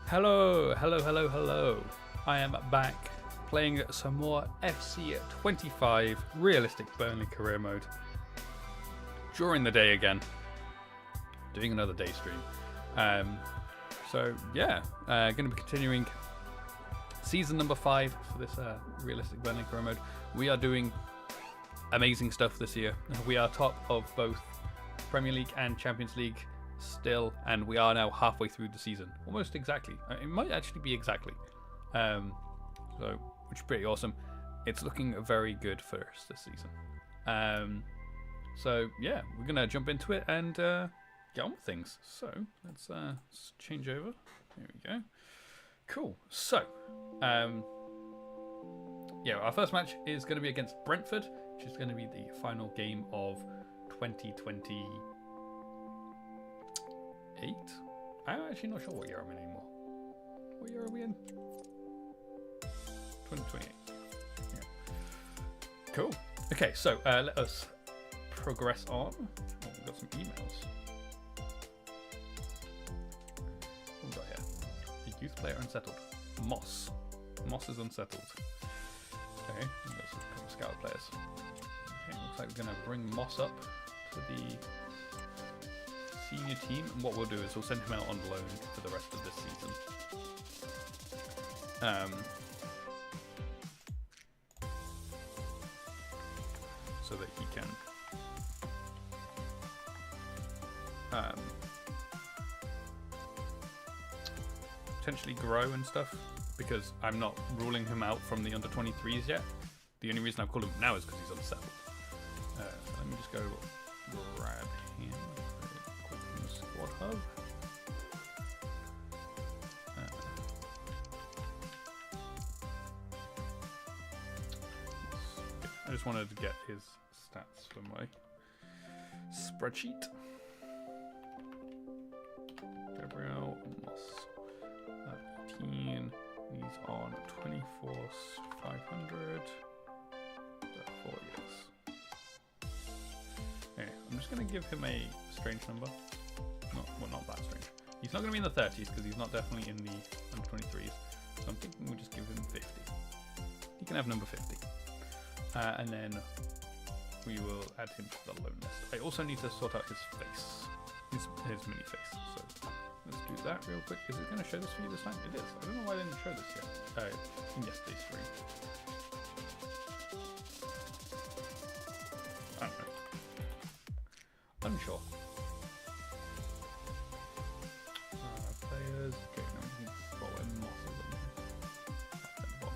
Hello. I am back playing some more FC25 realistic Burnley career mode. During the day again. Doing another day stream. So yeah, going to be continuing season number 5 for this realistic Burnley career mode. We are doing amazing stuff this year. We are top of both Premier League and Champions League still, and we are now halfway through the season, almost exactly. It might actually be exactly, so which is pretty awesome. It's looking very good for us this season. So yeah, we're gonna jump into it and get on with things. So let's change over. There we go. Cool. So yeah, our first match is going to be against Brentford, which is going to be the final game of 2020. I'm actually not sure what year I'm in anymore. What year are we in? 2028. Yeah. Cool. Okay, so let us progress on. Oh, we've got some emails. What have we got here? A youth player unsettled. Moss. Moss is unsettled. Okay, we've got some couple of scout players. Okay, looks like we're going to bring Moss up to the senior team, and what we'll do is we'll send him out on loan for the rest of this season. So that he can potentially grow and stuff, because I'm not ruling him out from the under 23s yet. The only reason I've called him now is because he's unsettled. Let me just go grab him. Squad hub. I just wanted to get his stats for my spreadsheet. Gabriel Moss, 18. He's on 24,500. 4 years. Okay, I'm just going to give him a strange number. Well, not that strange. He's not going to be in the 30s because he's not definitely in the under 23s. So I'm thinking we'll just give him 50. He can have number 50. And then we will add him to the loan list. I also need to sort out his face. His mini face. So let's do that real quick. Is it going to show this for you this time? It is. I don't know why I didn't show this yet. In yesterday's stream. I don't know. Unsure. Players. Okay, now we can follow Moss. Cool.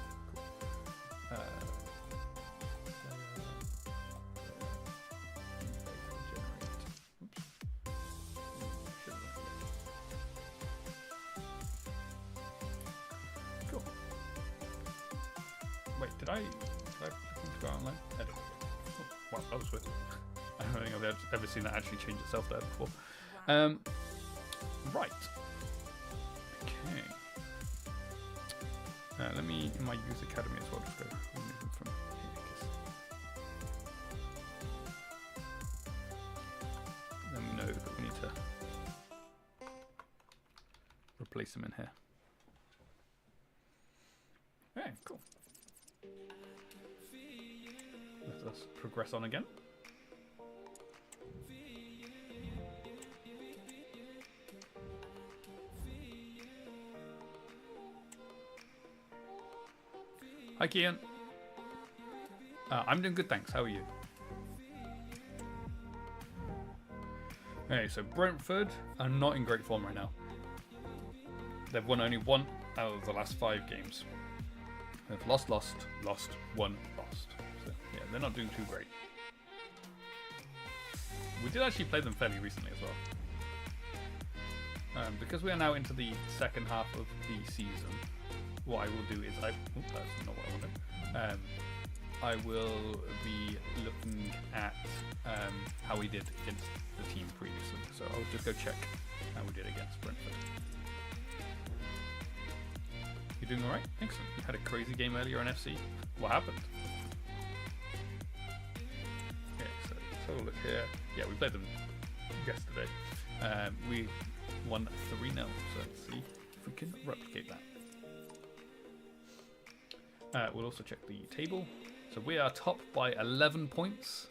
I go online? Edit. Oh, wow, that was weird. I don't think I've ever seen that actually change itself there before. Right. Okay. Let me, in my user academy as well, just go remove them from here. Then we know that we need to replace them in here. Okay, cool. Let us progress on again. Hi, Kian. I'm doing good, thanks. How are you? Okay, so Brentford are not in great form right now. They've won only 1 out of the last 5 games. They've lost, won, lost. So, yeah, they're not doing too great. We did actually play them fairly recently as well. Because we are now into the second half of the season, what I will do is that's not what I wanted. I will be looking at how we did against the team previously. So I'll just go check how we did against Brentford. You doing alright? Excellent. You had a crazy game earlier on FC. What happened? Okay, so let's have a look here. Yeah, we played them yesterday. We won 3-0, so let's see if we can replicate that. We'll also check the table. So we are top by 11 points.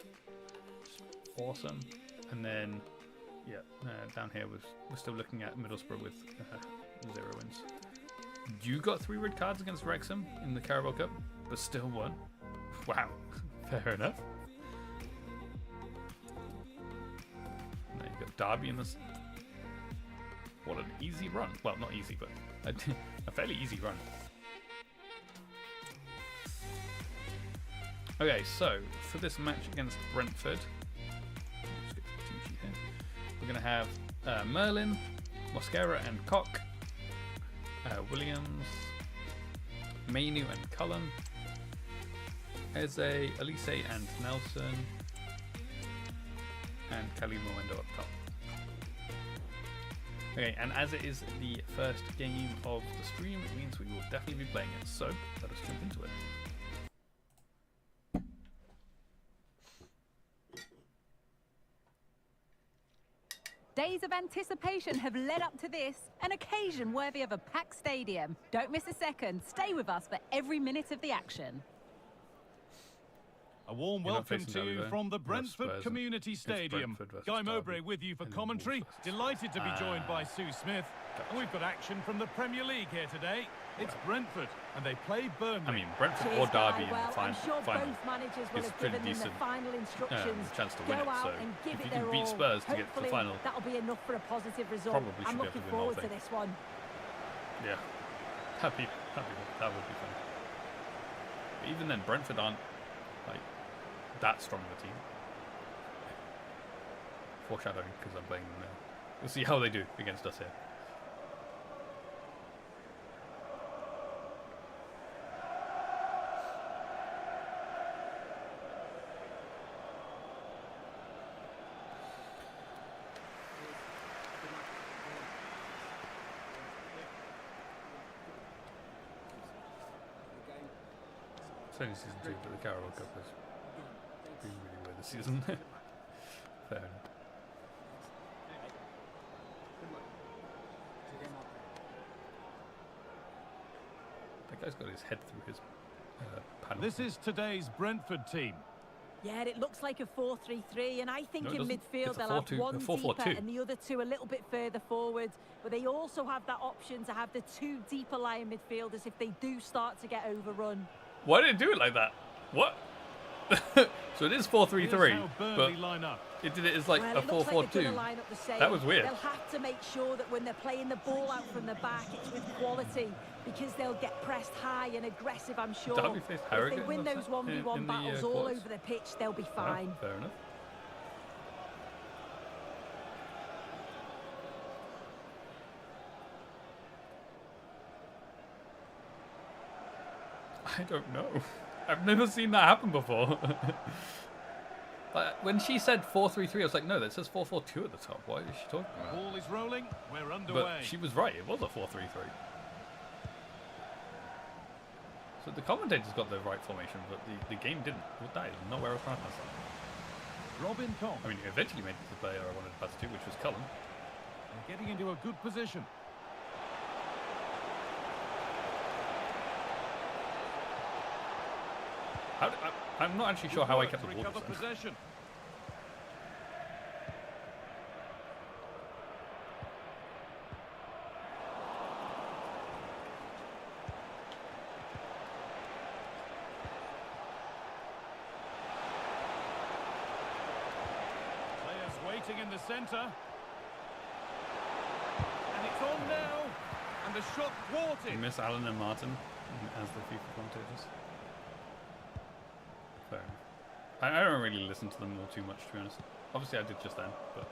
Awesome. And then, yeah, down here we're still looking at Middlesbrough with 0 wins. You got 3 red cards against Wrexham in the Carabao Cup, but still won. Wow, fair enough. Now you got Derby in this. What an easy run. Well, not easy, but a fairly easy run. Okay, so for this match against Brentford, let's get to the team sheet here. We're going to have Merlin, Mosquera and Koch, Williams, Mainu and Cullen, Eze, Elise and Nelson, and Kalimuendo up top. Okay, and as it is the first game of the stream, it means we will definitely be playing it, so let us jump into it. Days of anticipation have led up to this, an occasion worthy of a packed stadium. Don't miss a second. Stay with us for every minute of the action. A warm welcome to you from the Brentford Community Stadium. Guy Mowbray with you for commentary. Delighted to be joined by Sue Smith. And we've got action from the Premier League here today. It's Brentford, and they play Burnley. I mean, Brentford or Derby in the final. I'm sure both managers will have given them the final instructions. Chance to win it. So and give if it you can beat Spurs to get to the final, that'll be enough for a positive result. Probably I'm looking forward to this one. Yeah, happy. That would be fun. But even then, Brentford aren't like that strong of a team. Foreshadowing because I'm playing them now. We'll see how they do against us here. It's only season 2, but the Carabao Cup has been really weird this season. Fair enough. That guy's got his head through his panel. This is today's Brentford team. Yeah, it looks like a 4-3-3, and I think in midfield they'll have one deeper and the other two a little bit further forward. But they also have that option to have the 2 deeper lying midfielders if they do start to get overrun. Why did it do it like that? What? So it is 4-3-3, but it did it as like a 4-4-2. That was weird. They'll have to make sure that when they're playing the ball out from the back, it's with quality, because they'll get pressed high and aggressive, I'm sure. If they win those 1v1 battles all over the pitch, they'll be fine. Wow, fair enough. I don't know. I've never seen that happen before. When she said 4-3-3, I was like, no, that says 4-4-2 at the top. Why is she talking about? Ball is rolling. We're underway. But she was right. It was a 4-3-3. So the commentators got the right formation, but the game didn't. Well, that is not where I was trying to pass that. Robin Cobb. I mean, it eventually made it to the player I wanted to pass to, which was Cullen. They're getting into a good position. I'm not actually sure how I kept the ball. Possession. Players waiting in the centre. And it's on now. And the shot thwarted. Miss Allen and Martin as the FIFA commentators. I don't really listen to them all too much, to be honest. Obviously, I did just then, but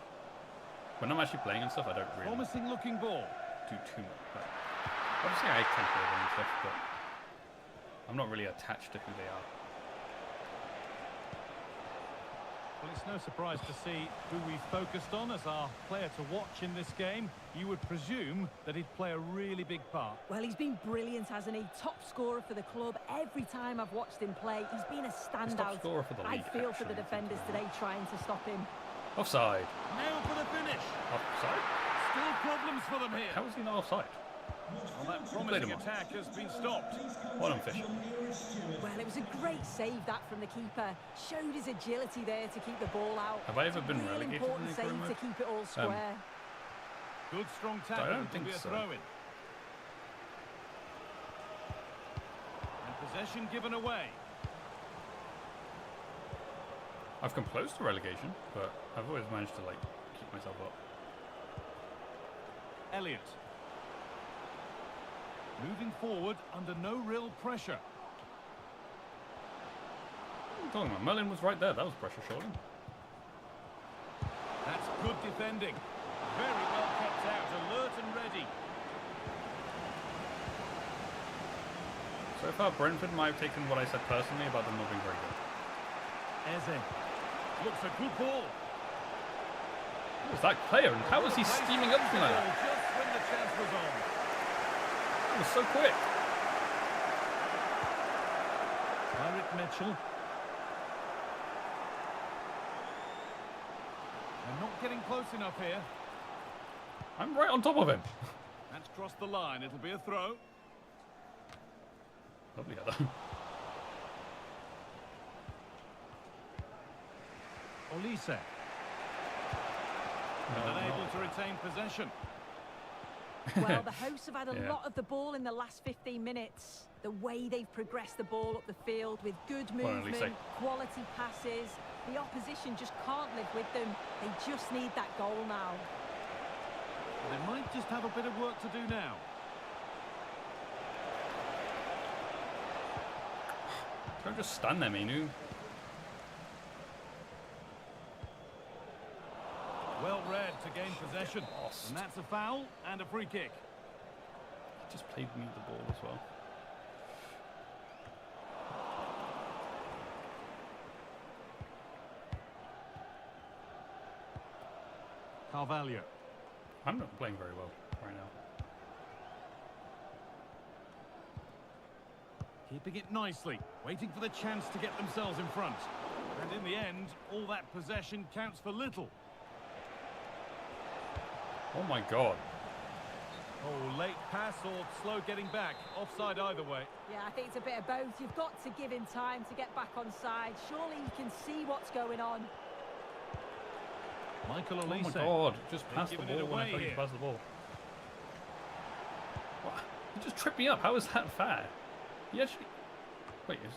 when I'm actually playing and stuff, I don't really promising looking ball. Do too much. But obviously, I can play them and stuff, but I'm not really attached to who they are. Well, it's no surprise to see who we've focused on as our player to watch in this game. You would presume that he'd play a really big part. Well, he's been brilliant, hasn't he? Top scorer for the club. Every time I've watched him play, he's been a standout. Top scorer for the league, I feel for the defenders today trying to stop him. Offside. Now for the finish. Offside? Still problems for them here. How is he not offside? Well, that promising attack has been stopped. What unofficial? Well, it was a great save, that, from the keeper. Showed his agility there to keep the ball out. Have I ever been relegated in important save to keep it all square. Good strong tackle. I don't think be a so. throw-in. And possession given away. I've come close to relegation, but I've always managed to keep myself up. Elliott. Moving forward under no real pressure. What are you talking about? Merlin was right there. That was pressure, surely. That's good defending. Very well kept out. Alert and ready. So far, Brentford might have taken what I said personally about them not being very good. Eze. Looks a good ball. Who was that player? And how was he steaming up to me like that? Just when the chance was on. It was so quick. Eric Mitchell. They're not getting close enough here. I'm right on top of him. That's crossed the line. It'll be a throw. Lovely header. Olise. Unable to retain possession. Well, the hosts have had a lot of the ball in the last 15 minutes. The way they've progressed the ball up the field with good movement, quality passes. The opposition just can't live with them. They just need that goal now. They might just have a bit of work to do now. Don't just stand there, Minu. Well read to gain possession. And that's a foul and a free kick. He just played me the ball as well. Carvalho. I'm not playing very well right now. Keeping it nicely, waiting for the chance to get themselves in front. And in the end, all that possession counts for little. Oh my God. Oh, late pass or slow getting back. Offside either way. Yeah, I think it's a bit of both. You've got to give him time to get back on side. Surely he can see what's going on. Michael Olise. Oh my God, just pass the ball when I thought you could pass the ball. What? He just tripped me up. How is that fair? He actually... Wait, is...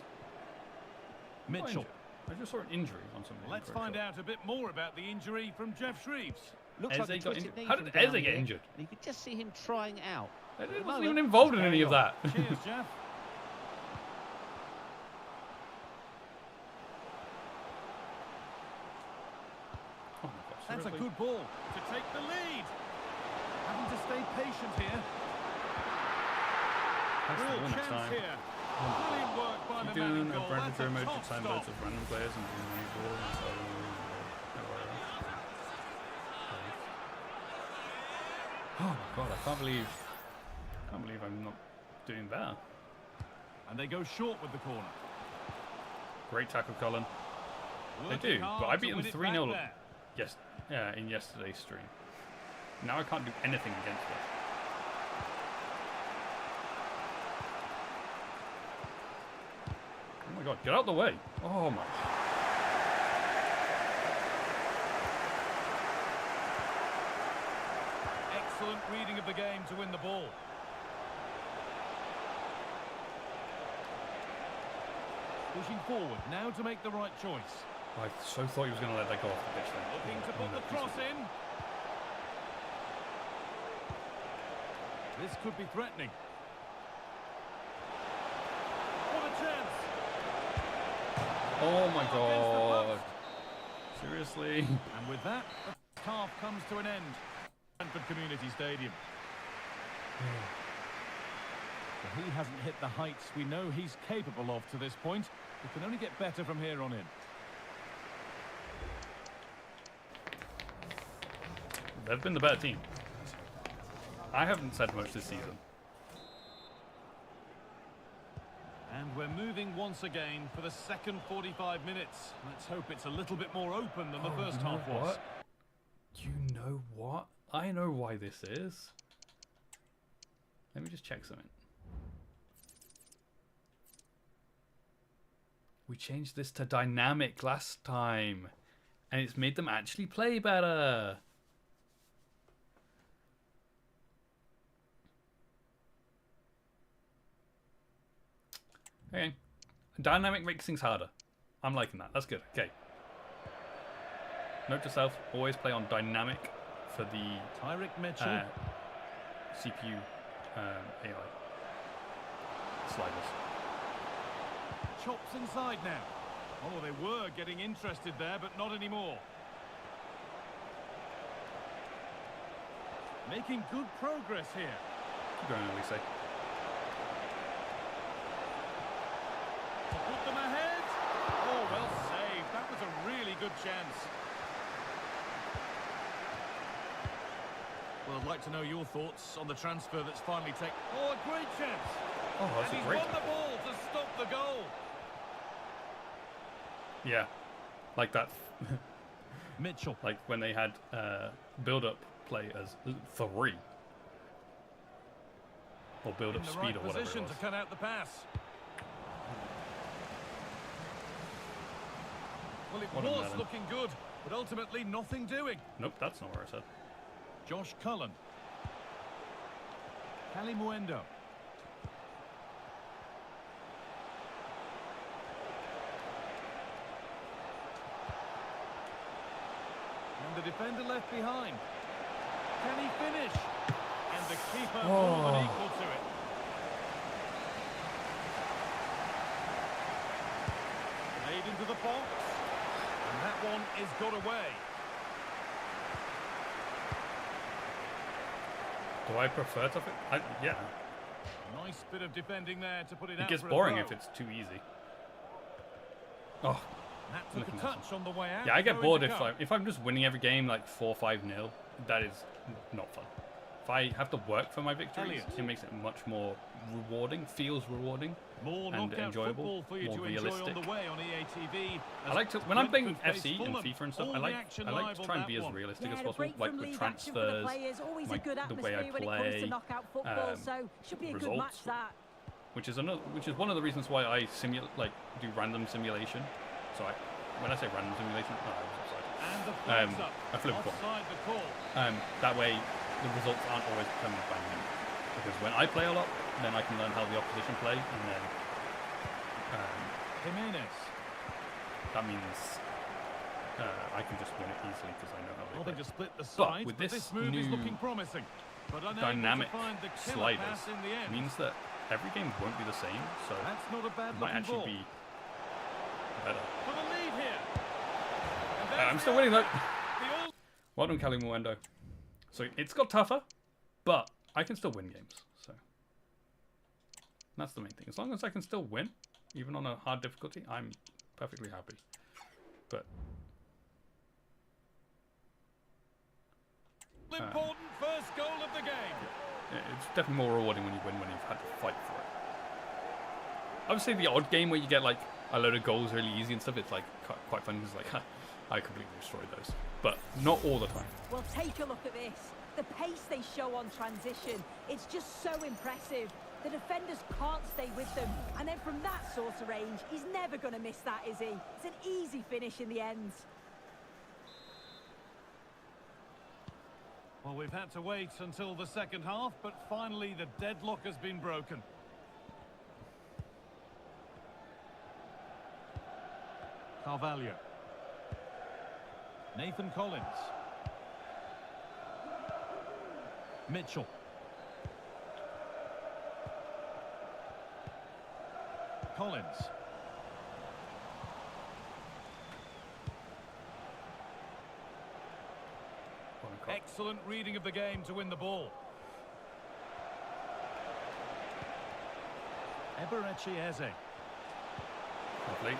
Mitchell. I just saw an injury on something. Let's find out a bit more about the injury from Jeff Shreves. Looks like got injured. How did Eze get injured? You could just see him trying out. He wasn't even involved in any of that. Cheers, Jeff. Oh my God, that's a good ball to take the lead. Having to stay patient here. That's the Real one chance time. here. Brilliant work by the man in goal. That's a top stop. Loads of random players and do money ball and so oh my god, I can't believe I'm not doing better. And they go short with the corner. Great tackle, Colin. They do, but I beat them 3-0 in yesterday's stream. Now I can't do anything against it. Oh my god, get out the way. Oh my. Excellent reading of the game to win the ball. Pushing forward now to make the right choice. I so thought he was going to let that go off the pitch then. Looking to put the cross in. This could be threatening. What a chance! Oh my god. Seriously? And with that, the half comes to an end. Brentford Community Stadium. But he hasn't hit the heights we know he's capable of to this point. It can only get better from here on in. They've been the better team. I haven't said much this season. And we're moving once again for the second 45 minutes. Let's hope it's a little bit more open than the first half was. You know what? I know why this is. Let me just check something. We changed this to dynamic last time, and it's made them actually play better. Okay. Dynamic makes things harder. I'm liking that. That's good. Okay. Note to self, always play on dynamic for the CPU AI sliders. Chops inside now. Oh, they were getting interested there, but not anymore. Making good progress here. Keep going, Elise. Put them ahead. Oh, well saved. That was a really good chance. Well, I'd like to know your thoughts on the transfer that's finally taken. Oh, a great chance. Oh, that's and a great. He's won the ball to stop the goal. Yeah, like that. Mitchell. Like when they had build-up play as 3. Or build-up speed or whatever it was. To cut out the pass. Well, it was looking good, but ultimately nothing doing. Nope, that's not where I said. Josh Cullen. Calimuendo. And the defender left behind. Can he finish? And the keeper more than equal to it. Played into the box. And that one is got away. Do I prefer to... yeah. Nice bit of defending there to put it out. It gets boring if it's too easy. Oh. That took a touch on the way out. Yeah, I get bored if I'm just winning every game like 4-5-0. That is not fun. If I have to work for my victories, it makes it much more rewarding, feels rewarding, and enjoyable, more realistic. I like to, when I'm playing FC and FIFA and stuff, I like to try and be as realistic as possible, like with transfers, the way I play, results, which is one of the reasons why I do random simulation. So when I say random simulation, I flip a coin. That way the results aren't always coming bang in. Because when I play a lot, then I can learn how the opposition play, and then that means I can just win it easily because I know how they play. Just split the sides, but with this move new is looking promising, but dynamic sliders means that every game won't be the same, so it might actually be better. I'm still winning though. Well done, Calimuendo. So it's got tougher, but I can still win games. So That's the main thing. As long as I can still win, even on a hard difficulty, I'm perfectly happy. But important first goal of the game. Yeah, it's definitely more rewarding when you win when you've had to fight for it. Obviously, the odd game where you get like a load of goals really easy and stuff, it's like quite fun because like I completely destroyed those, but not all the time. Well, take a look at this. The pace they show on transition, it's just so impressive. The defenders can't stay with them, and then from that sort of range, he's never going to miss that, is he? It's an easy finish in the end. Well, we've had to wait until the second half, but finally the deadlock has been broken. Carvalho. Nathan Collins. Mitchell. Collins. Excellent reading of the game to win the ball. Eberechi Eze. Lovely.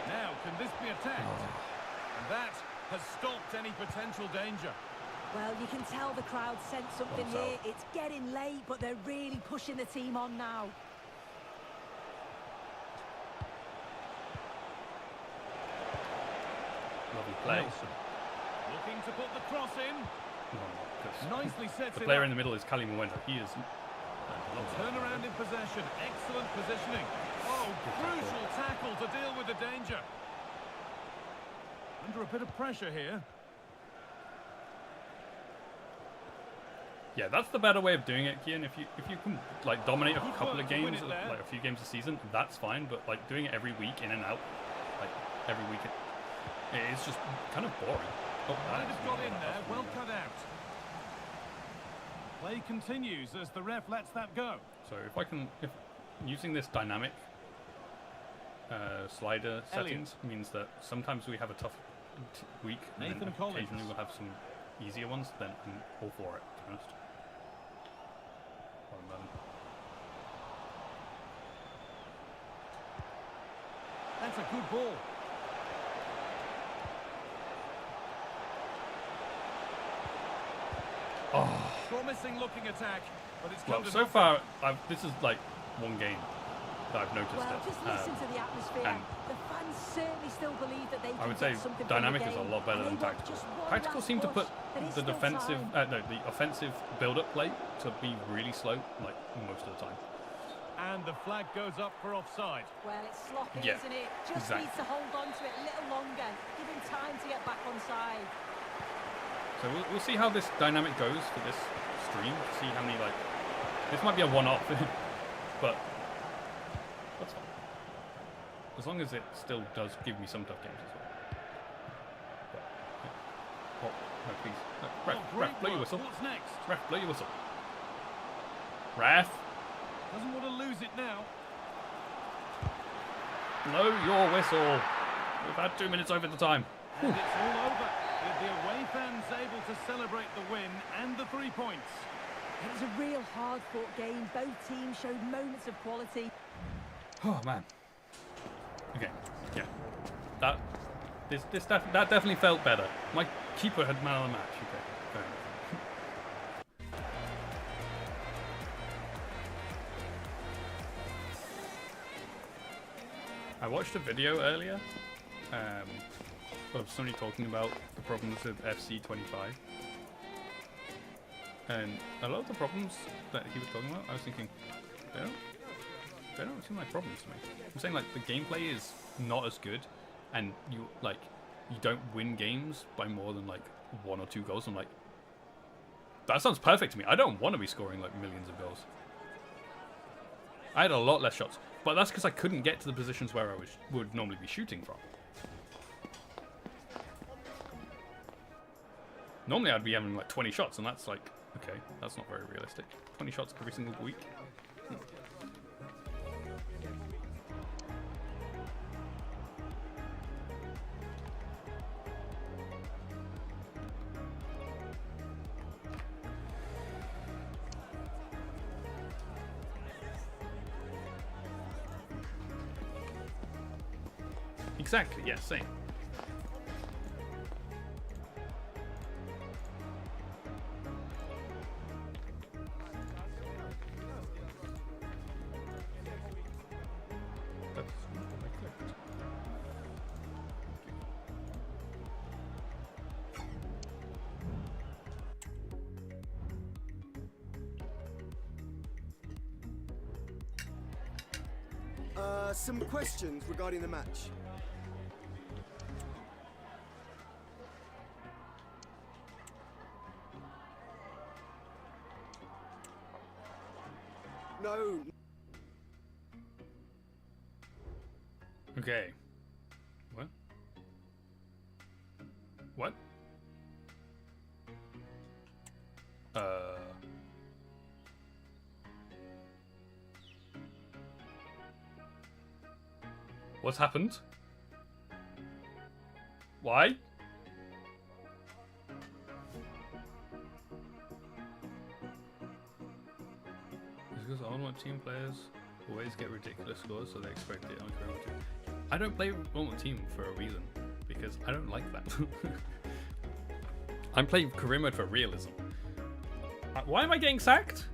Now, can this be attacked? And that has stopped any potential danger. Well, you can tell the crowd sense something here. It's getting late, but they're really pushing the team on now. Lovely play. Nelson. Looking to put the cross in. Nicely set. The player in the middle is Kali Mwenda. He is... Turn around in possession. Excellent positioning. Oh, crucial tackle to deal with the danger. Under a bit of pressure here. Yeah, that's the better way of doing it, Kian. If you can like dominate a couple of games, like a few games a season, that's fine. But like doing it every week in and out, like every week, it's just kind of boring. Oh, Might have got in there. Well cut out. Play continues as the ref lets that go. So if using this dynamic slider settings means that sometimes we have a tough week, and then occasionally we'll have some easier ones, then I'm all for it, to be honest. That's a good ball. Oh. Promising looking attack, but it's well, so far, this is like one game that I've noticed well, it. Just listen to the atmosphere. The fans certainly still believe that they can I would say dynamic is a lot better than tactical. Tactical seemed to put the defensive, the offensive build-up play to be really slow, like most of the time. And the flag goes up for offside. Well, it's sloppy, isn't it? Just needs to hold on to it a little longer. Give him time to get back on side. So we'll see how this dynamic goes for this stream. See how many, like... This might be a one-off, but that's fine. As long as it still does give me some tough games as well. But, yeah. Oh, no, please. No, ref, blow your whistle. What's next? Ref, blow your whistle. Ref. Doesn't want to lose it now. Blow your whistle. We've had 2 minutes over the time. And it's all over. With the away fans able to celebrate the win and the 3 points. It was a real hard-fought game. Both teams showed moments of quality. Oh man. Okay. Yeah. That definitely felt better. My keeper had man of the match. Okay. Fair enough. I watched a video earlier of somebody talking about the problems with FC25. And a lot of the problems that he was talking about, I was thinking, they don't seem like problems to me. I'm saying like the gameplay is not as good, and you don't win games by more than like 1 or 2 goals. I'm like, that sounds perfect to me. I don't want to be scoring like millions of goals. I had a lot less shots, but that's because I couldn't get to the positions where I would normally be shooting from. Normally I'd be having like 20 shots, and that's like, okay, that's not very realistic. 20 shots every single week. Exactly, yeah, same. Some questions regarding the match. No. Okay. What? What? What's happened? Why? It's because Ultimate Team players always get ridiculous scores, so they expect it on Career Mode 2. I don't play Ultimate Team for a reason, because I don't like that. I'm playing Career Mode for realism. Why am I getting sacked?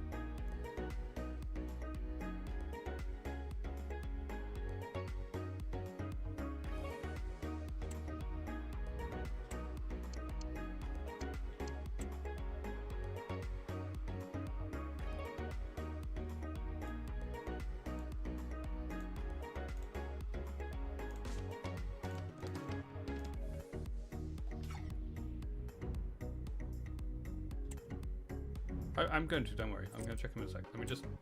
I'm going to, don't worry. I'm going to check him in a sec.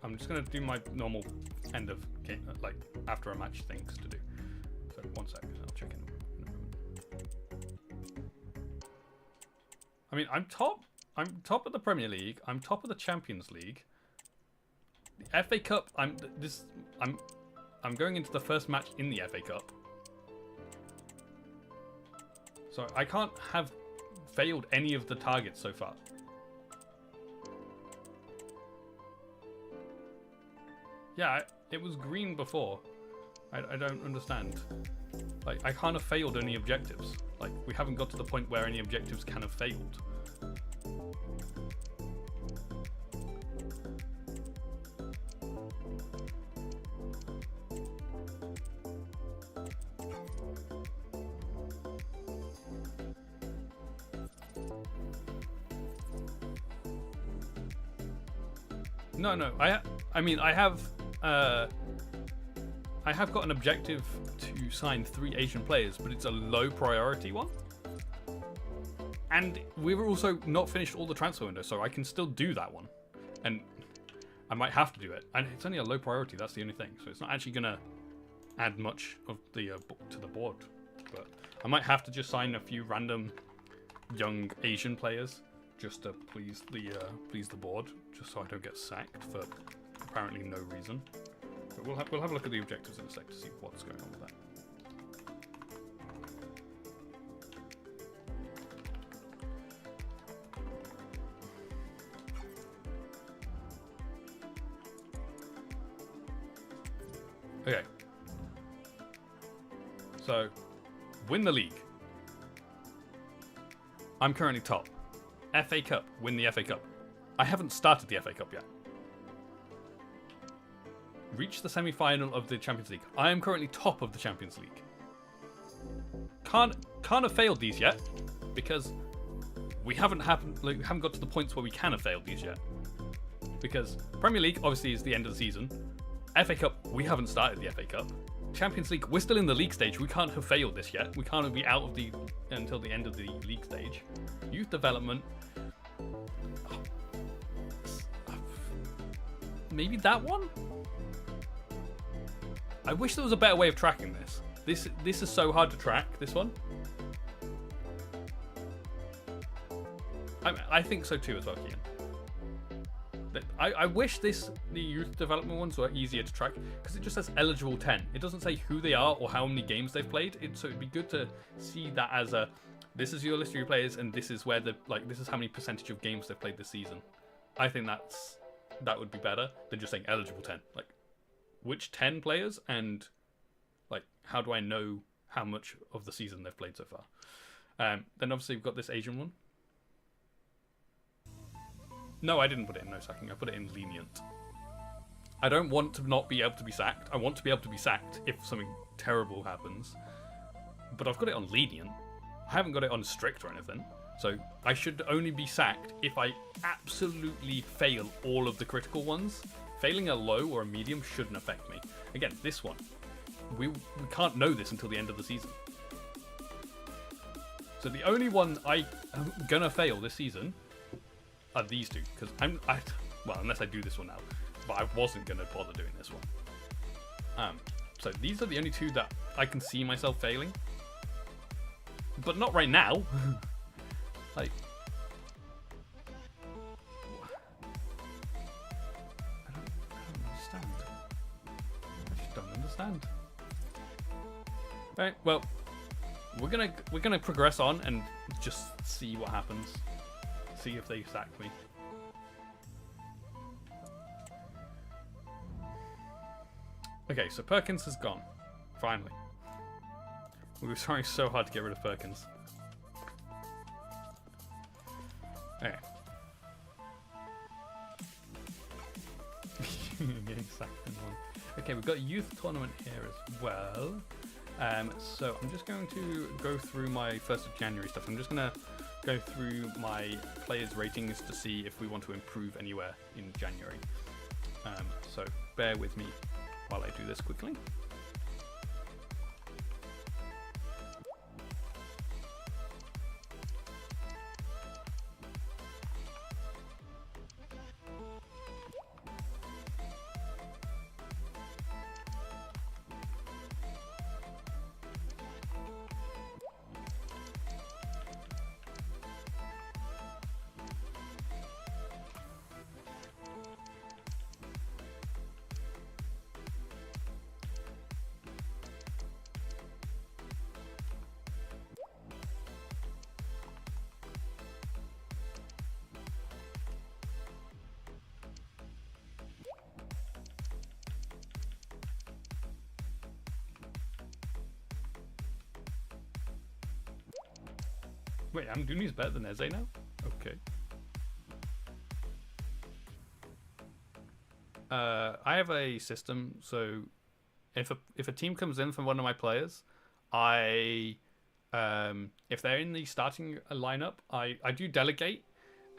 I'm just going to do my normal end of game, like after a match things to do. So 1 second, I'll check in a moment. I mean, I'm top of the Premier League. I'm top of the Champions League. The FA Cup, I'm going into the first match in the FA Cup. So I can't have failed any of the targets so far. Yeah, it was green before. I don't understand. Like, I can't have failed any objectives. Like, we haven't got to the point where any objectives can have failed. No. I mean, I have got an objective to sign 3 Asian players, but it's a low priority one. And we've also not finished all the transfer windows, so I can still do that one. And I might have to do it. And it's only a low priority, that's the only thing. So it's not actually going to add much of the to the board. But I might have to just sign a few random young Asian players just to please the board, just so I don't get sacked for apparently no reason. But we'll have a look at the objectives in a sec to see what's going on with that. Okay. So, win the league. I'm currently top. FA Cup, win the FA Cup. I haven't started the FA Cup yet. Reach the semi-final of the Champions League. I am currently top of the Champions League. Can't have failed these yet, because we haven't got to the points where we can have failed these yet. Because Premier League obviously is the end of the season. FA Cup, we haven't started the FA Cup. Champions League, we're still in the league stage. We can't have failed this yet. We can't be out of the until the end of the league stage. Youth development. Maybe that one? I wish there was a better way of tracking this. This is so hard to track, this one. I think so too as well, Kian. I wish the youth development ones were easier to track, because it just says eligible 10. It doesn't say who they are or how many games they've played. So it'd be good to see that as a, this is your list of your players and this is where this is how many percentage of games they've played this season. I think that would be better than just saying eligible 10. Like, which 10 players, and like, how do I know how much of the season they've played so far. Then obviously we've got this Asian one. No, I didn't put it in no sacking. I put it in lenient. I don't want to not be able to be sacked. I want to be able to be sacked if something terrible happens. But I've got it on lenient. I haven't got it on strict or anything. So I should only be sacked if I absolutely fail all of the critical ones. Failing a low or a medium shouldn't affect me. Again, this one. We can't know this until the end of the season. So the only one I'm going to fail this season are these two. Because well, unless I do this one now. But I wasn't going to bother doing this one. So these are the only two that I can see myself failing. But not right now. Like, I don't understand. I just don't understand. Right, well, we're gonna progress on and just see what happens. See if they sack me. Okay, so Perkins has gone. Finally. We were trying so hard to get rid of Perkins. Okay. Getting sacked in one. Okay, we've got a youth tournament here as well. So I'm just going to go through my 1st of January stuff. I'm just going to go through my players' ratings to see if we want to improve anywhere in January. So bear with me while I do this quickly. Wait, I'm doing these better than Eze now? Okay. I have a system, so if a team comes in from one of my players, if they're in the starting lineup, I do delegate,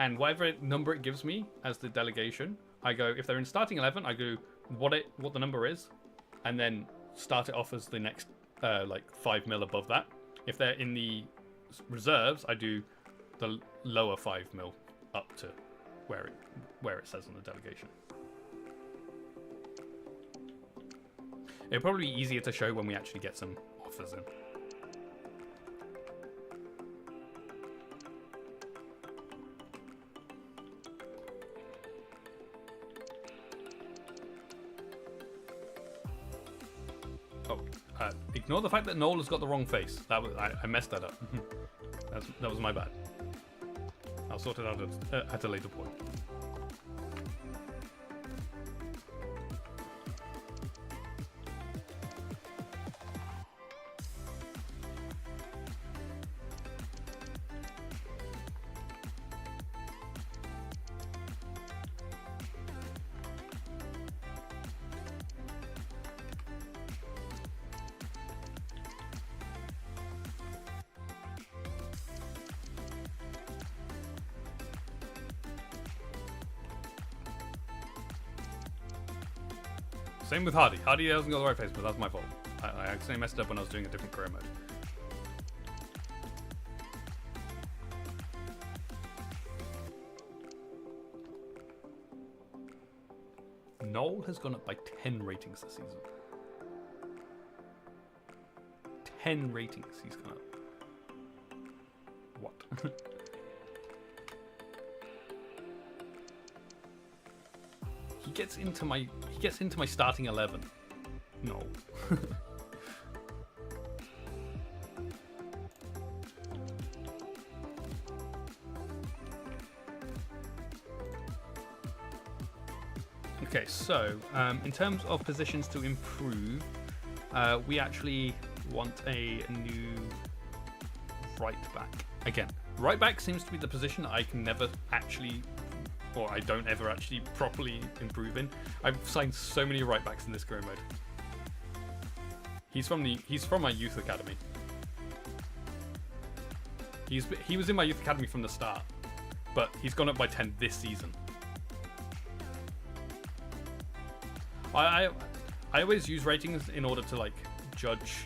and whatever number it gives me as the delegation, I go, if they're in starting 11, I go what the number is, and then start it off as the next like 5 mil above that. If they're in the reserves, I do the lower 5 mil up to where it says on the delegation. It'll probably be easier to show when we actually get some offers in. Ignore the fact that Noel has got the wrong face. That was I messed that up. That was my bad. I'll sort it out at a later point. Same with Hardy. Hardy hasn't got the right face, but that's my fault. I accidentally messed it up when I was doing a different career mode. Noel has gone up by 10 ratings this season. 10 ratings he's gone up. What? He gets into my starting 11. No. Okay, so in terms of positions to improve, we actually want a new right back. Again, right back seems to be the position that I can never actually, or I don't ever actually properly improve in. I've signed so many right backs in this career mode. He's from my youth academy. He was in my youth academy from the start, but he's gone up by 10 this season. I always use ratings in order to like judge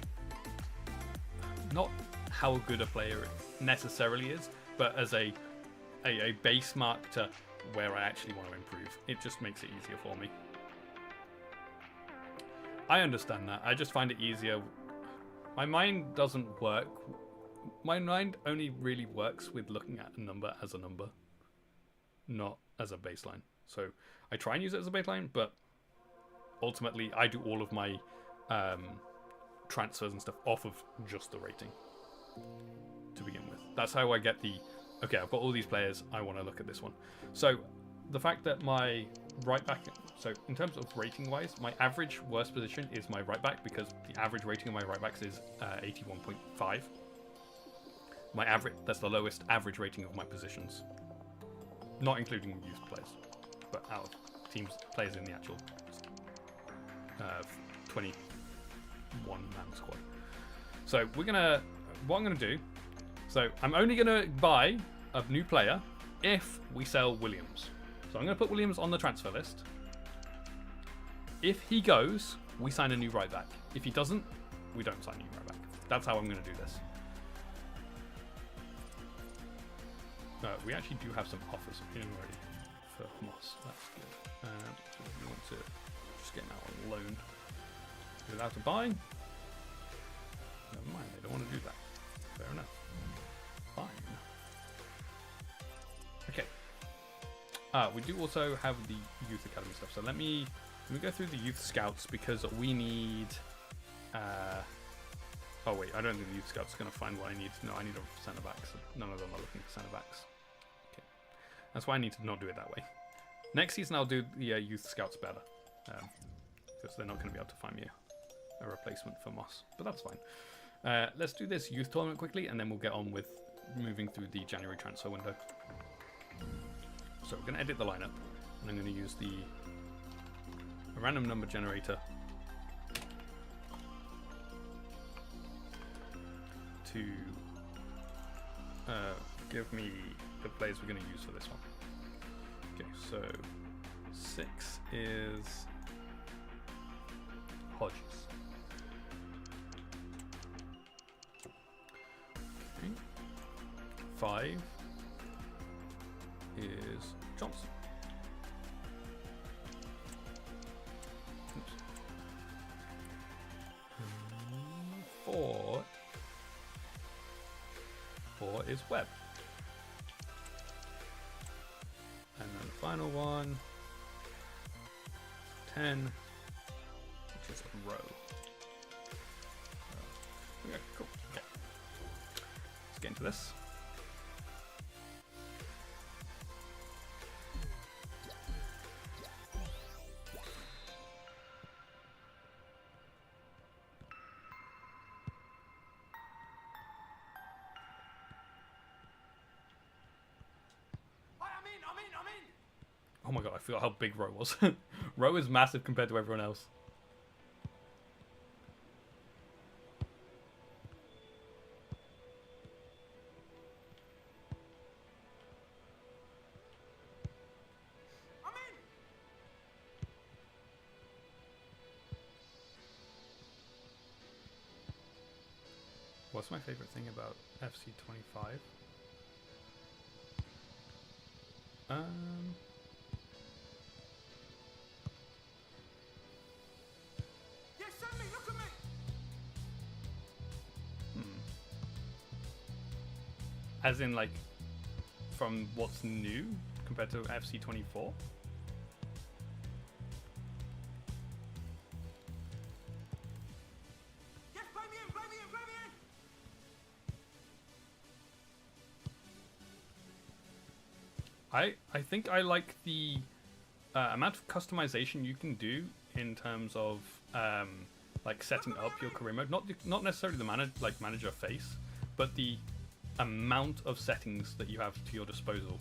not how good a player necessarily is, but as a base mark to where I actually want to improve. It just makes it easier for me. I understand that. I just find it easier. My mind doesn't work. My mind only really works with looking at a number as a number, not as a baseline. So I try and use it as a baseline, but ultimately I do all of my transfers and stuff off of just the rating to begin with. That's how I get the, okay, I've got all these players, I want to look at this one. So the fact that my right back, so in terms of rating wise, my average worst position is my right back, because the average rating of my right backs is 81.5. My average, that's the lowest average rating of my positions, not including youth players, but out of teams, players in the actual 21 man squad. So we're gonna, what I'm gonna do, so I'm only gonna buy a new player if we sell Williams. So I'm gonna put Williams on the transfer list. If he goes, we sign a new right back. If he doesn't, we don't sign a new right back. That's how I'm gonna do this. We actually do have some offers in already for Moss. That's good. So we want to just get now on loan without a buy. Never mind, they don't want to do that. Fair enough. Fine. Okay. We do also have the youth academy stuff. So let me go through the youth scouts, because we need. Oh wait, I don't think the youth scouts are going to find what I need. No, I need a centre back. So none of them are looking for centre backs. Okay, that's why I need to not do it that way. Next season I'll do the youth scouts better, because they're not going to be able to find me a replacement for Moss. But that's fine. Let's do this youth tournament quickly, and then we'll get on with moving through the January transfer window. So we're going to edit the lineup, and I'm going to use a random number generator to give me the players we're going to use for this one. Okay, so 6 is Hodges. Okay. 5 is Johnson. Oops. 4 is Webb. And then the final one, 10, which is a row. Okay, cool. Okay. Let's get into this. Oh my god, I forgot how big Row was. Row is massive compared to everyone else. What's my favorite thing about FC25? As in, like, from what's new compared to FC24? Yes, play me in, play me in, play me in! I think I like the amount of customization you can do in terms of like setting up your career mode, not necessarily the manager face, but the amount of settings that you have to your disposal.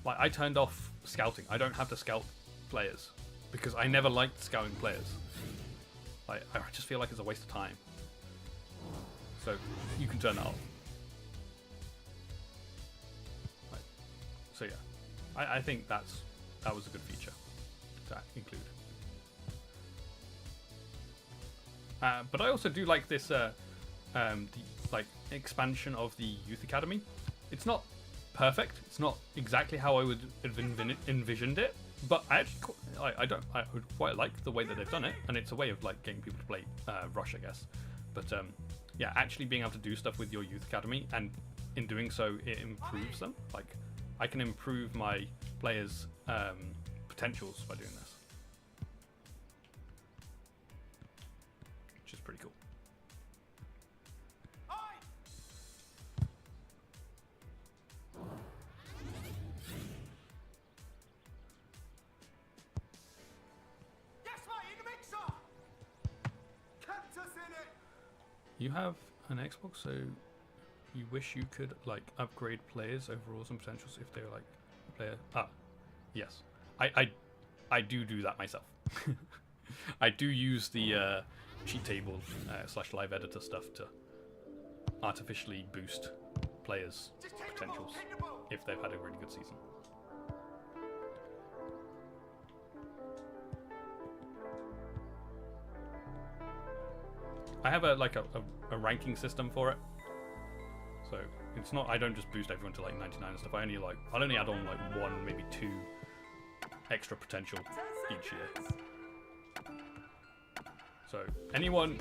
Like, I turned off scouting. I don't have to scout players because I never liked scouting players. Like, I just feel like it's a waste of time. So you can turn that off. Right. So yeah, I think that was a good feature to include. But I also do like this the expansion of the Youth Academy. It's not perfect. It's not exactly how I would have envisioned it, but I actually I would quite like the way that they've done it, and it's a way of like getting people to play Rush, I guess. But yeah, actually being able to do stuff with your Youth Academy, and in doing so, it improves them. Like, I can improve my players' potentials by doing this, which is pretty cool. You have an Xbox, so you wish you could like upgrade players' overalls and potentials if they're like a player. Yes, I do that myself. I do use the cheat table / live editor stuff to artificially boost players' potentials if they've had a really good season. I have a ranking system for it, so it's not. I don't just boost everyone to like 99 and stuff. I'll only add on like 1, maybe 2 extra potential each year. So anyone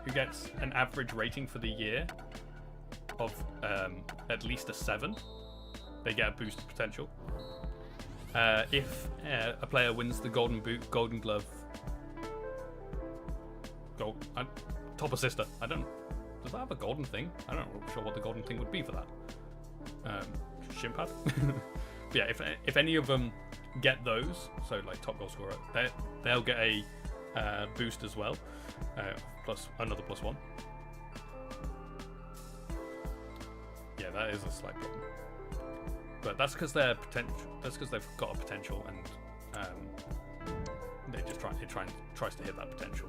who gets an average rating for the year of at least a 7, they get a boost of potential. If a player wins the Golden Boot, Golden Glove, top assister. Does that have a golden thing? I don't know sure what the golden thing would be for that. Shin pad? But yeah, if any of them get those, so like top goal scorer, they'll get a boost as well, plus another +1. Yeah, that is a slight problem. But that's because they're potential. That's because they've got a potential, and they just tries to hit that potential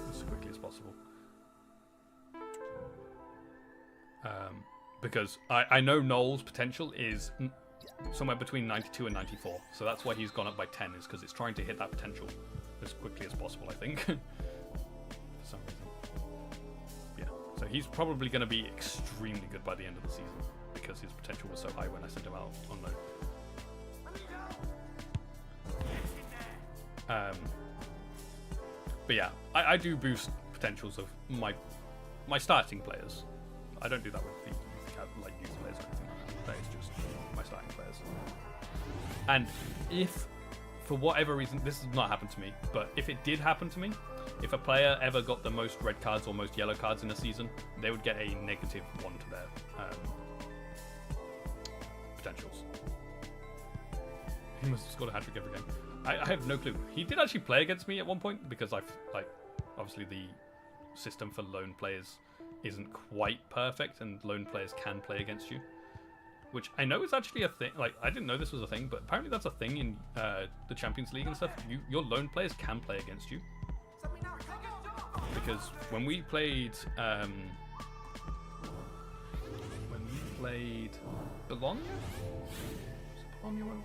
as quickly as possible. Because I know Noel's potential is somewhere between 92 and 94, so that's why he's gone up by 10, is because it's trying to hit that potential as quickly as possible, I think. For some reason. Yeah, so he's probably going to be extremely good by the end of the season, because his potential was so high when I sent him out on loan. But yeah, I do boost potentials of my starting players. I don't do that with the youth players or anything like that. That is just my starting players. And if, for whatever reason, this has not happened to me, but if it did happen to me, if a player ever got the most red cards or most yellow cards in a season, they would get a -1 to their potentials. He must have scored a hat-trick every game. I have no clue. He did actually play against me at one point, because obviously the system for lone players isn't quite perfect, and lone players can play against you, which I know is actually a thing. Like, I didn't know this was a thing, but apparently that's a thing in the Champions League and stuff. Your lone players can play against you, because when we played Bologna, was it Bologna when we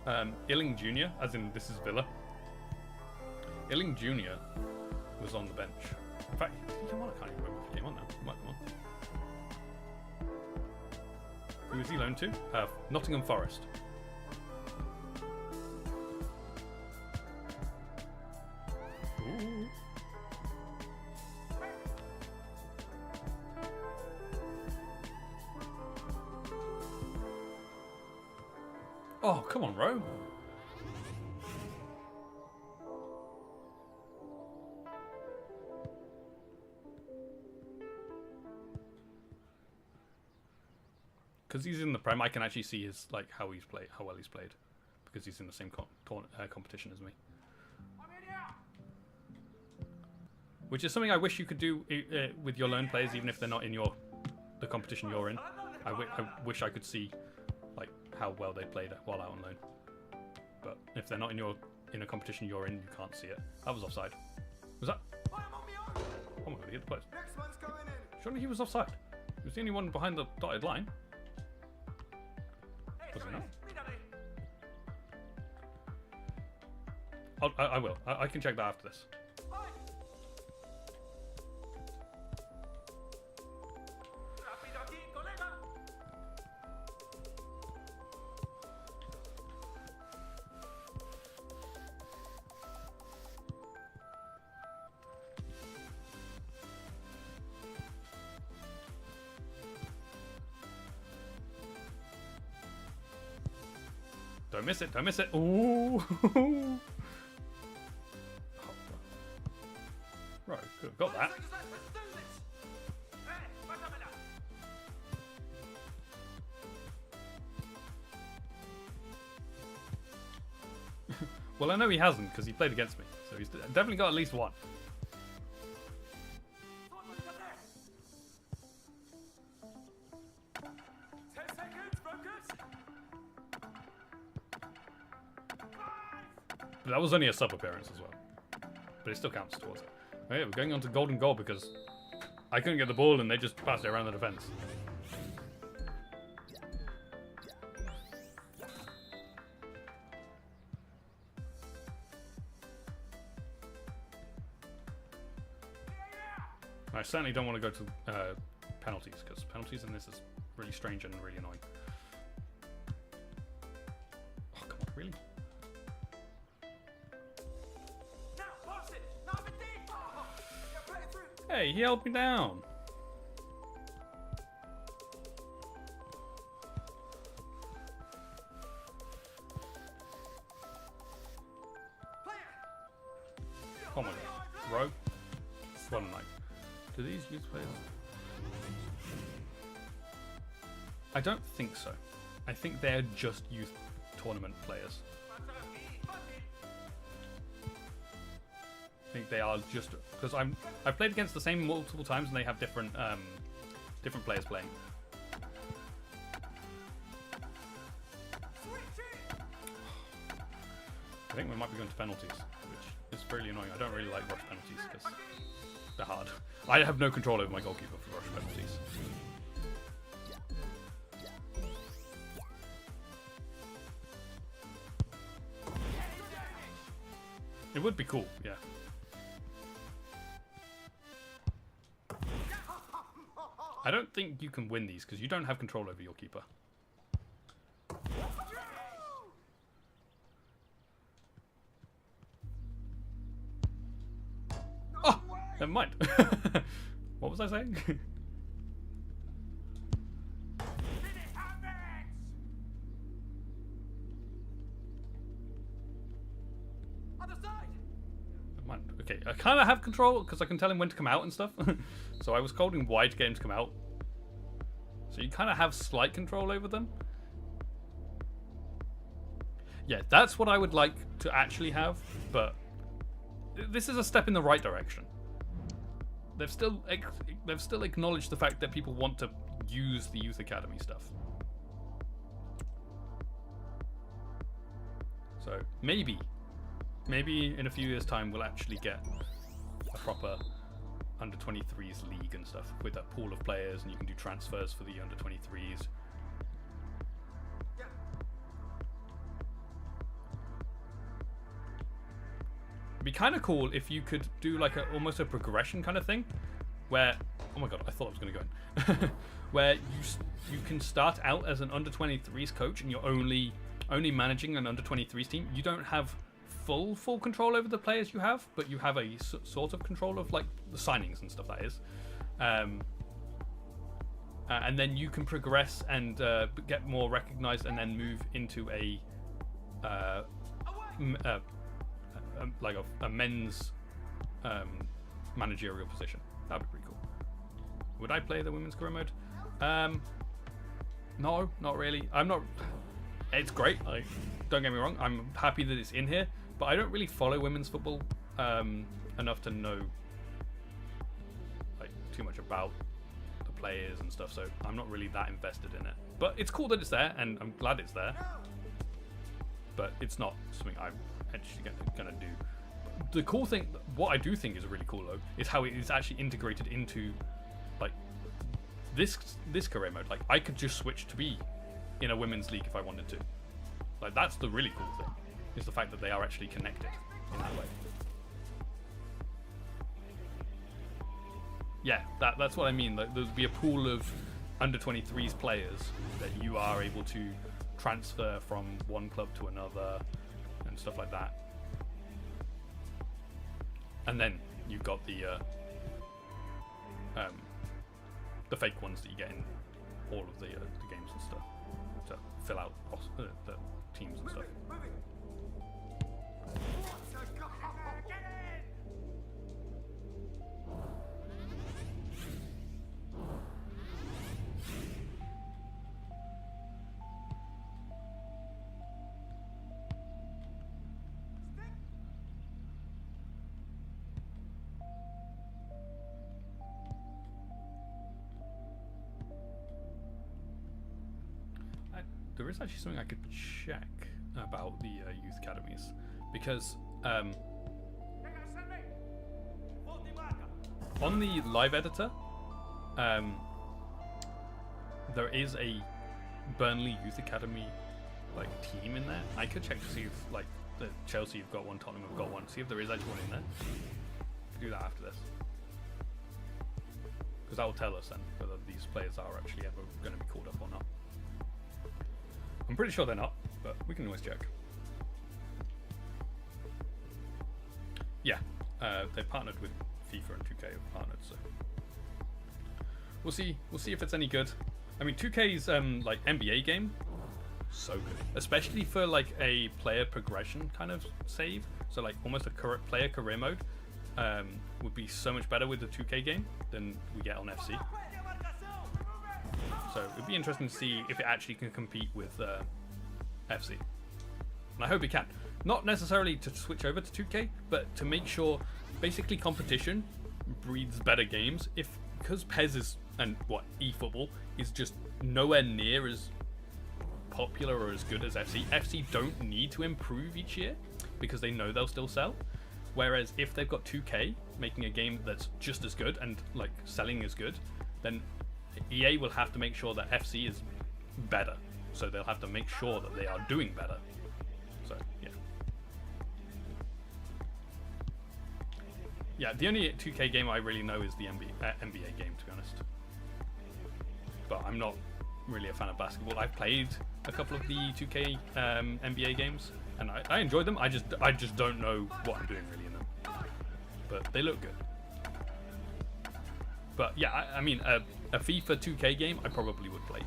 played? Illing Jr., as in this is Villa. Illing Jr. was on the bench. In fact, I can't even remember if he came on now. He might come on. Who was he loaned to? Nottingham Forest. Ooh. Oh, come on, Ro. because he's in the Prem, I can actually see his like how well he's played, because he's in the same competition as me. Which is something I wish you could do with your lone players, even if they're not in the competition you're in. I wish I could see like how well they played while out on loan. But if they're not in a competition you're in, you can't see it. That was offside. Was that? Oh my god, he hit the post. Surely he was offside. He was the only one behind the dotted line. Was he not? I will. I can check that after this. Don't miss it, don't miss it. Ooh. Right, could have got that. Well, I know he hasn't because he played against me, so he's definitely got at least one. But that was only a sub appearance as well. But it still counts towards it. Okay, we're going on to golden goal because I couldn't get the ball and they just passed it around the defense. I certainly don't want to go to penalties, because penalties in this is really strange and really annoying. Oh, come on, really? Hey, he held me down. Oh my god. Row? One night. Do these youth players? I don't think so. I think they're just youth tournament players. I think they are just because I've played against the same multiple times and they have different players playing. I think we might be going to penalties, which is fairly annoying. I don't really like rush penalties because they're hard. I have no control over my goalkeeper for rush penalties. It would be cool, yeah. I don't think you can win these because you don't have control over your keeper. Oh, never mind. What was I saying? Okay, I kind of have control because I can tell him when to come out and stuff. So I was holding wide to get him to come out. So you kind of have slight control over them. Yeah, that's what I would like to actually have, but this is a step in the right direction. They've still acknowledged the fact that people want to use the Youth Academy stuff. So maybe in a few years' time we'll actually get a proper under-23s league and stuff with a pool of players, and you can do transfers for the under-23s. It'd be kind of cool if you could do like almost a progression kind of thing, where, oh my god, I thought I was going to go in, where you can start out as an under-23s coach and you're only managing an under-23s team. You don't have full control over the players you have, but you have a sort of control of like the signings and stuff, that is. And then you can progress and get more recognized and then move into like a men's managerial position. That'd be pretty cool. Would I play the women's career mode? No, not really. I'm not. It's great. Like, don't get me wrong. I'm happy that it's in here, but I don't really follow women's football enough to know like too much about the players and stuff. So I'm not really that invested in it. But it's cool that it's there, and I'm glad it's there. But it's not something I'm actually gonna do. The cool thing, what I do think is really cool though, is how it is actually integrated into like this career mode. Like I could just switch to be in a women's league if I wanted to. Like that's the really cool thing, is the fact that they are actually connected in that way. Yeah, that's what I mean. Like there'll be a pool of under 23s players that you are able to transfer from one club to another and stuff like that. And then you've got the fake ones that you get in all of the games and stuff to fill out the teams and stuff. There is actually something I could check about the youth academies, because on the live editor there is a Burnley Youth Academy like team in there. I could check to see if like the Chelsea have got one, Tottenham have got one, see if there is actually one in there. Do that after this, because that will tell us then whether these players are actually ever going to be called up or not. I'm pretty sure they're not, but we can always check. Yeah, they partnered with FIFA and 2K have partnered, so we'll see. We'll see if it's any good. I mean, 2K's like NBA game, so good, especially for like a player progression kind of save. So like almost a player career mode would be so much better with the 2K game than we get on FC. So it'd be interesting to see if it actually can compete with FC. And I hope it can. Not necessarily to switch over to 2K, but to make sure basically competition breeds better games. Because PES is, and what, eFootball is just nowhere near as popular or as good as FC. FC don't need to improve each year because they know they'll still sell. Whereas if they've got 2K making a game that's just as good and like selling as good, then EA will have to make sure that FC is better. So they'll have to make sure that they are doing better. So, yeah. Yeah, the only 2K game I really know is the NBA game, to be honest. But I'm not really a fan of basketball. I've played a couple of the 2K NBA games, and I enjoyed them. I just don't know what I'm doing really in them. But they look good. But yeah, I mean, a FIFA 2K game I probably would play.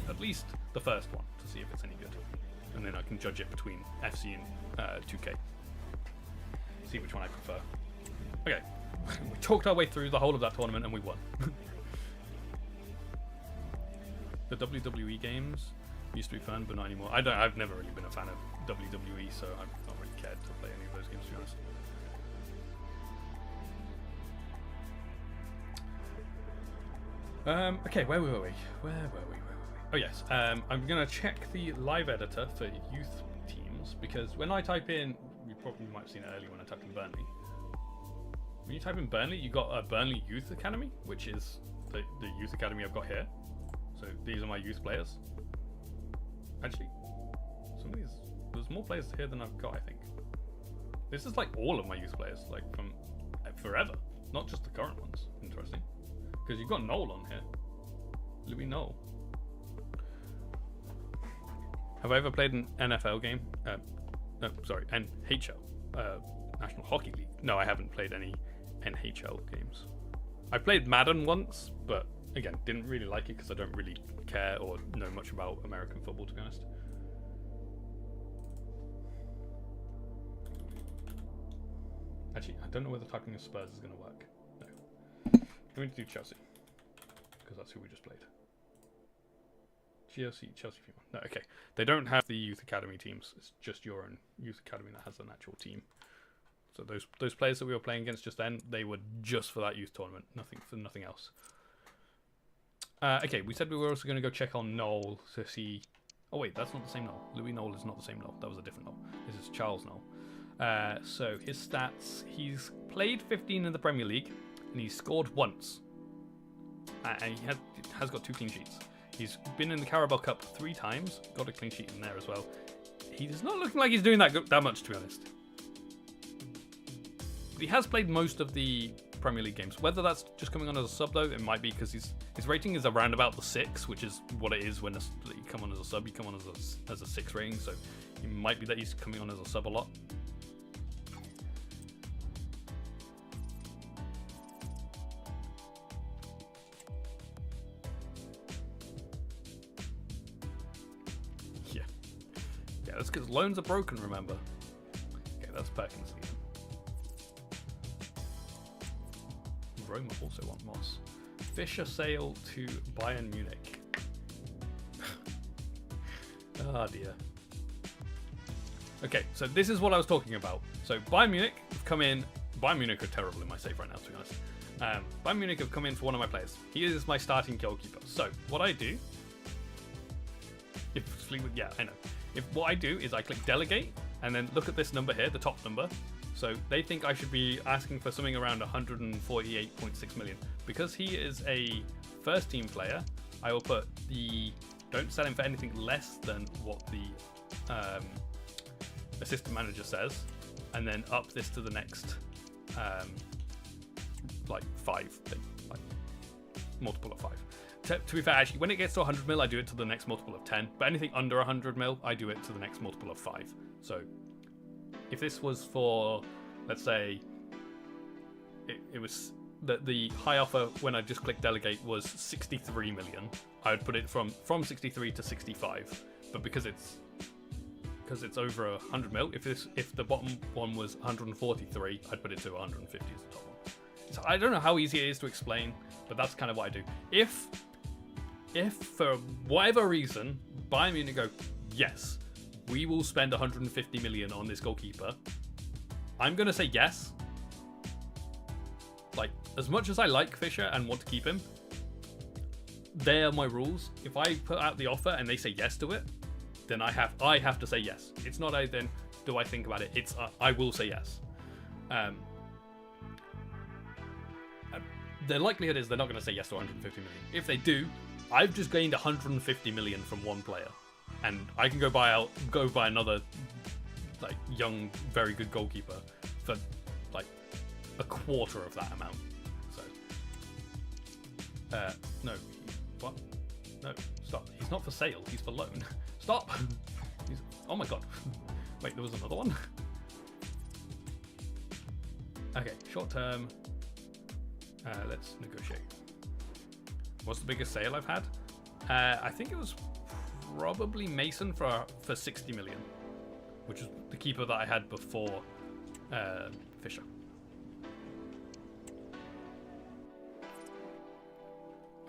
At least the first one, to see if it's any good. And then I can judge it between FC and 2K. See which one I prefer. Okay, we talked our way through the whole of that tournament and we won. The WWE games used to be fun, but not anymore. I've never really been a fan of WWE, so I've not really cared to play any of those games, to be honest. Okay, where were we? Oh yes, I'm gonna check the live editor for youth teams, because when I type in, you probably might have seen it earlier when I typed in Burnley. When you type in Burnley, you got a Burnley Youth Academy, which is the youth academy I've got here. So these are my youth players. Actually, there's more players here than I've got, I think. This is like all of my youth players, like from forever, not just the current ones. Interesting. Because you've got Noel on here. Louis Noel. Have I ever played an NFL game? No, sorry, NHL. National Hockey League. No, I haven't played any NHL games. I played Madden once, but again, didn't really like it because I don't really care or know much about American football, to be honest. Actually, I don't know whether typing in Spurs is going to work. No. I'm going to do Chelsea, because that's who we just played. Chelsea F1. No, okay. They don't have the youth academy teams. It's just your own youth academy that has an actual team. So those players that we were playing against just then, they were just for that youth tournament. Nothing else. Okay, we said we were also going to go check on Noel to see... Oh wait, that's not the same Noel. Louis Noel is not the same Noel. That was a different Noel. This is Charles Noel. So his stats, he's played 15 in the Premier League, and he's scored once. And he has got 2 clean sheets. He's been in the Carabao Cup 3 times, got a clean sheet in there as well. He's not looking like he's doing that much, to be honest. But he has played most of the Premier League games. Whether that's just coming on as a sub, though, it might be because his rating is around about the 6, which is what it is when you come on as a sub. You come on as a 6 rating, so it might be that he's coming on as a sub a lot. Yeah, that's because loans are broken, remember. Okay, that's Perkins again. Roma also want Moss. Fischer sale to Bayern Munich. Oh dear. Okay, so this is what I was talking about. So Bayern Munich have come in. Bayern Munich are terrible in my save right now, to be honest. Bayern Munich have come in for one of my players. He is my starting goalkeeper. So what I do, what I do is I click delegate and then look at this number here, the top number. So they think I should be asking for something around 148.6 million. Because he is a first team player, I will put don't sell him for anything less than what the assistant manager says, and then up this to the next 5 thing, like multiple of 5. To be fair, actually, when it gets to 100 mil, I do it to the next multiple of 10. But anything under 100 mil, I do it to the next multiple of 5. So if this was for, let's say, it was the high offer when I just clicked delegate was 63 million, I would put it from 63 to 65. But because it's over 100 mil, if the bottom one was 143, I'd put it to 150 as the top one. So I don't know how easy it is to explain, but that's kind of what I do. If for whatever reason Bayern Munich go, yes, we will spend 150 million on this goalkeeper, I'm going to say yes. Like, as much as I like Fischer and want to keep him, they are my rules. If I put out the offer and they say yes to it, then I have to say yes. It's not then do I think about it. It's I will say yes. The likelihood is they're not going to say yes to 150 million. If they do, I've just gained 150 million from one player, and I can go buy another like young, very good goalkeeper for like a quarter of that amount. So, no, what? No, stop. He's not for sale. He's for loan. Stop. Oh my god. Wait, there was another one. Okay, short term. Let's negotiate. What's the biggest sale I've had? I think it was probably Mason for 60 million, which was the keeper that I had before Fischer.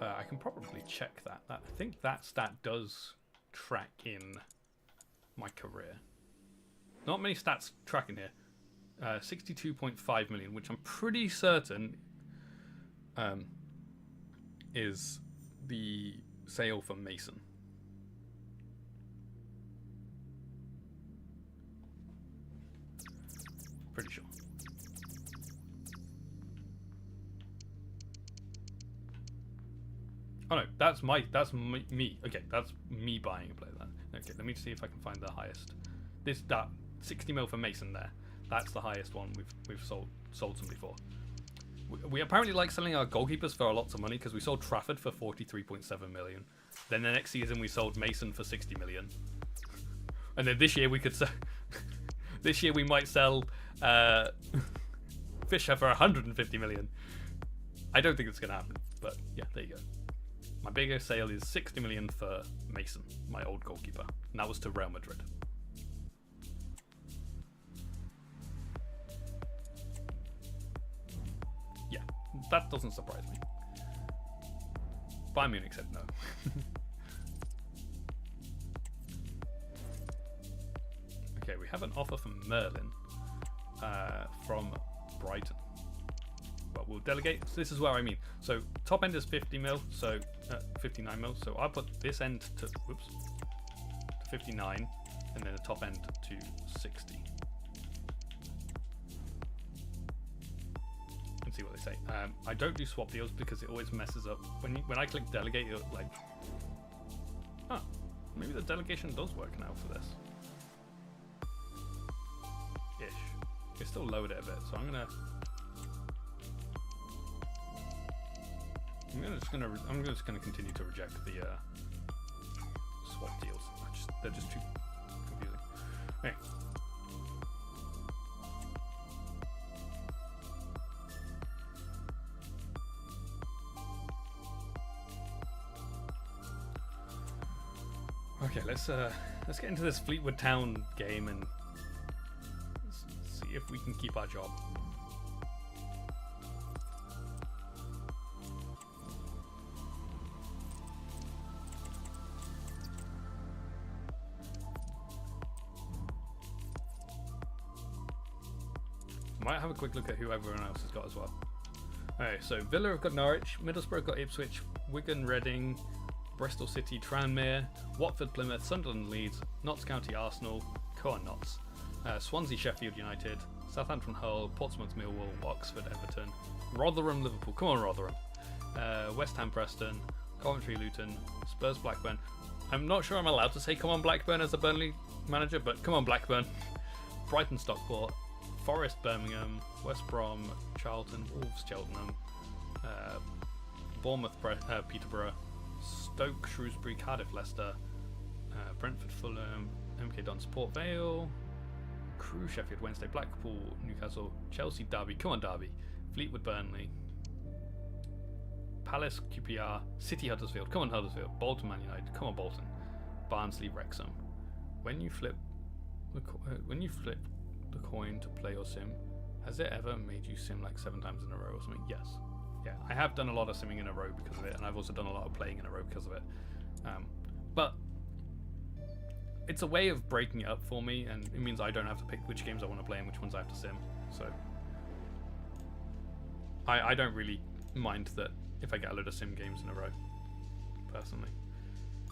I can probably check that. I think that stat does track in my career. Not many stats track in here. 62.5 million, which I'm pretty certain is the sale for Mason. Pretty sure. Oh no, that's me. Okay, that's me buying a player. Okay, let me see if I can find the highest. That 60 mil for Mason there. That's the highest one we've sold somebody for. We apparently like selling our goalkeepers for lots of money because we sold Trafford for 43.7 million. Then the next season we sold Mason for 60 million. And then this year we could sell. This year we might sell Fischer for 150 million. I don't think it's going to happen, but yeah, there you go. My biggest sale is 60 million for Mason, my old goalkeeper, and that was to Real Madrid. Yeah, that doesn't surprise me. Bayern Munich said no. we have an offer from Merlin from Brighton. But we'll delegate. So this is where I mean. So top end is 50 mil, so 59 mil. So I'll put this end to 59, and then the top end to 60. And see what they say. I don't do swap deals because it always messes up when I click delegate. It'll like, oh, maybe the delegation does work now for this. Ish. It still lowered it a bit, so I'm just gonna continue to reject the swap deals. They're just too confusing. Okay. Okay, let's get into this Fleetwood Town game and see if we can keep our job. Might have a quick look at who everyone else has got as well. Alright, so Villa have got Norwich, Middlesbrough have got Ipswich, Wigan, Reading, Bristol City, Tranmere, Watford, Plymouth, Sunderland, Leeds, Notts County, Arsenal, Coa Notts, Swansea, Sheffield United, Southampton, Hull, Portsmouth, Millwall, Oxford, Everton, Rotherham, Liverpool, come on Rotherham, West Ham, Preston, Coventry, Luton, Spurs, Blackburn. I'm not sure I'm allowed to say come on Blackburn as a Burnley manager, but come on Blackburn. Brighton, Stockport, Forest, Birmingham, West Brom, Charlton, Wolves, Cheltenham, Bournemouth, Peterborough, Stoke, Shrewsbury, Cardiff, Leicester, Brentford, Fulham, MK Dons, Port Vale, Crewe, Sheffield Wednesday, Blackpool, Newcastle, Chelsea, Derby, come on Derby, Fleetwood, Burnley, Palace, QPR, City, Huddersfield, come on Huddersfield, Bolton, Man United, come on Bolton, Barnsley, Wrexham. When you flip the coin to play or sim, has it ever made you sim like 7 times in a row or something? Yes. Yeah, I have done a lot of simming in a row because of it, and I've also done a lot of playing in a row because of it. But it's a way of breaking it up for me, and it means I don't have to pick which games I want to play and which ones I have to sim. So I don't really mind that if I get a load of sim games in a row, personally.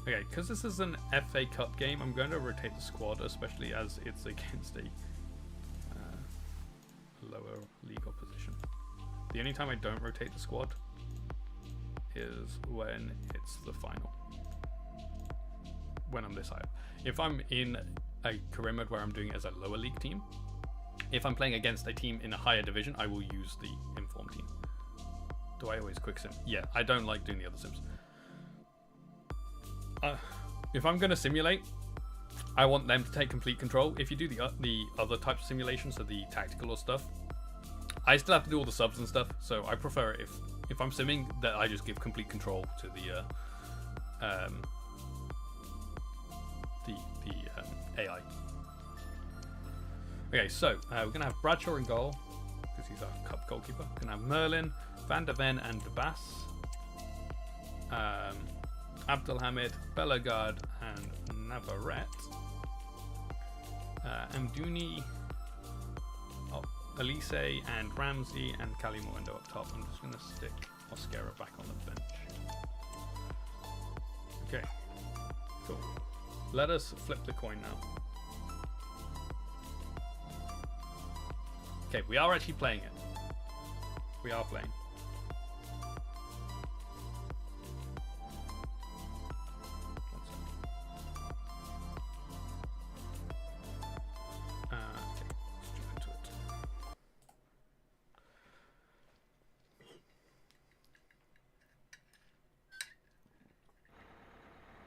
Okay, because this is an FA Cup game, I'm going to rotate the squad, especially as it's against a lower league opposition. The only time I don't rotate the squad is when it's the final. When I'm this high. If I'm in a career mode where I'm doing it as a lower league team, if I'm playing against a team in a higher division, I will use the inform team. Do I always quick sim? Yeah, I don't like doing the other sims. If I'm going to simulate, I want them to take complete control. If you do the other types of simulations, so the tactical or stuff, I still have to do all the subs and stuff. So I prefer it if I'm simming that I just give complete control to the AI. Okay, so we're gonna have Bradshaw in goal because he's our cup goalkeeper. We're gonna have Merlin, Van der Ven, and De Bass. Abdelhamid, Bellegarde, and Navarrete. Amdouni, Elise, and Ramsey, and Kalimundo up top. I'm just going to stick Oscara back on the bench. Okay, cool. Let us flip the coin now. Okay, we are actually playing it. We are playing.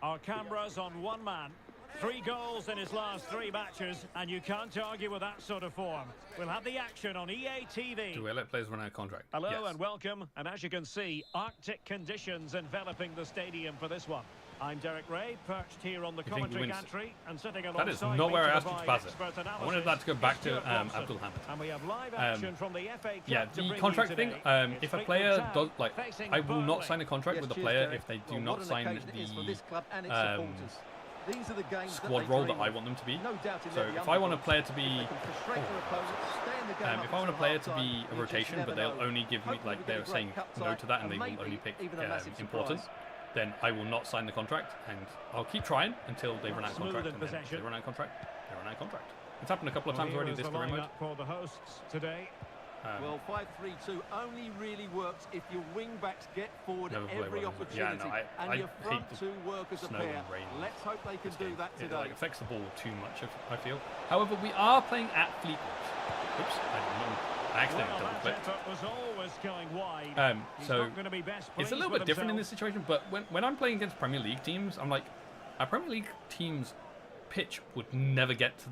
Our cameras on one man. 3 goals in his last 3 matches, and you can't argue with that sort of form. We'll have the action on EA TV. Do we let players run out of contract? Hello, yes. And welcome. And as you can see, Arctic conditions enveloping the stadium for this one. I'm Derek Ray, perched here on the commentary gantry and sitting alongside. That is not where I asked you to pass it. I wanted that to go back to Abdelhamid. And we have live action from the FA Cup. Yeah, the contract thing. If a player does I will not sign a contract with a player if they do not sign the These are the games squad role that I want them to be. So if I want a player to be, if I want a player to be a rotation, but they'll only give me, like they're saying no to that, and they will only pick important, then I will not sign the contract, and I'll keep trying until they run out of contract. And then if they run out of contract, they run out of contract. It's happened a couple of times already this career mode. For the hosts today. Well, 5-3-2 only really works if your wing-backs get forward at every opportunity, and your front two work as a pair. Let's hope they can do that today. It affects the ball too much, I feel. However, we are playing at Fleetwood. Oops, I didn't know. I accidentally double-clicked. So it's a little bit different in this situation, but when I'm playing against Premier League teams, I'm like, our Premier League team's pitch would never get to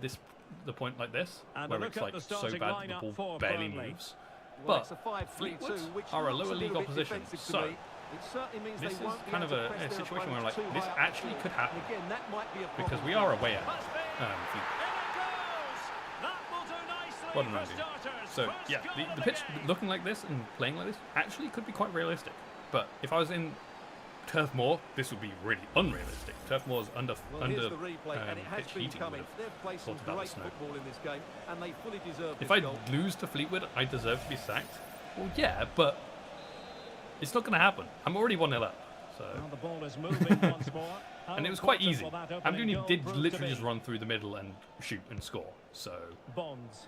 the point like this, where it's like so bad that the ball barely moves. But Fleetwood are a lower league opposition, so this is kind of a situation where I'm like, this actually could happen, because we are away at Fleetwood. What am I doing? So yeah, the pitch looking like this and playing like this actually could be quite realistic. But if I was in Turf Moor, this would be really unrealistic. Turf Moor's under pitch heating would have sorted out the snow. If I lose to Fleetwood, I deserve to be sacked. Well, yeah, but it's not going to happen. I'm already 1-0 up. So. The ball is moving once more. And it was quite easy. Amdouni did literally just run through the middle and shoot and score. So. Bonds.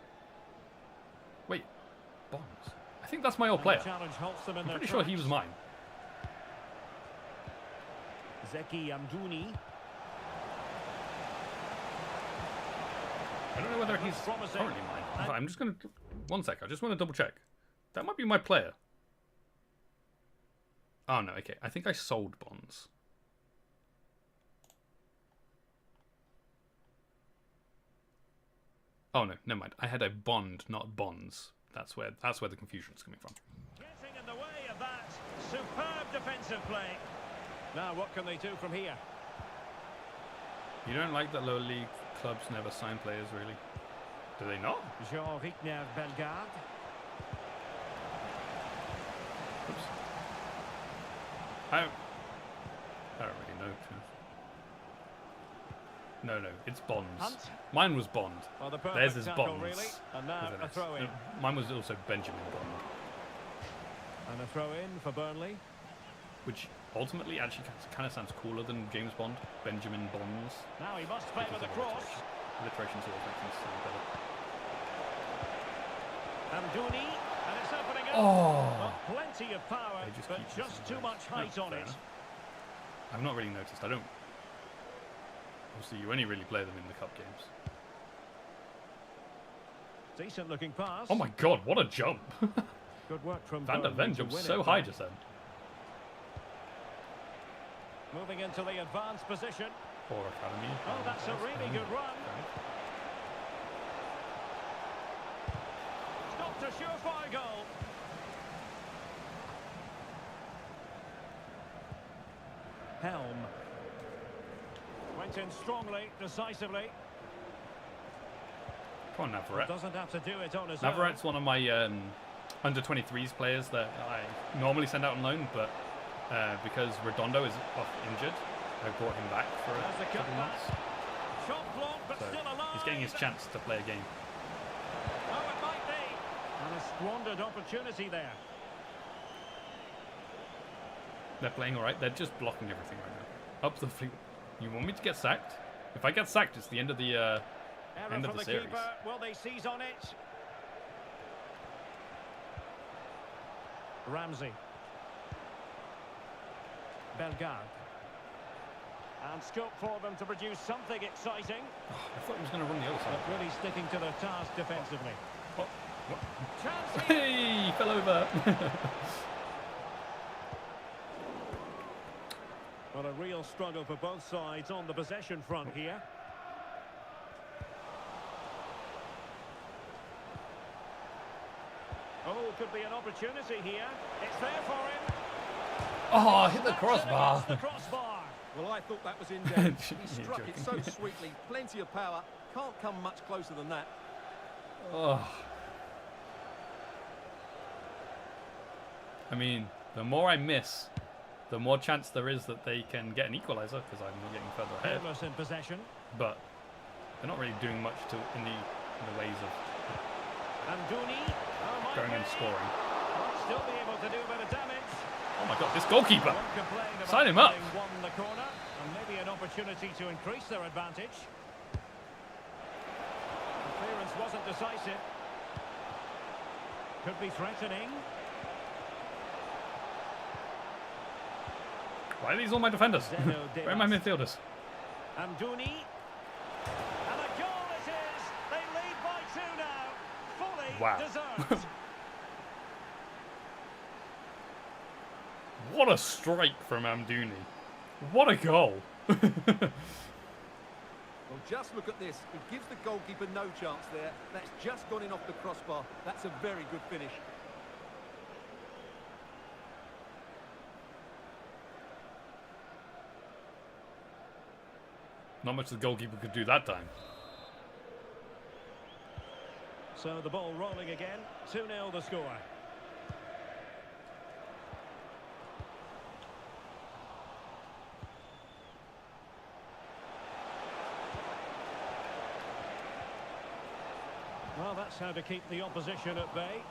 Wait, Bonds. I think that's my old player. I'm pretty sure he was mine. Zeki Amdouni. I don't know whether he's currently mine. I'm just going to... One sec, I just want to double check. That might be my player. Oh, no, okay. I think I sold Bonds. Oh, no, never mind. I had a bond, not bonds. That's where the confusion's coming from. Getting in the way of that. Superb defensive play. Now, what can they do from here? You don't like that lower league clubs never sign players, really? Do they not? Jean-Rickner Bellegarde. Oops. I don't really know. No, it's Bonds. Hunt. Mine was Bond. Well, Theirs is Bonds. Really. And now a throw in. Mine was also Benjamin Bond. And a throw in for Burnley. Which ultimately actually kind of sounds cooler than James Bond. Benjamin Bonds. Now he must play with the cross. Alliteration sort of makes things sound better. Amdouni, and it's opening up. Oh! Plenty of power, but just too much height on it. I've not really noticed. I don't. Obviously, you only really play them in the cup games. Decent looking pass. Oh my God! What a jump! Good work from Van der Ven jumped so high just then. Moving into the advanced position. Or academy. Oh, that's a really good run. Stopped a surefire goal. Helm. Went in strongly, decisively. Come on, Navarrete. Doesn't have to do it on his own. Navarrete's one of my under-23s players that I normally send out on loan, but because Redondo is off injured, I brought him back for a couple months. Shot blocked, but so still alive. he's getting his chance to play a game. Oh, it might be. And a squandered opportunity there. They're playing all right. They're just blocking everything right now. Up the fleet. You want me to get sacked? If I get sacked, it's the end of the series. Keeper. Will they seize on it? Ramsey. Bellegarde. And scope for them to produce something exciting. Oh, I thought he was going to run the other side. But really sticking to their task defensively. What? Hey, he fell over. Well, a real struggle for both sides on the possession front here. Oh, could be an opportunity here. It's there for him. Oh, hit the crossbar. The crossbar. Well, I thought that was in there. He struck it so sweetly. Plenty of power. Can't come much closer than that. Oh. I mean, the more I miss, the more chance there is that they can get an equaliser because I'm getting further ahead. In possession. But they're not really doing much in the ways of going and scoring. Still be able to do a bit of damage. Oh my God, this goalkeeper! Sign him up! Won the corner, and maybe an opportunity to increase their advantage. The clearance wasn't decisive. Could be threatening. Why are these all my defenders? Where are my midfielders? Amdouni. And a goal it is! They lead by 2 now. Fully deserved. What a strike from Amdouni. What a goal. Well, just look at this. He gives the goalkeeper no chance there. That's just gone in off the crossbar. That's a very good finish. Not much the goalkeeper could do that time. So the ball rolling again. 2-0 the score. Well, that's how to keep the opposition at bay.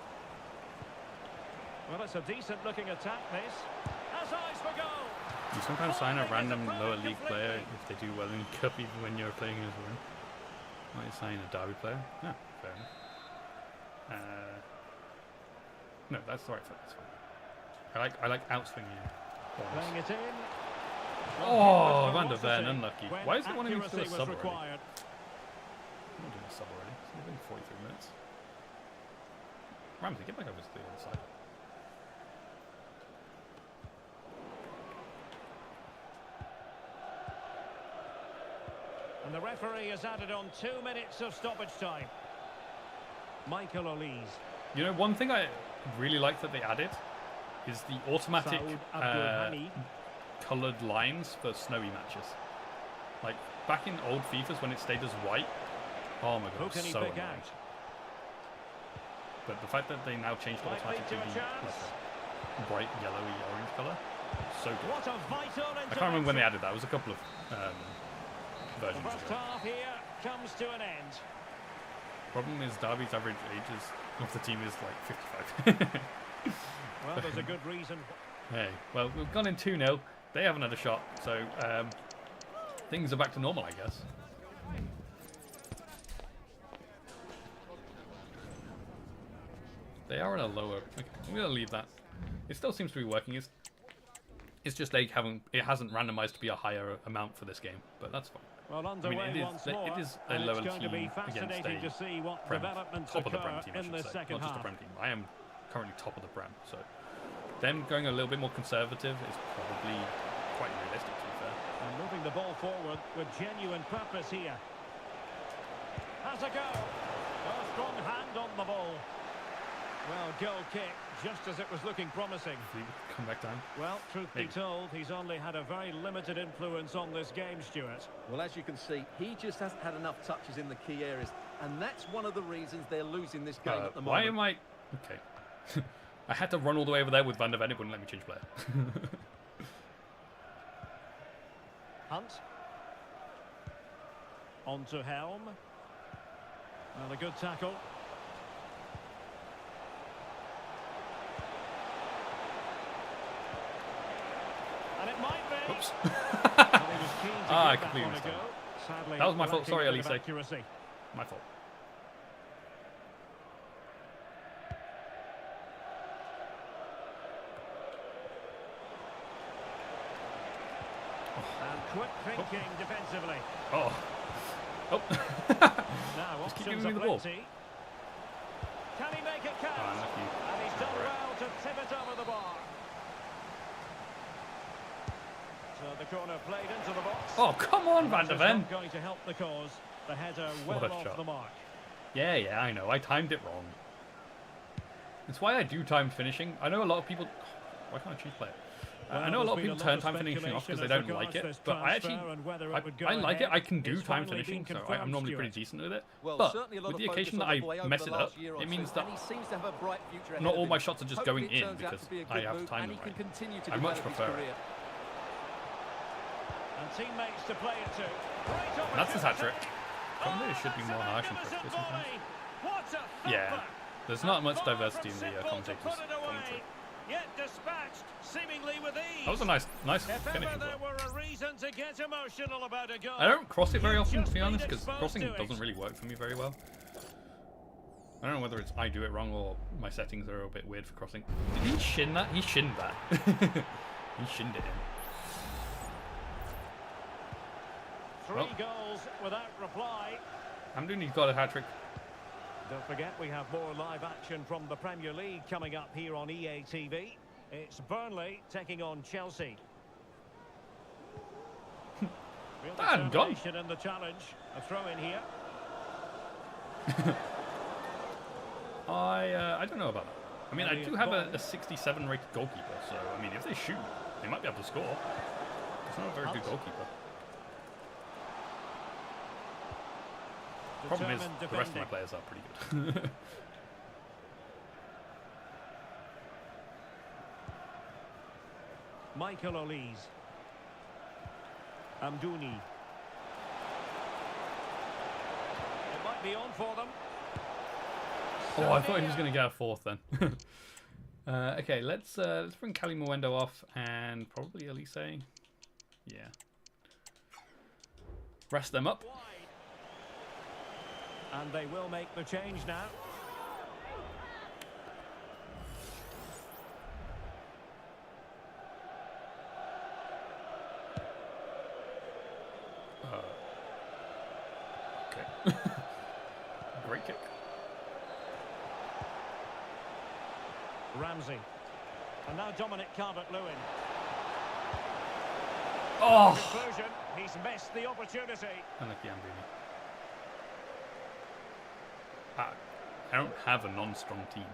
Well, it's a decent-looking attack, this. Has eyes for goal. You sometimes sign a random lower league player if they do well in Cup, even when you're playing as well. Might sign a Derby player. Yeah, fair enough. No, that's the right foot. That's fine. I like outswinging. Playing it in. Oh, Van der Ven, unlucky. Why is it wanting me to do a sub already? I'm not doing a sub already. It's been 43 minutes. Ramsey, get back over to the other side. And the referee has added on 2 minutes of stoppage time. Michael Olise. You know, one thing I really like that they added is the automatic coloured lines for snowy matches. Like, back in old FIFAs when it stayed as white, oh my God, it was so annoying. But the fact that they now changed automatically to be like a bright yellowy orange colour, so good. What a vital I can't remember when they added that. It was a couple of versions the first ago. half here comes to an end. Problem is Derby's average age of the team is like 55. Well, there's a good reason. Hey, well, we've gone in 2-0. They haven't had a shot, so things are back to normal, I guess. They are at a lower. Okay, I'm gonna leave that. It still seems to be working. It's just they haven't. It hasn't randomized to be a higher amount for this game, but that's fine. Well, underway I mean, it is a lower team against to see what developments top of the Prem team, I should say, not just the Prem team. I am currently top of the Prem, so them going a little bit more conservative is probably quite realistic, to be fair. And moving the ball forward with genuine purpose here. Has a go. A strong hand on the ball. Well, goal kick, just as it was looking promising. Come back down. Well, truth be told, he's only had a very limited influence on this game, Stuart. Well, as you can see, he just hasn't had enough touches in the key areas. And that's one of the reasons they're losing this game at the moment. Why am I... Okay. I had to run all the way over there with Van der Ven. It wouldn't let me change player. Hunt. On to Helm. Well, a good tackle. And it might be. Oops. I completely missed that. That was my fault. Sorry, Elise. My fault. And quick thinking defensively. Oh. Oh. Now, just keep giving me the ball. Can he make it count? And he's done well to tip it over the bar. So the corner played into the box. Oh, come on, Van der Ven. Going to help the cause. The header well off the mark. Yeah, I know. I timed it wrong. It's why I do timed finishing. I know a lot of people... Why can't I choose player? I know a lot of people turn time finishing off because they don't like it, but I actually, I like it. I can do time finishing, so I'm normally pretty decent with it. But with the occasion that I mess it up, it means that not all my shots are just going in because I have time right. I much prefer it. And teammates to play it to. And that's his hat trick. Probably it should be more harsh and critical sometimes. Yeah, there's not much diversity in the commentators' commentary. Yet dispatched, seemingly with ease. That was a nice finish. There were a reason to get emotional about a goal. I don't cross it very often, to be honest, because crossing doesn't really work for me very well. I don't know whether it's I do it wrong or my settings are a bit weird for crossing. Did he shin that? He shinned that. He shinned it in. 3 goals without reply. Amdouni's got a hat trick. Don't forget, we have more live action from the Premier League coming up here on EA TV. It's Burnley taking on Chelsea. Real determination in the challenge. A throw in here. I don't know about that. I mean, I do have a 67 rated goalkeeper, so I mean, if they shoot, they might be able to score. It's not a very good goalkeeper. Problem is, the rest of my players are pretty good. Michael Olise. Amdouni. It might be on for them. Oh, I thought he was going to get a fourth then. Okay, let's bring Cali Mwendo off and probably Elise. Yeah. Rest them up. And they will make the change now. Okay. Great kick. Ramsey. And now Dominic Calvert-Lewin. Oh! Conclusion, he's missed the opportunity. Unlucky Amdouni. I don't have a non-strong team.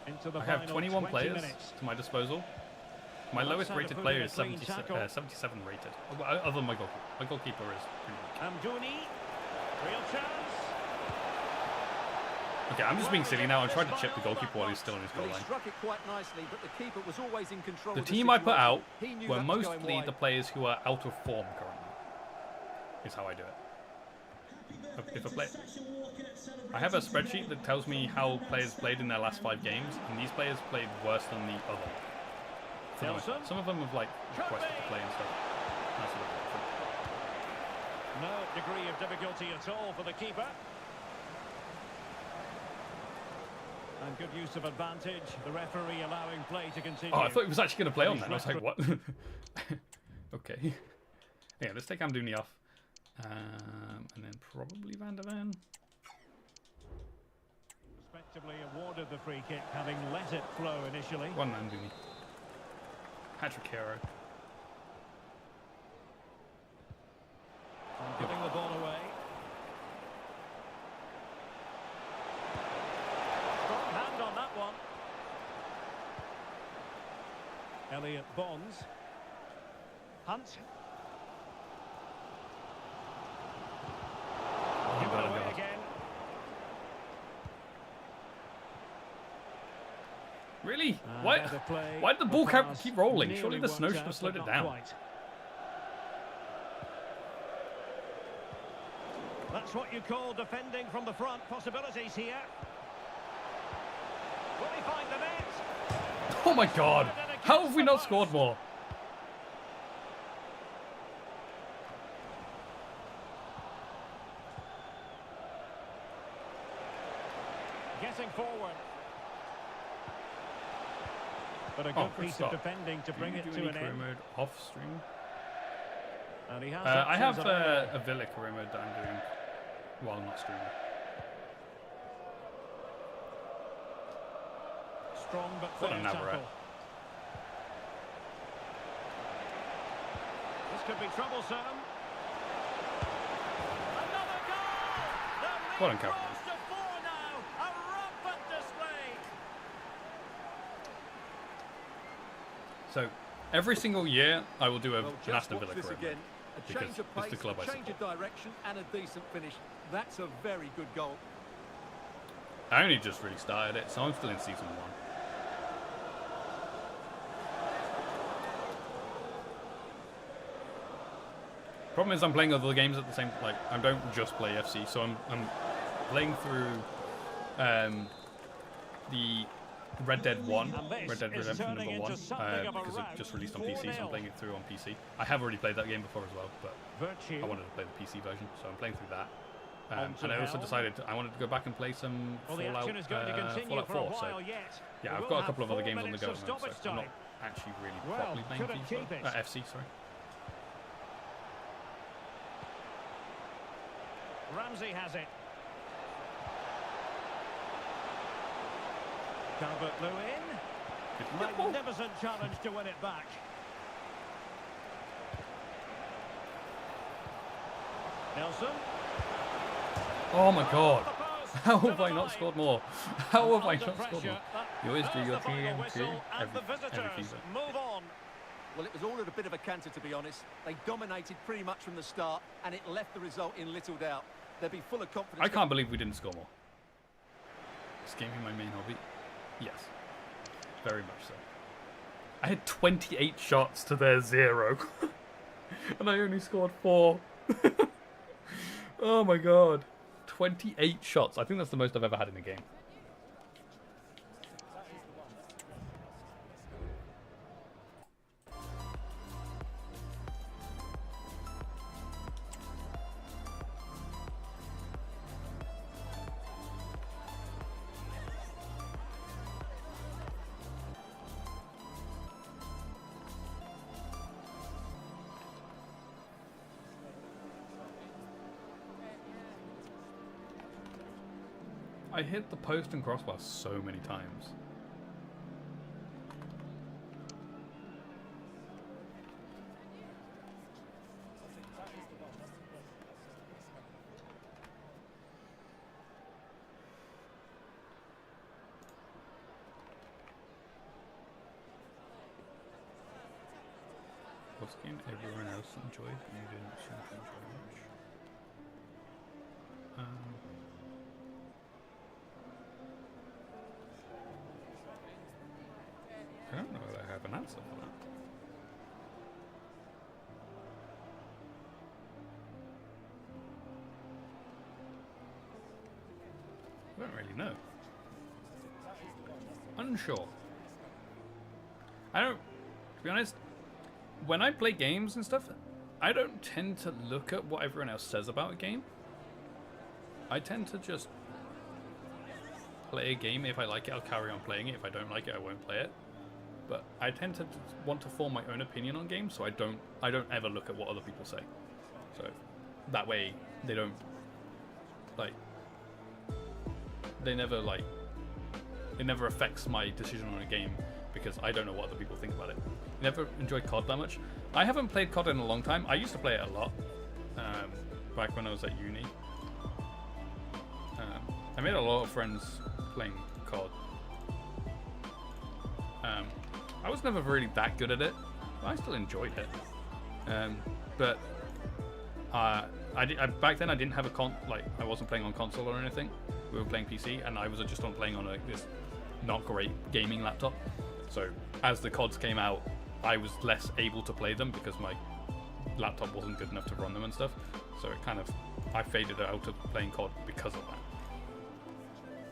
I have 21 players to my disposal. My lowest rated player is 77 rated. Other than my goalkeeper. My goalkeeper is pretty weak. Amdouni, real chance. Okay, I'm just being silly now. I'm trying to chip the goalkeeper while he's still in his goal line. Struck it quite nicely, but the keeper was always in control. The team I put out were mostly the players who are out of form currently. Is how I do it. If a player, I have a spreadsheet that tells me how players played in their last 5 games, and these players played worse than the other. Some of them have like requested to play and stuff. That's a little different. No degree of difficulty at all for the keeper. And good use of advantage. The referee allowing play to continue. Oh, I thought he was actually going to play on that. I was like, what? Okay. Yeah, let's take Amdouni off. And then probably Van der Ven. Respectively awarded the free kick, having let it flow initially. One Amdouni. Hat-trick hero. Giving the ball away. Strong hand on that one. Elliot Bonds. Hunt. Give it away again. Really? Why did the ball keep rolling? Surely the snow should have slowed it down. That's what you call defending from the front. Possibilities here. Will he find the net? Oh my god! How have we not scored more? Getting forward. But a good piece of defending to bring it to an end. Mode off stream. And he has I have a Villa career mode that I'm doing while not streaming. Strong but fair tackle. This could be troublesome. Another goal! What on cover? So every single year I will do an Aston Villa career mode. A change of pace, a change of direction, and a decent finish. That's a very good goal. I only just really started it, so I'm still in season 1. Problem is, I'm playing other games at the same. Like, I don't just play FC, so I'm playing through the Red Dead 1, Red Dead Redemption #1, because it just released on PC, so I'm playing it through on PC. I have already played that game before as well, but I wanted to play the PC version, so I'm playing through that. And I also decided I wanted to go back and play some Fallout 4, so yeah, I've got a couple of other games on the go at the moment, so I'm not actually really properly playing FC, sorry. Ramsey has it. Calvert-Lewin. Magnificent challenge to win it back. Nelson. Oh my god. How have I not scored more? How have I not scored more? You always do your team too. Every season. Move on. Well, it was all at a bit of a canter, to be honest. They dominated pretty much from the start, and it left the result in little doubt. They'll be full of confidence. I can't believe we didn't score more. Is gaming my main hobby? Yes. Very much so. I had 28 shots to their 0. And I only scored 4. Oh my god. 28 shots. I think that's the most I've ever had in a game. I hit the post and crossbar so many times. What's the game everyone else enjoyed and you didn't seem to enjoy much? I don't know that I have an answer for that. I don't really know. Unsure. I don't, to be honest, when I play games and stuff, I don't tend to look at what everyone else says about a game. I tend to just play a game. If I like it, I'll carry on playing it. If I don't like it, I won't play it. But I tend to want to form my own opinion on games, so I don't ever look at what other people say. So that way they don't it never affects my decision on a game because I don't know what other people think about it. Never enjoyed COD that much. I haven't played COD in a long time. I used to play it a lot back when I was at uni. I made a lot of friends playing COD. I was never really that good at it, but I still enjoyed it. But back then I didn't have I wasn't playing on console or anything. We were playing PC, and I was just playing on this not great gaming laptop. So as the CODs came out, I was less able to play them because my laptop wasn't good enough to run them and stuff. So I faded out of playing COD because of that.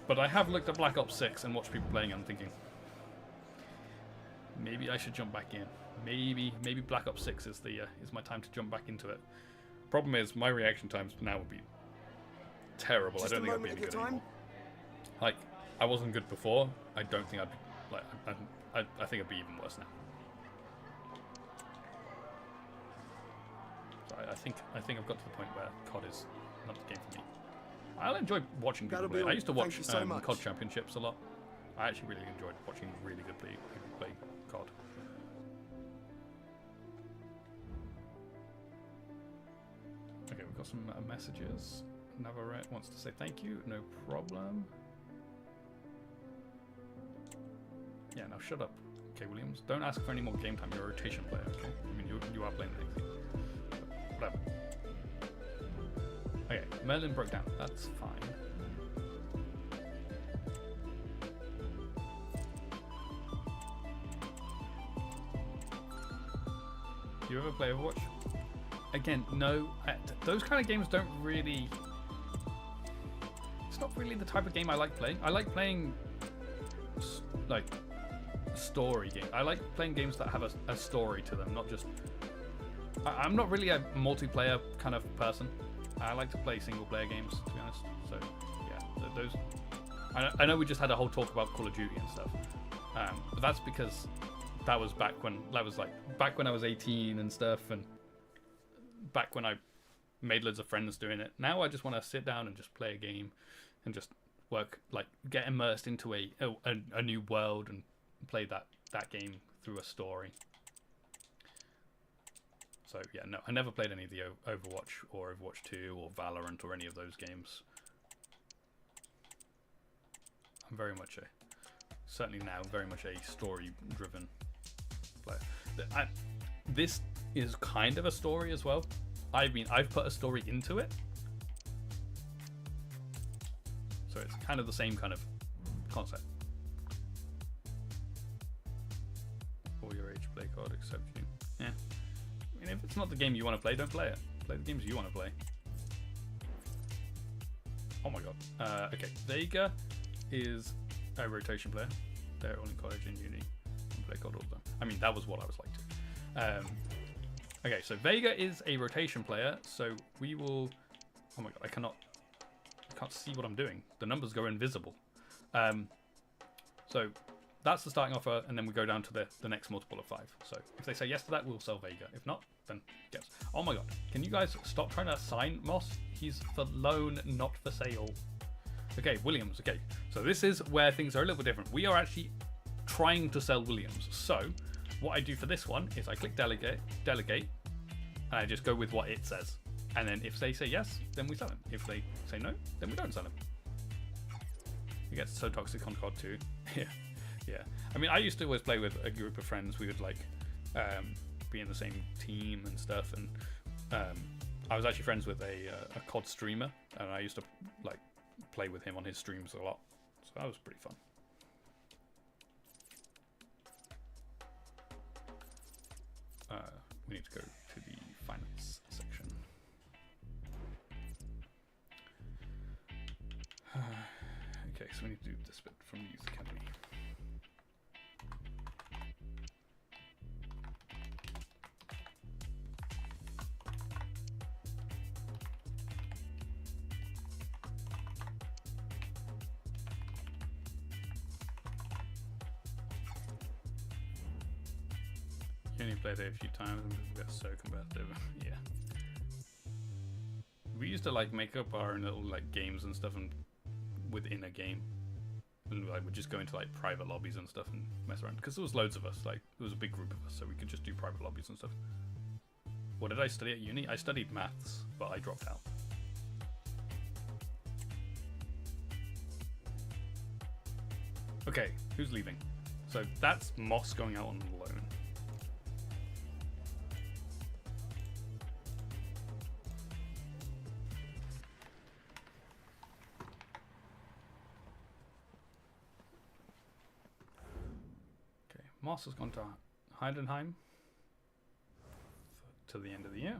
But I have looked at Black Ops 6 and watched people playing it and thinking, maybe I should jump back in. Maybe Black Ops 6 is my time to jump back into it. Problem is, my reaction times now would be terrible. I don't think I'd be any good anymore. Like, I wasn't good before. I don't think I'd be I think it'd be even worse now. So I think I've got to the point where COD is not the game for me. I'll enjoy watching people play. I used to watch COD championships a lot. I actually really enjoyed watching really good people play COD. Okay, we've got some messages. Navarrete wants to say thank you. No problem. Yeah, now shut up. Okay, Williams, don't ask for any more game time. You're a rotation player, okay? I mean, you are playing the next game. Whatever. Okay, Merlin broke down. That's fine. Do you ever play Overwatch? Again, no. Those kind of games don't really... It's not really the type of game I like playing. I like playing like story game. I like playing games that have a story to them, not just... I'm not really a multiplayer kind of person. I like to play single player games, to be honest. So yeah, those... I know we just had a whole talk about Call of Duty and stuff, but that's because that was back when I was 18 and stuff, and back when I made loads of friends doing it. Now I just want to sit down and just play a game and just work, like get immersed into a new world and play that game through a story. So yeah, no, I never played any of the Overwatch or Overwatch 2 or Valorant or any of those games. I'm very much certainly now very much a story-driven player. This is kind of a story as well. I've put a story into it, so it's kind of the same kind of concept. For your age, play card, except you. Yeah. I mean, if it's not the game you want to play, don't play it. Play the games you want to play. Oh my god. Okay, Vega is a rotation player. They're all in college and uni. And play card all the time. I mean, that was what I was like too. Okay, so Vega is a rotation player, so we will... Oh my god, I can't see what I'm doing. The numbers go invisible. So that's the starting offer, and then we go down to the next multiple of 5. So if they say yes to that, we'll sell Vega. If not, then yes. Oh my god, can you guys stop trying to sign Moss? He's for loan, not for sale. Okay, Williams. Okay, so this is where things are a little bit different. We are actually trying to sell Williams. So what I do for this one is I click delegate, and I just go with what it says. And then if they say yes, then we sell him. If they say no, then we don't sell him. It gets so toxic on COD 2. Yeah. I mean, I used to always play with a group of friends. We would like be in the same team and stuff. And I was actually friends with a COD streamer, and I used to like play with him on his streams a lot. So that was pretty fun. We need to go to the finance section. Okay, so we need to do this bit from Youth Academy. You only played it a few times and we got so competitive. Yeah. We used to like make up our own little like games and stuff and within a game. And like we'd just go into like private lobbies and stuff and mess around. Because there was loads of us, like there was a big group of us, so we could just do private lobbies and stuff. What did I study at uni? I studied maths, but I dropped out. Okay, who's leaving? So that's Moss going out on loan. Moss has gone to Heidenheim to the end of the year.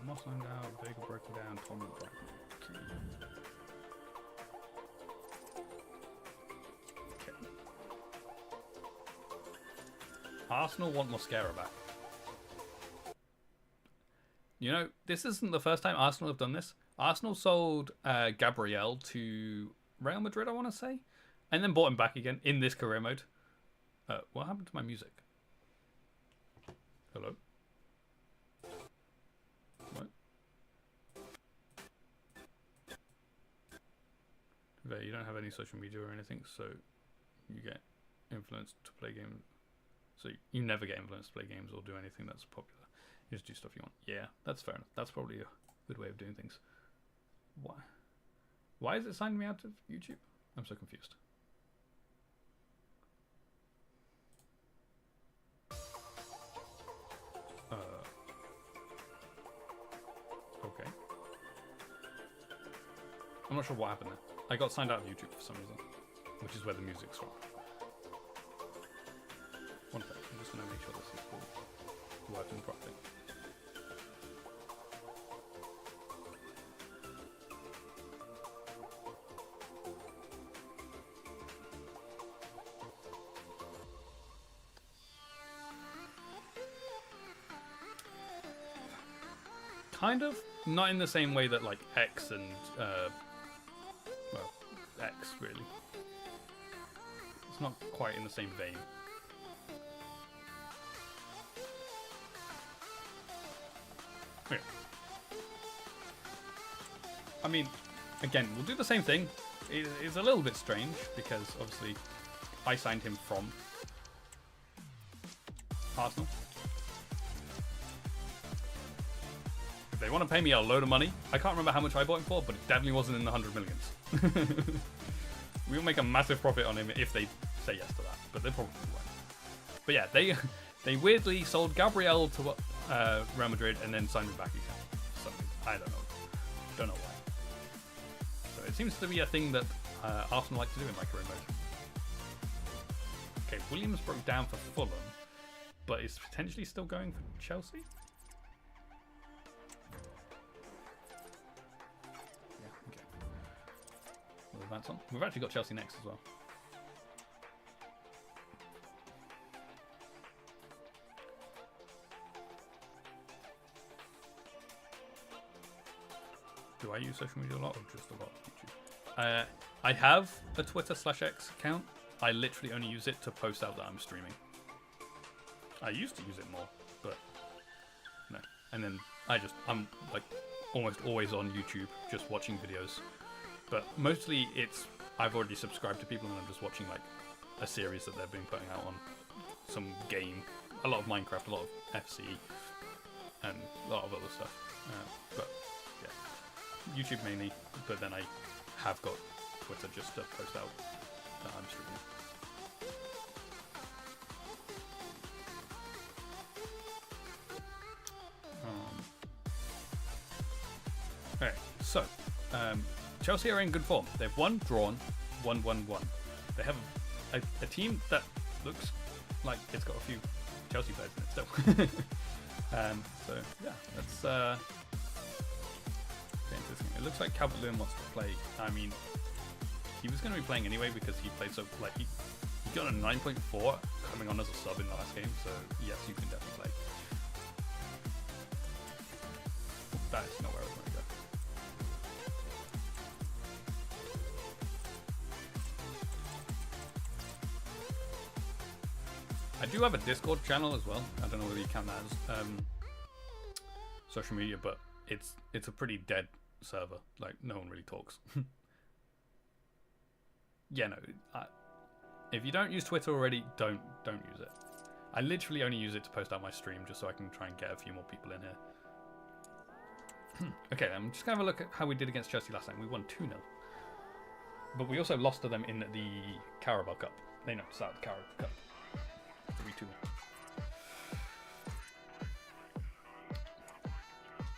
Moss lined out, Vega broke it down, Tom broke it. Okay. Arsenal want Mosquera back. You know, this isn't the first time Arsenal have done this. Arsenal sold Gabriel to Real Madrid, I want to say. And then bought him back again in this career mode. What happened to my music? Hello? What? Okay, you don't have any social media or anything, so you get influenced to play games. So you never get influenced to play games or do anything that's popular. You just do stuff you want. Yeah, that's fair enough. That's probably a good way of doing things. Why? Why is it signing me out of YouTube? I'm so confused. I'm not sure what happened there. I got signed out of YouTube for some reason, which is where the music's from. One second, I'm just going to make sure this is working properly. Kind of, not in the same way that like X and well, X really. It's not quite in the same vein. Yeah. I mean, again, we'll do the same thing. It's a little bit strange because obviously I signed him from Arsenal. They want to pay me a load of money. I can't remember how much I bought him for, but it definitely wasn't in the 100 millions. We'll make a massive profit on him if they say yes to that, but they probably won't. But yeah, they weirdly sold Gabriel to Real Madrid and then signed him back again. Something I don't know why. So it seems to be a thing that Arsenal like to do in my career mode. Okay, Williams broke down for Fulham, but is potentially still going for Chelsea. That's on. We've actually got Chelsea next as well. Do I use social media a lot or just a lot of YouTube? I have a Twitter/X account. I literally only use it to post out that I'm streaming. I used to use it more, but no. And then I'm like almost always on YouTube just watching videos. But mostly I've already subscribed to people and I'm just watching like a series that they've been putting out on some game. A lot of Minecraft, a lot of FC, and a lot of other stuff. But yeah, YouTube mainly, but then I have got Twitter just to post out that I'm streaming. Alright, so Chelsea are in good form. They've won, drawn, 1-1-1. They have a team that looks like it's got a few Chelsea players in it still. So yeah, that's interesting. It looks like Calvert-Lewin wants to play. I mean, he was going to be playing anyway because he played so like he got a 9.4 coming on as a sub in the last game. So yes, you can definitely play. That is not where I was going to go. I do have a Discord channel as well. I don't know whether you count that as social media, but it's a pretty dead server. Like no one really talks. Yeah, no. If you don't use Twitter already, don't use it. I literally only use it to post out my stream just so I can try and get a few more people in here. Okay, I'm just gonna have a look at how we did against Chelsea last time. We won 2-0, but we also lost to them in the Carabao Cup. They knocked us out of the Carabao Cup. 3-2.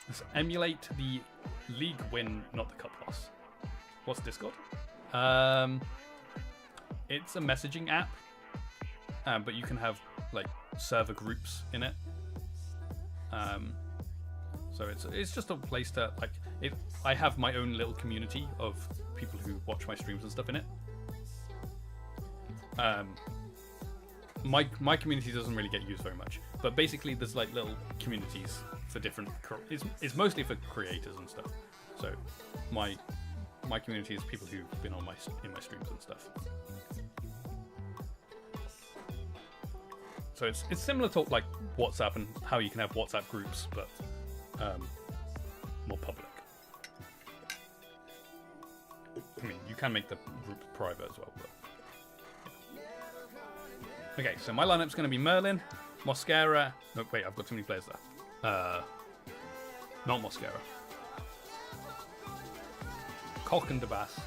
Let's emulate the league win, not the cup loss. What's Discord? It's a messaging app, but you can have like server groups in it. So it's just a place to like. I have my own little community of people who watch my streams and stuff in it. My community doesn't really get used very much, but basically there's like little communities for different. It's mostly for creators and stuff. So my community is people who've been in my streams and stuff. So it's similar to like WhatsApp and how you can have WhatsApp groups, but more public. I mean, you can make the group private as well, but. Okay, so my lineup's going to be Merlin, Mosquera. No, wait, I've got too many players there. Not Mosquera. Koch and DeBass.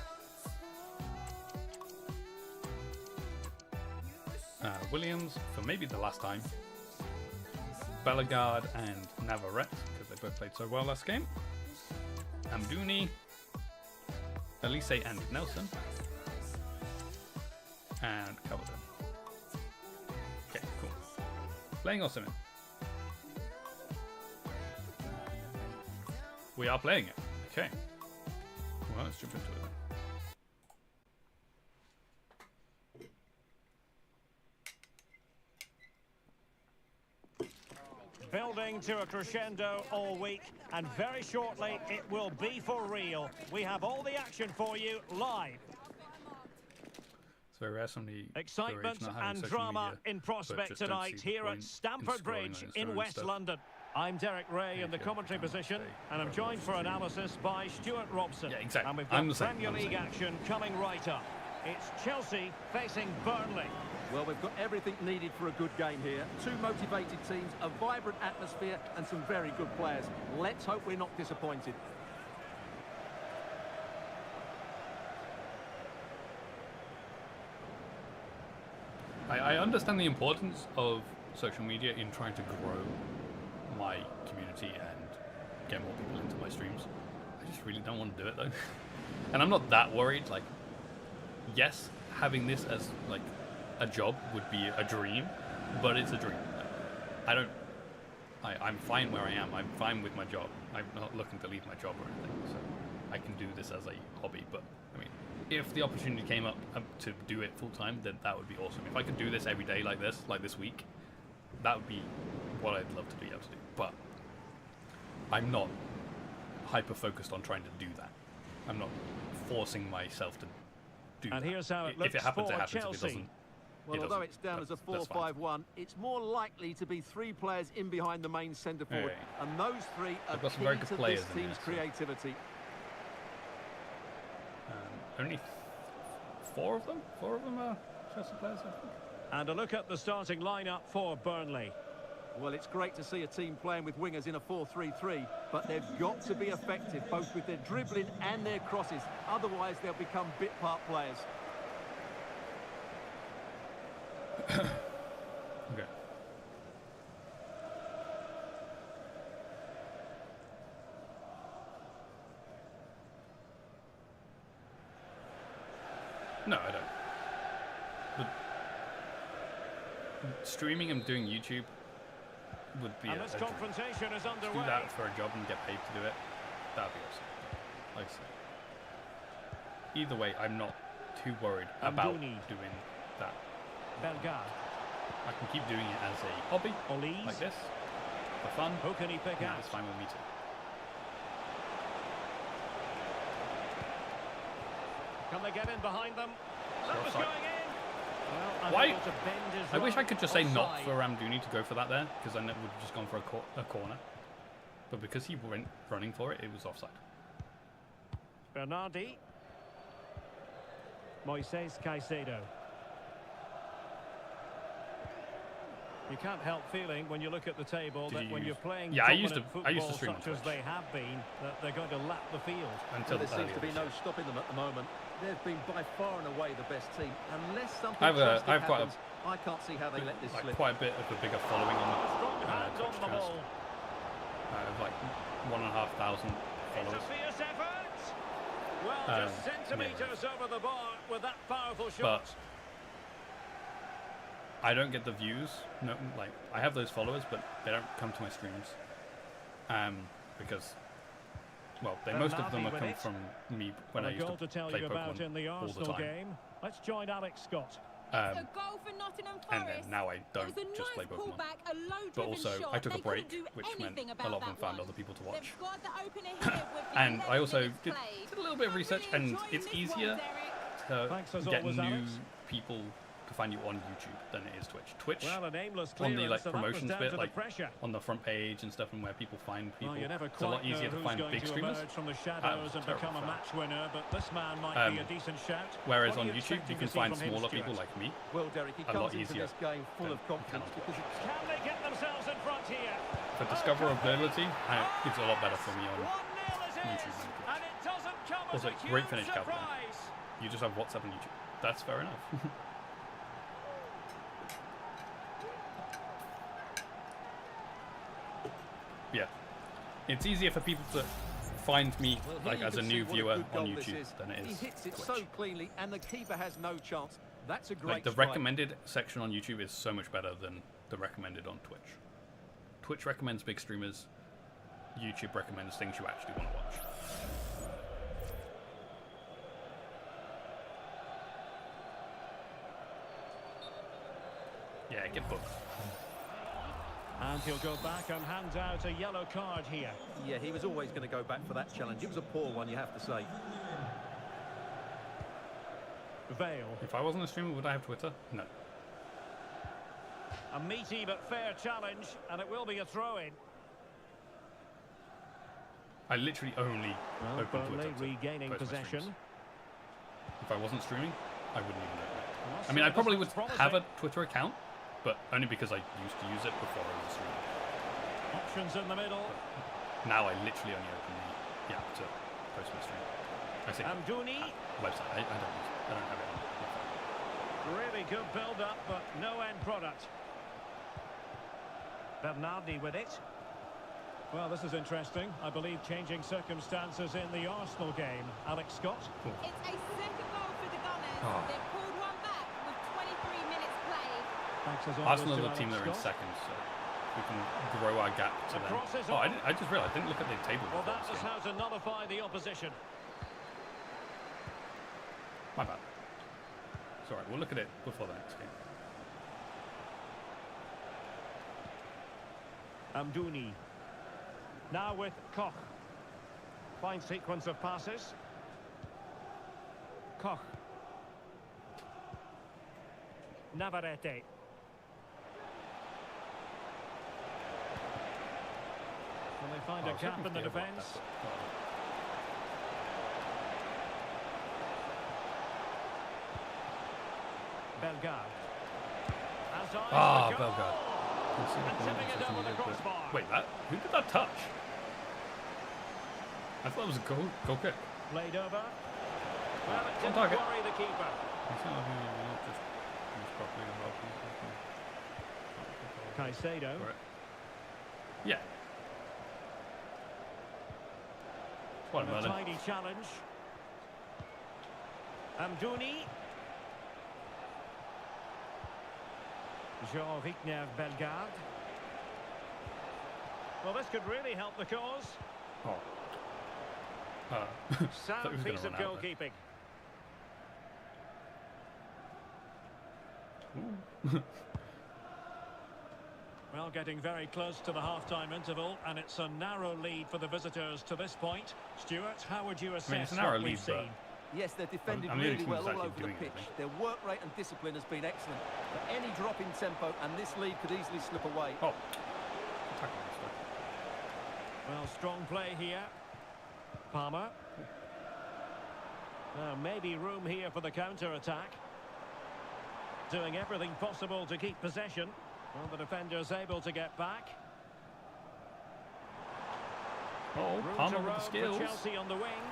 Williams for maybe the last time. Bellegarde and Navarrete because they both played so well last game. Amdouni. Elise and Nelson. And cover them. Okay, cool. Playing or simming? We are playing it. Okay. Well, let's jump into it then. Building to a crescendo all week, and very shortly it will be for real. We have all the action for you live. It's very rare somebody excitement and drama in prospect tonight here at Stamford Bridge in West London. I'm Derek Ray in the commentary position, and I'm joined for analysis by Stuart Robson. Yeah, exactly. And we've got Premier League action coming right up. It's Chelsea facing Burnley. Well, we've got everything needed for a good game here. Two motivated teams, a vibrant atmosphere, and some very good players. Let's hope we're not disappointed. I understand the importance of social media in trying to grow my community and get more people into my streams. I just really don't want to do it though. And I'm not that worried. Like, yes, having this as like a job would be a dream, but it's a dream. Like, I'm fine where I am. I'm fine with my job. I'm not looking to leave my job or anything, so I can do this as a hobby. But I mean, if the opportunity came up to do it full time, then that would be awesome. If I could do this every day like this week, that would be what I'd love to be able to do. But I'm not hyper focused on trying to do that. I'm not forcing myself to do that. And here's how it looks for Chelsea. If it doesn't, well, although it's down as a 4-5-1, it's more likely to be three players in behind the main centre forward, and those three are key to this team's creativity. Only four of them are Chelsea players, I think. And a look at the starting lineup for Burnley. Well, it's great to see a team playing with wingers in a 4-3-3, but they've got to be effective, both with their dribbling and their crosses. Otherwise, they'll become bit-part players. Okay. No, I don't. But streaming and doing YouTube would be and this confrontation is underway. Do that for a job and get paid to do it. That'd be awesome. Like I said. Either way, I'm not too worried about doing that. Bellegarde. I can keep doing it as a hobby, like this, for fun. Who can he pick out? It's fine with me too. Can they get in behind them? That was going in. Well, why? I wish I could just say not for Ramdouni to go for that there, because then it would have just gone for a corner. But because he went running for it, it was offside. Bernardi. Moises Caicedo. You can't help feeling when you look at the table that when you're playing football such as they have been, that they're going to lap the field. Until there seems to be no stopping them at the moment. They've been by far and away the best team. Unless something drastic happens, I can't see how they let this slip. Quite a bit of a bigger following on the Twitch channel. I have like 1,500 followers. It's a fierce effort. Well, just centimetres over the bar with that powerful shot. But I don't get the views. No, like I have those followers, but they don't come to my streams. Because, well, most of them have come from me when I used to play Pokemon in the Arsenal game. Let's join Alex Scott. A goal for Nottingham Forest. And then now I don't just play Pokemon. But also, I took a break, which meant a lot of them found other people to watch. And I also did a little bit of research, and it's easier to get new people to find you on YouTube than it is Twitch. Twitch, on the like promotions bit, like on the front page and stuff, and where people find people, it's a lot easier to find big streamers. From the shadows and become a match winner, but this man might be a decent shout. Whereas on YouTube, you can find smaller people like me. Well, Derek, he comes into this game full of confidence because can they get themselves in front here? For discoverability, it's a lot better for me on YouTube. Also, great finish, Calvin. You just have WhatsApp and YouTube. That's fair enough. Yeah, it's easier for people to find me like as a new viewer on YouTube than it is He hits it Twitch. so cleanly, and the keeper has no chance. That's a great Like the strike. recommended section on YouTube is so much better than the recommended on Twitch. Twitch recommends big streamers. YouTube recommends things you actually want to watch. Yeah, get booked. And he'll go back and hand out a yellow card here. Yeah, he was always going to go back for that challenge. It was a poor one, you have to say. Vale. If I wasn't a streamer, would I have Twitter? No. A meaty but fair challenge, and it will be a throw-in. I literally only open Burnley Twitter to regaining post my possession. streams. If I wasn't streaming, I wouldn't even open it. Well, I mean, I probably would promising. have a Twitter account, but only because I used to use it before I was a streamer. Options in the middle. But now I literally only open the app to post my stream. I say Amdouni. website. I don't use it. I don't have it on my phone. Really good build-up, but no end product. Bernardi with it. Well, this is interesting. I believe changing circumstances in the Arsenal game. Alex Scott. It's a second goal for the Gunners. Oh. They've pulled one back with 23 minutes played. Thanks as always Arsenal to are the team that are in Alex Scott. second, so we can grow our gap to them. Crosses Oh, on. I just realised I didn't look at the table Well, before that this is game. how to nullify the opposition. My bad. It's alright, we'll look at it before the next game. Amdouni. Now with Koch. Fine sequence of passes. Koch. Navarrete. Will they find Oh, I a was gap looking in the for the other one, defence? that's Bellegarde. Has eyes Ah, for goal. Bellegarde. And tipping it over the crossbar. Wait, who did that touch? I thought it was a goal kick. Played over. Well, it On didn't target. worry the keeper. Caicedo. Right. Yeah. What And a a melon. tidy challenge. Amdouni. Jean-Victor Bellegarde. Well, this could really help the cause. Oh. Sound piece of goalkeeping. Well, getting very close to the half-time interval, and it's a narrow lead for the visitors to this point. Stuart, how would you assess it's a narrow what lead, we've seen? Yes, they're defended I'm the only really team well that's all actually over the doing pitch. anything. Their work rate and discipline has been excellent. But any drop in tempo, and this lead could easily slip away. Oh. Well, strong play here. Palmer. Maybe room here for the counter-attack. Doing everything possible to keep possession. Well, the defender's able to get back. Oh, Room Palmer to with the roam skills. for Chelsea on the wing.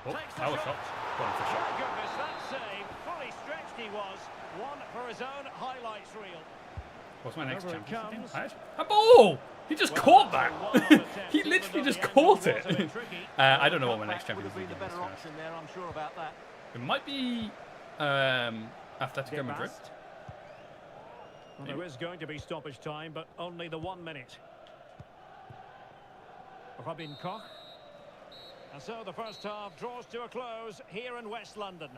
Oh, Takes the power shot. shot. What a shot. My goodness, that save. Fully stretched he was. One for his own highlights reel. What's my next Over it championship comes. game? A ball! He just caught that! He Even literally though just the angle caught it! was a bit tricky. I don't know what my Cutback next would Champions have League been game the is. better to be honest. option there, I'm sure about that. It might be Atletico Madrid. Debast. Well, there is going to be stoppage time, but only the 1 minute. Robin Koch. And so the first half draws to a close here in West London.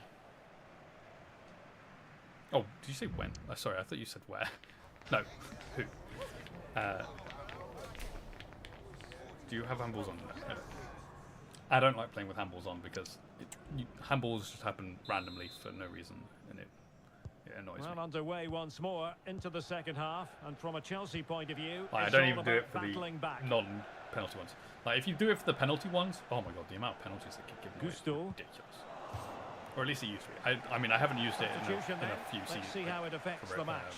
Oh, did you say when? Sorry, I thought you said where. No, who? Do you have handballs on? No. I don't like playing with handballs on because handballs just happen randomly for no reason, and it annoys me. Well, underway once more into the second half, and from a Chelsea point of view, Like, I it's don't all even do about it for battling back. the non-penalty ones. Like, if you do it for the penalty ones, oh my god, the amount of penalties that keep giving away is Gusto. ridiculous. Or at least it used to be. I mean, I haven't used it in a Substitution then. few Let's seasons. see how it affects for, the match.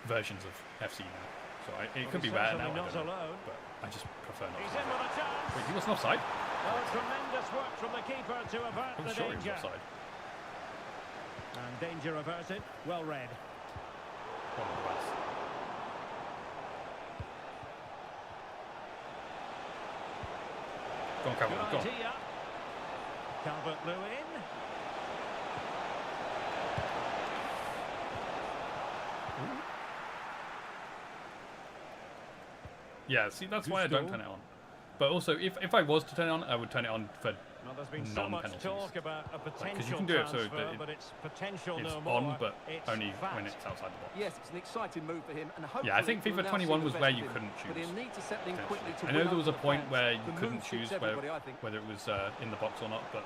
Versions of FC now. So it could be he's rare now, certainly I not don't know, alone. but I just prefer not He's to. in with a chance. Wait, he wasn't offside? Oh, tremendous work from the keeper to avert I'm the sure he was danger. offside. And danger averted. Well read. One of the best. Go on, Calvert. Go on. Calvert-Lewin. Yeah, see, that's why I don't turn it on. But also, if I was to turn it on, I would turn it on for non-penalties. Because you can do it so that it's on, but only when it's outside the box. Yes, it's an exciting move for him. And yeah, I think FIFA 21 was where you couldn't choose. But he'll need to set things quickly to I know there was a point where you couldn't choose whether it was in the box or not, but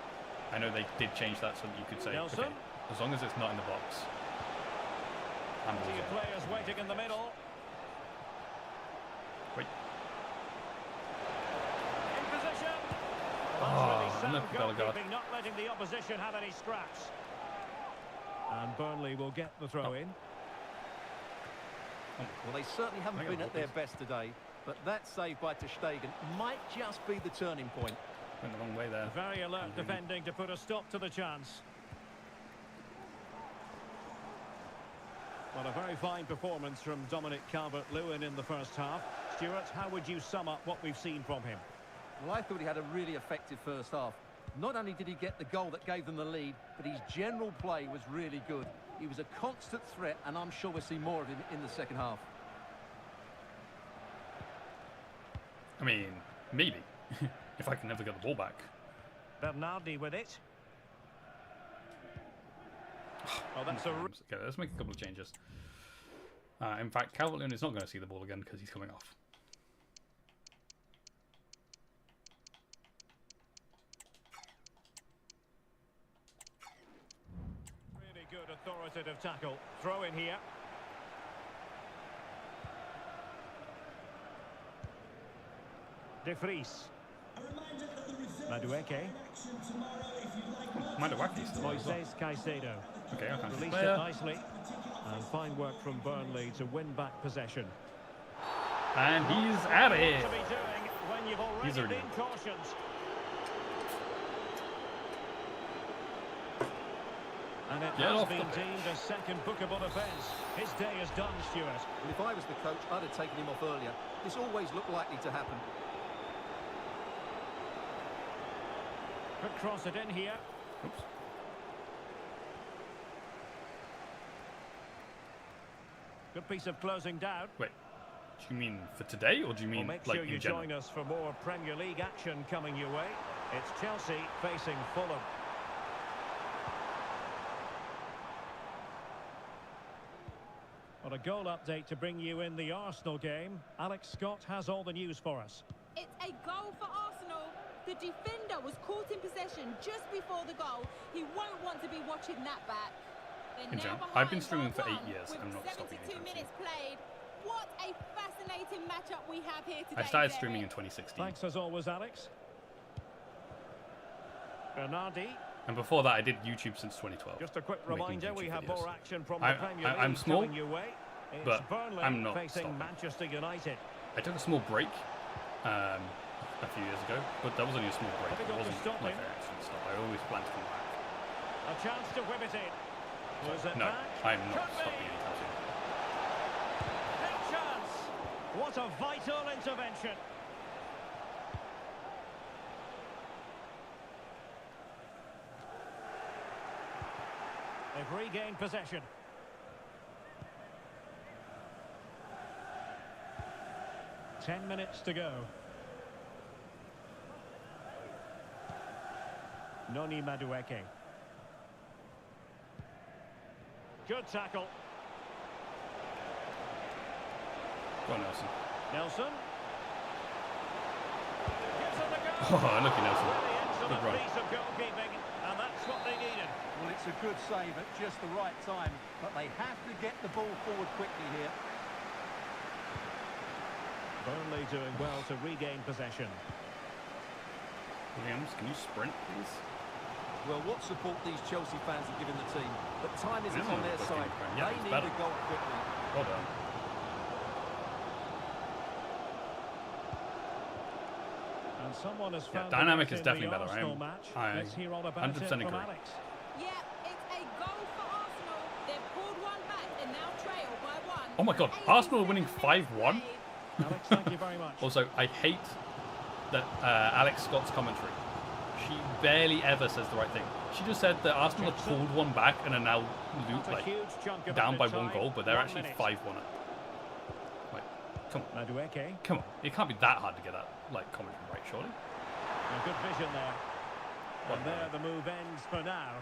I know they did change that so that you could say, okay, as long as it's not in the box. Players waiting in the middle. Wait. In position. Not letting the opposition have any scraps. And Burnley will get the throw in. Well, they certainly haven't been at their best today, but that save by ter Stegen might just be the turning point. Went the wrong way there. Very alert defending to put a stop to the chance. Well, a very fine performance from Dominic Calvert-Lewin in the first half. Stuart, how would you sum up what we've seen from him? Well, I thought he had a really effective first half. Not only did he get the goal that gave them the lead, but his general play was really good. He was a constant threat, and I'm sure we'll see more of him in the second half. I mean, maybe. If I can never get the ball back. Bernardi with it. Oh, that's a... Okay, let's make a couple of changes. In fact, Calvert-Lewin is not going to see the ball again because he's coming off. Really good authoritative tackle. Throw in here. De Vries. Madueke. Moises Caicedo. Okay, I can't released it nicely. And fine work from Burnley to win back possession. And he's out of here. He's already been cautioned. And it has been deemed a second bookable offence. His day is done, Stuart. Well, if I was the coach, I'd have taken him off earlier. This always looked likely to happen. Could cross it in here. Oops. Good piece of closing down. Wait, do you mean for today, or do you mean make like sure you join us for more Premier League action coming your way. It's Chelsea facing Fulham. Well, a goal update to bring you in the Arsenal game. Alex Scott has all the news for us. It's a goal for Arsenal. The defender was caught in possession just before the goal. He won't want to be watching that back. I've been streaming for 8 years. I'm not stopping 72 minutes played. What a fascinating matchup we have here today. I started streaming in 2016. Thanks as always, Alex. Bernardi. And before that, I did YouTube since 2012. Just a quick reminder, we have more action from the Premier League. I'm small, but I'm not facing stopping. Manchester United. I took a small break a few years ago, but that was only a small break. It wasn't like I actually stopped. I always plan to come back. A chance to whip it in. Was it no, back? I'm not stopping anytime soon. Big chance. What a vital intervention. They've regained possession. Ten minutes to go. Noni Madueke. Good tackle. Go on, Nelson. Nelson. Oh, lucky Nelson. Good run. Piece of goalkeeping, and that's what they needed. Well, it's a good save at just the right time, but they have to get the ball forward quickly here. Burnley doing well to regain possession. Williams, can you sprint, please? Well, what support these Chelsea fans have given the team, but time isn't on their side. Yeah, they need a goal quickly. Well done. And someone has found dynamic is definitely better. Let's hear all about 100% it agree. from Alex. Yeah, it's a goal for Arsenal. They've pulled one back and now trail by one. Oh my god, Arsenal are winning 5-1? Alex, thank you very much. Also, I hate that Alex Scott's commentary. She barely ever says the right thing. She just said that Arsenal have pulled one back and are now down by 1 goal, but they're actually 5-1 up. Like, come on. Come on. It can't be that hard to get that commentary right, surely. A good vision there. And there the move ends for now.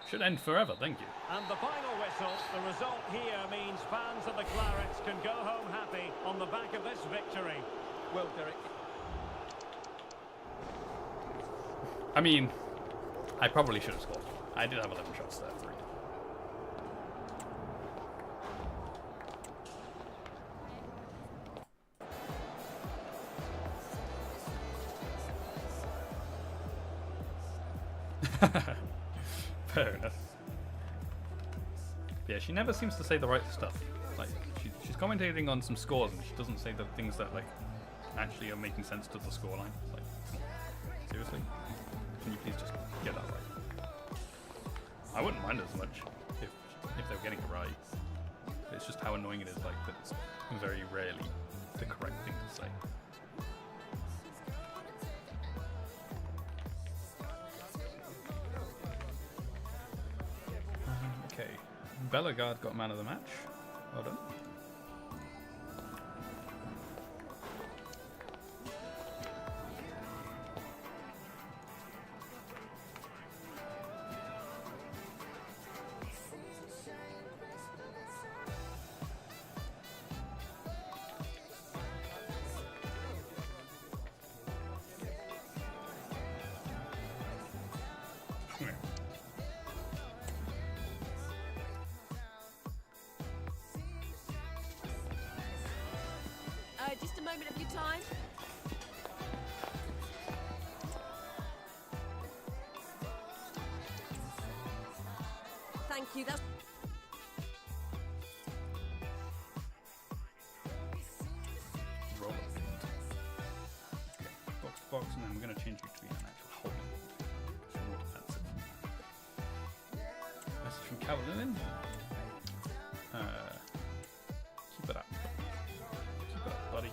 Should end forever, thank you. And the final whistle. The result here means fans of the Clarets can go home happy on the back of this victory. Well, Derek. I mean, I probably should have scored. I did have 11 shots there, 3. Fair enough. Yeah, she never seems to say the right stuff. Like, she's commentating on some scores and she doesn't say the things that, like, actually are making sense to the scoreline. Like, come on. Seriously? Can you please just get that right? I wouldn't mind as much if they were getting it right. It's just how annoying it is, like, that it's very rarely the correct thing to say. Okay, Bellegarde got man of the match. Well done. Just a moment of your time. Thank you. That's Roll it. Okay, box to box, and then we're going to change you to be an actual holding. So more defensive. Message from Calvin. Keep it up. Keep it up, buddy.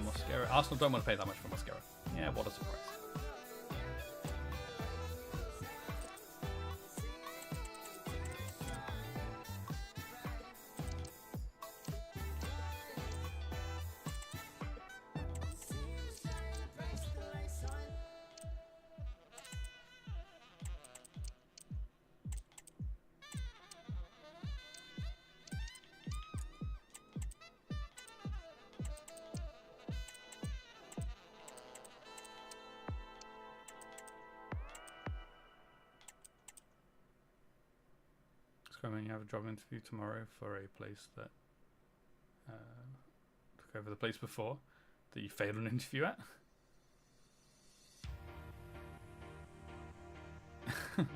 Mosquera. Arsenal don't want to pay that much for Mosquera. Yeah, what a surprise. You have a job interview tomorrow for a place that took over the place before that you failed an interview at.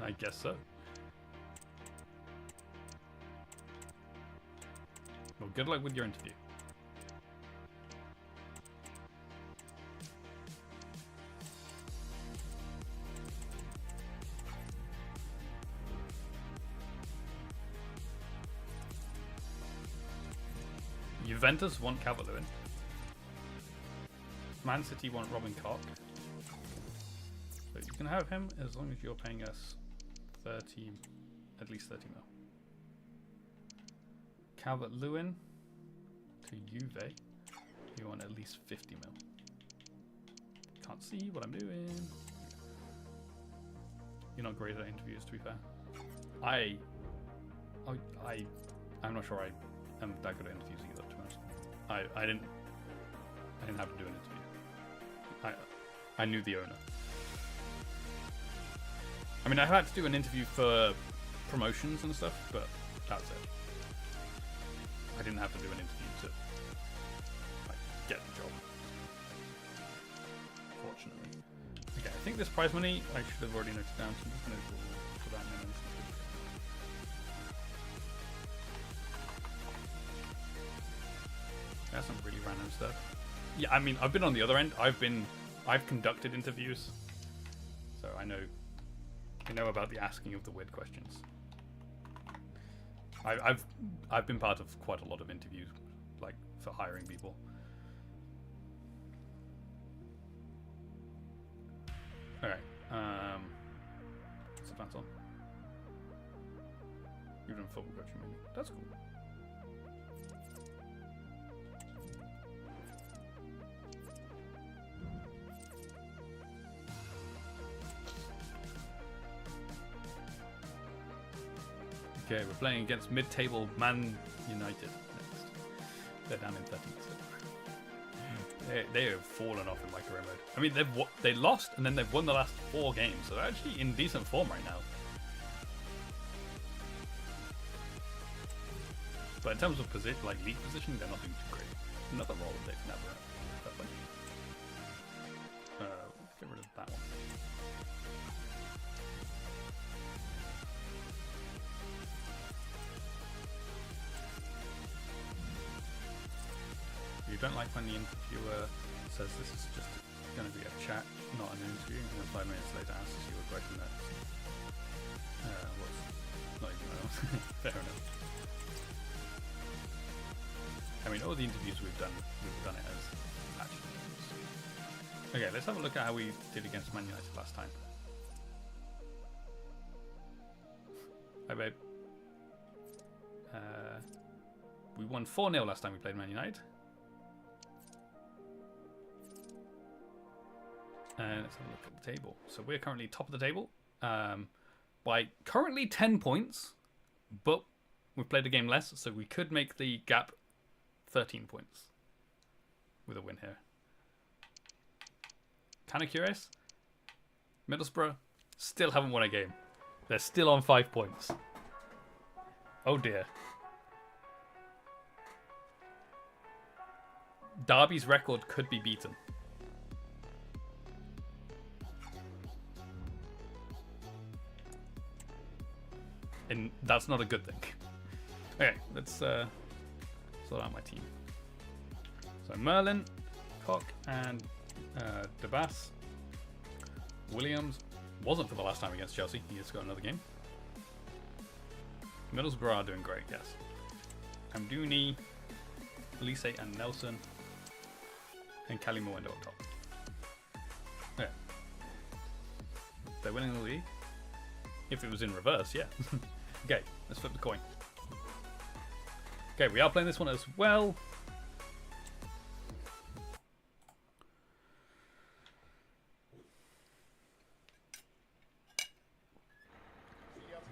I guess so. Well, good luck with your interview. Juventus want Calvert-Lewin. Man City want Robin Koch. So you can have him as long as you're paying us at least 30 mil. Calvert-Lewin to Juve. You want at least 50 mil. Can't see what I'm doing. You're not great at interviews, to be fair. I'm not sure I am that good at interviews either, to be honest. I didn't have to do an interview. I knew the owner. I mean, I had to do an interview for promotions and stuff, but that's it. I didn't have to do an interview to get the job. Fortunately. Okay, I think this prize money I should have already noted down, so I'm just going to go for that minute. That's some really random stuff. Yeah, I mean, I've been on the other end. I've conducted interviews, so I know about the asking of the weird questions. I've been part of quite a lot of interviews, like for hiring people. Alright. What's the advance on? You've done football coaching, maybe. That's cool. Okay, we're playing against mid-table Man United next. They're down in 13th. They have fallen off in my career mode. I mean, they lost and then they've won the last 4 games, so they're actually in decent form right now. But in terms of position, like league position, they're not doing too great. Another role they've never. Let's get rid of that one. You don't like when the interviewer says this is just going to be a chat, not an interview, and then 5 minutes later asks you a question that was not even relevant. Fair enough. I mean, all the interviews we've done it as patch interviews. Okay, let's have a look at how we did against Man United last time. Hi, babe. We won 4-0 last time we played Man United. And let's have a look at the table. So we're currently top of the table by currently 10 points, but we've played a game less, so we could make the gap 13 points with a win here. Kind of curious. Middlesbrough still haven't won a game. They're still on 5 points. Oh dear. Derby's record could be beaten. And that's not a good thing. Okay, let's sort out my team. So Merlin, Koch, and Debas. Williams wasn't for the last time against Chelsea. He has got another game. Middlesbrough are doing great, yes. Amdouni, Elise, and Nelson, and Kalimowendo up top. Yeah. They're winning the league. If it was in reverse, yeah. Okay, let's flip the coin. Okay, we are playing this one as well.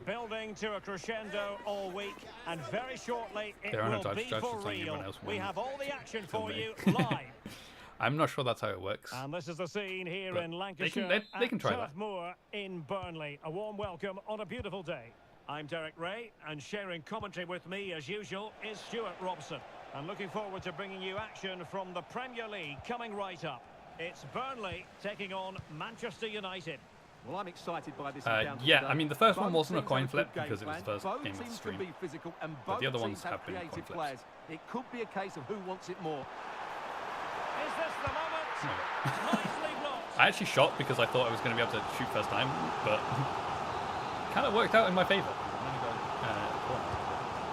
Building to a crescendo all week, and very shortly it will be for real. We have all the action for you live. I'm not sure that's how it works. And this is the scene here in Lancashire. They can try that. Moor in Burnley. A warm welcome on a beautiful day. I'm Derek Ray, and sharing commentary with me as usual is Stuart Robson. And looking forward to bringing you action from the Premier League coming right up. It's Burnley taking on Manchester United. Well, I'm excited by this. Yeah, I mean, the first one wasn't a coin flip because it was the first game of the stream. But the other ones have been coin flips. It could be a case of who wants it more. Is this the moment? Nicely blocked. I actually shot because I thought I was going to be able to shoot first time, but kind of worked out in my favour.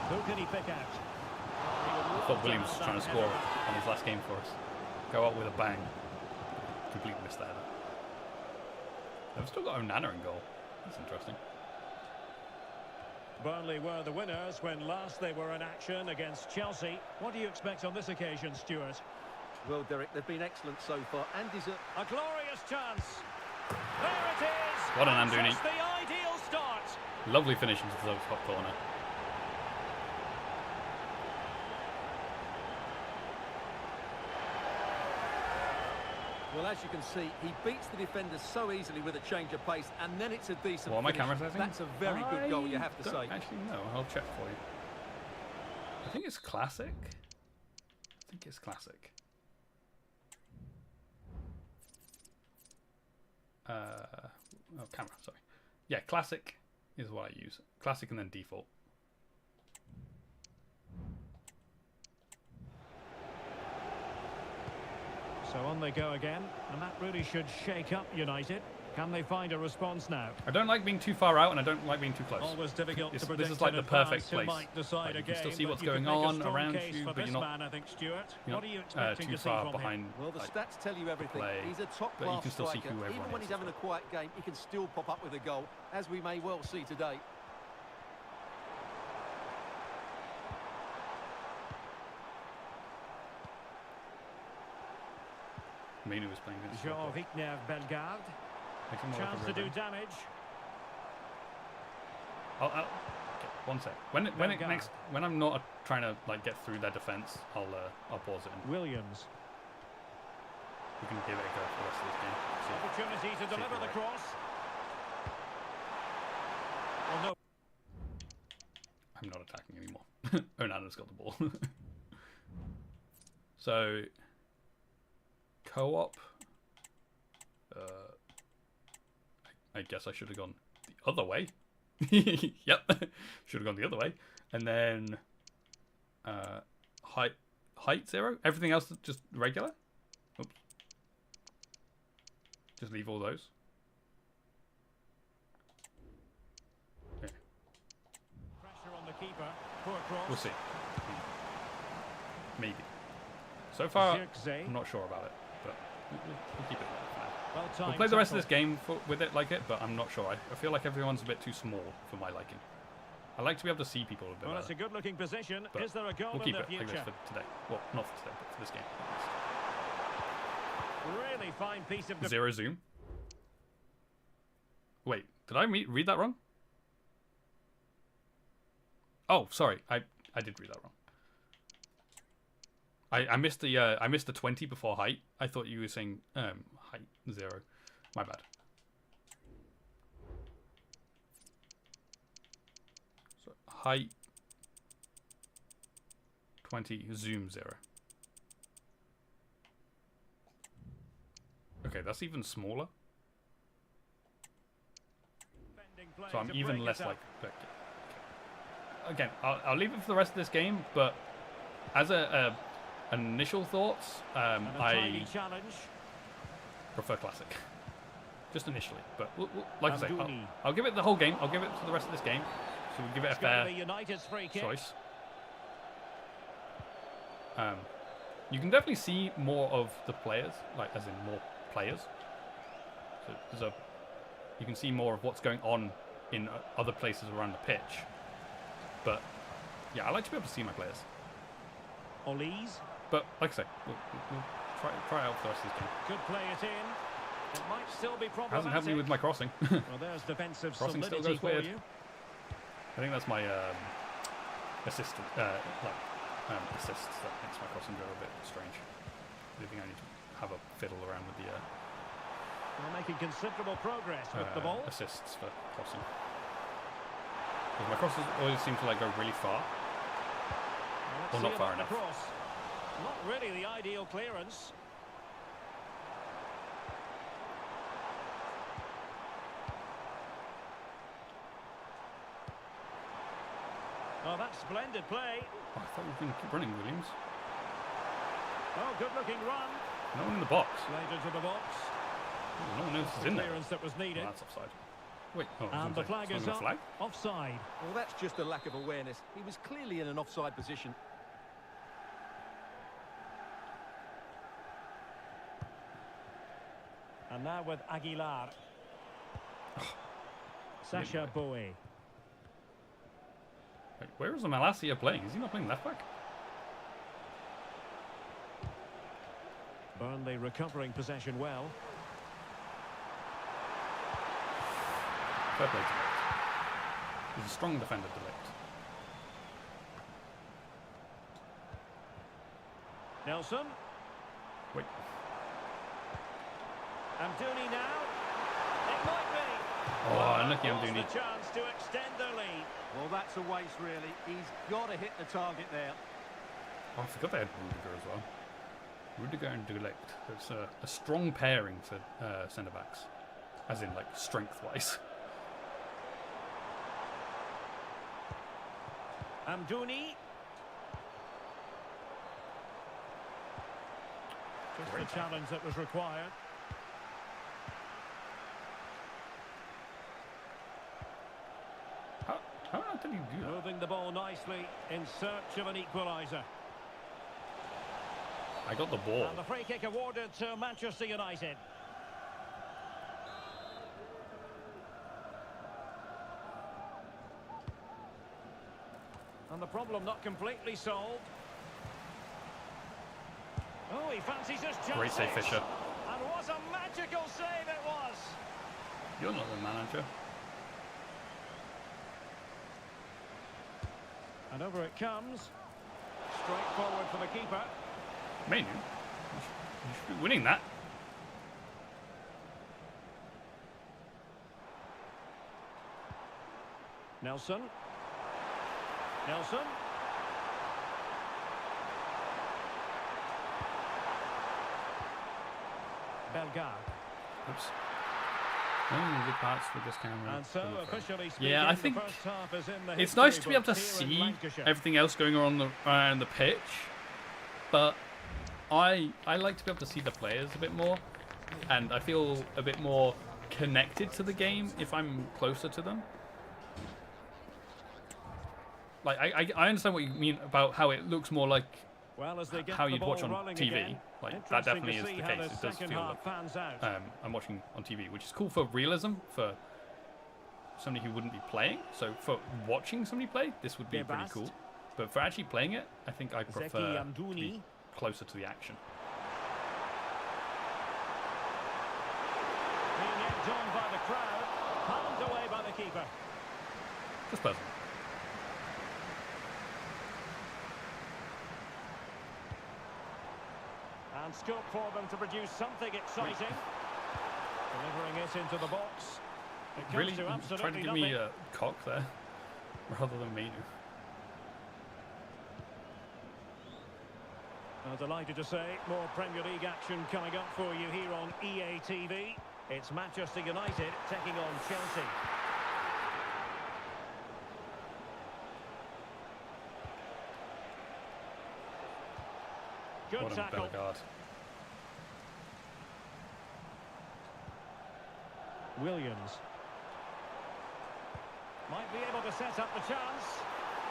Who can he pick out? I thought Williams was trying to score on his last game for us. Go out with a bang. Completely missed that. They've still got Onana in goal. That's interesting. Burnley were the winners when last they were in action against Chelsea. What do you expect on this occasion, Stuart? Well, Derek, they've been excellent so far and deserve a glorious chance. There it is. What an Amdouni. That's the ideal start. Lovely finish into the top corner. Well, as you can see, he beats the defenders so easily with a change of pace, and then it's a decent What, my camera settings? That's a very good goal, you have to say. Actually, no, I'll check for you. I think it's classic. I think it's classic. Oh, camera, sorry. Yeah, classic is what I use. Classic and then default. So on they go again, and that really should shake up United. Can they find a response now? I don't like being too far out, and I don't like being too close. Always difficult to predict. This is like the perfect place. Like you can still see what's going on around you, but you're not, I think, Stuart. You're not too far behind. Well, the stats tell you everything. He's a top-class striker. Even when he's having a quiet game, he can still pop up with a goal, as we may well see today. Menu was playing against Jean-Victor Bellegarde. Chance to do damage. Okay, one sec. When I'm not trying to like get through their defense, I'll pause it. Williams. We can give it a go for the rest of this game. Opportunity to deliver the cross. Oh, no. I'm not attacking anymore. Onana's got the ball. So co-op. I guess I should have gone the other way. Yep, should have gone the other way. And then height 0. Everything else is just regular. Oops. Just leave all those. Okay. Pressure on the keeper. Poor cross. We'll see. Maybe. So far, I'm not sure about it, but we'll keep it there for now. We'll play the rest of this game with it like it, but I'm not sure. I feel like everyone's a bit too small for my liking. I like to be able to see people a bit better. Well, it's a good-looking position. Is there a goal we'll keep in it the like future? this for today. Well, not for today, but for this game. Really fine piece of... Zero zoom. Wait, did I read that wrong? Oh, sorry. I did read that wrong. I missed the 20 before height. I thought you were saying height 0. My bad. So height 20, zoom 0. Okay, that's even smaller. So I'm even less like. Again, I'll leave it for the rest of this game, but as initial thoughts, I prefer classic. Just initially, but like I say, I'll give it the whole game. I'll give it for the rest of this game, so we'll give it a fair choice. You can definitely see more of the players, like as in more players. So you can see more of what's going on in other places around the pitch. But yeah, I like to be able to see my players. Olise. But like I say, we'll try out for the rest of this game. Could play it in. It might still be problematic. Hasn't helped me with my crossing. Well, there's defensive crossing still goes weird. I think that's my assists that makes my crossing go a bit strange. I think I need to have a fiddle around with the We're making considerable progress with the ball. Assists for crossing. Because my crosses always seem to like go really far. Or not far enough. Not really the ideal clearance. Oh, that's splendid play. Oh, I thought we were going to keep running, Williams. Oh, good-looking run. No one in the box. Played into the box. Oh, no one else is in there. Clearance that was needed. Oh, that's offside. Wait, and the flag is up. Flag? Offside. Well, that's just a lack of awareness. He was clearly in an offside position. And now with Aguilar. Sacha Boey. Wait, where is Malacia playing? Is he not playing left back? Burnley recovering possession well. Fair play to Ligt. He's a strong defender, to Ligt. Nelson. Wait. Amdouni now. It might be. Oh, unlucky Amdouni. The chance to extend the lead. Well, that's a waste, really. He's got to hit the target there. Oh, I forgot they had Rudiger as well. Rudiger and De Ligt. It's a strong pairing for centre-backs. As in, like, strength-wise. Amdouni. Just the challenge that was required. How did he do that? Moving the ball nicely in search of an equaliser. I got the ball. And the free kick awarded to Manchester United. And the problem not completely solved. Oh, he fancies his chances. Great save, Fisher. And what a magical save it was. You're not the manager. And over it comes. Straight forward for the keeper. Menu. You should be winning that. Nelson. Nelson. Bellegarde. Oops. Good parts with this camera. And so officially speaking, yeah, I think the first half is in the it's nice history to be able to books here in see Lancashire. everything else going on around the pitch, but I like to be able to see the players a bit more, and I feel a bit more connected to the game if I'm closer to them. Like I understand what you mean about how it looks more like Well, as they get how the you'd ball watch on rolling TV. again. Like that Interesting definitely to is see the how case. the It does second feel half like pans out. I'm watching on TV, which is cool for realism for somebody who wouldn't be playing. So for watching somebody play, this would be pretty cool. But for actually playing it, I think I prefer to be closer to the action. Being egged on by the crowd, palmed away by the keeper. Just pleasant. And scope for them to produce something exciting. Delivering it into the box. It comes Really to absolutely trying to give nothing. me a cock there, rather than me. Delighted to say, more Premier League action coming up for you here on EA TV. It's Manchester United taking on Chelsea. Good tackle. Bellegarde. Williams. Might be able to set up the chance.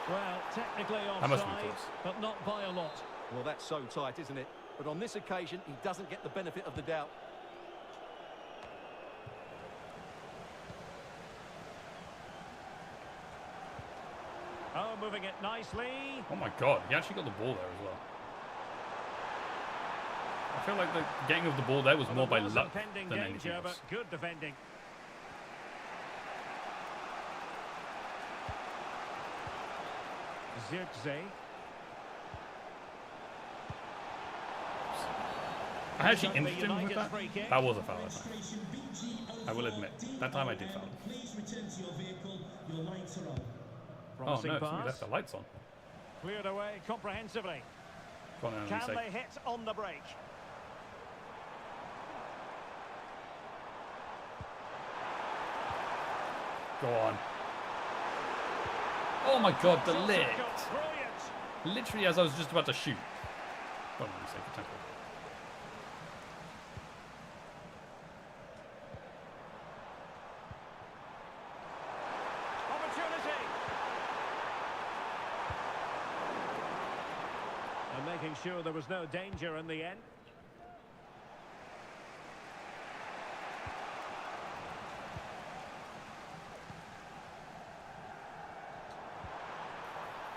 Well, technically That must be offside, close. but not by a lot. Well, that's so tight, isn't it? But on this occasion, he doesn't get the benefit of the doubt. Oh, moving it nicely. Oh my god, he actually got the ball there as well. I feel like the getting of the ball there was more by luck than anything else. But good defending. Zirkzee. I actually interested him with that. That was a foul, I think. I will admit. That time I did foul. Oh no, somebody left the lights on. Cleared away comprehensively. Can they hit on the break? Go on. Oh my god, the lick! Literally as I was just about to shoot. Don't really say the tackle. Opportunity! And making sure there was no danger in the end.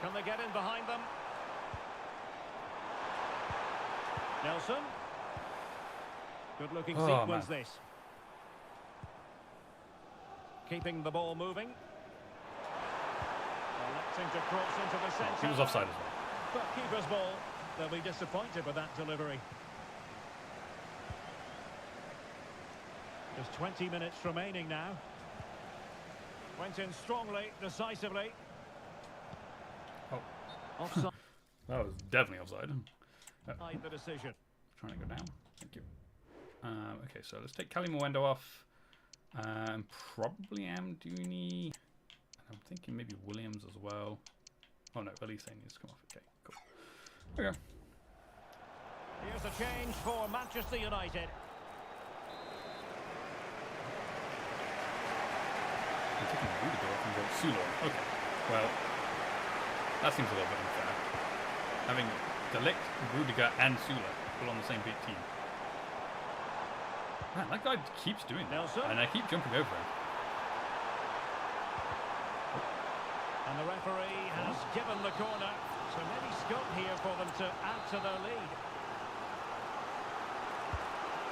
Can they get in behind them? Nelson. Good looking sequence this. Keeping the ball moving. Electing to cross into the centre. He was offside as well. But keeper's ball. They'll be disappointed with that delivery. Just 20 minutes remaining now. Went in strongly, decisively. Oh. Offside. That was definitely offside. The decision. Trying to go down. Thank you. Okay, so let's take Kali Mwendo off. Probably Amdouni. I'm thinking maybe Williams as well. Oh no, Elise needs to come off. Okay, cool. Okay. Here's a change for Manchester United. I'm taking Rudiger off and got Sula. Okay, well, that seems a little bit unfair. Having Delict, Rudiger, and Sula all on the same big team. Man, that guy keeps doing that, and I keep jumping over him. And the referee has given the corner, so maybe scope here for them to add to their lead.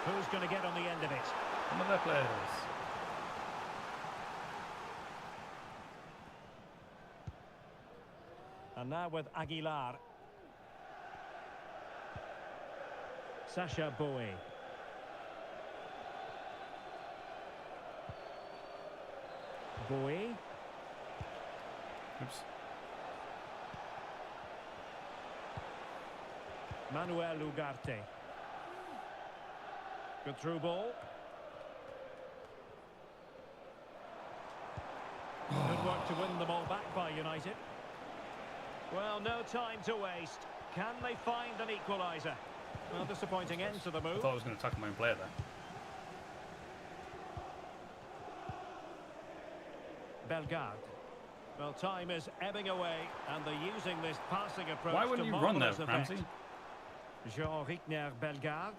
Who's going to get on the end of it? One of their players. And now with Aguilar. Sacha Boey. Boey. Oops. Manuel Ugarte. Good through ball. Good work to win the ball back by United. Well, no time to waste. Can they find an equaliser? Well, disappointing end to the move. I thought I was going to tackle my own player there. Bellegarde. Well, time is ebbing away, and they're using this passing approach. Why wouldn't you run there, Ramsey? Jean-Rickner Bellegarde.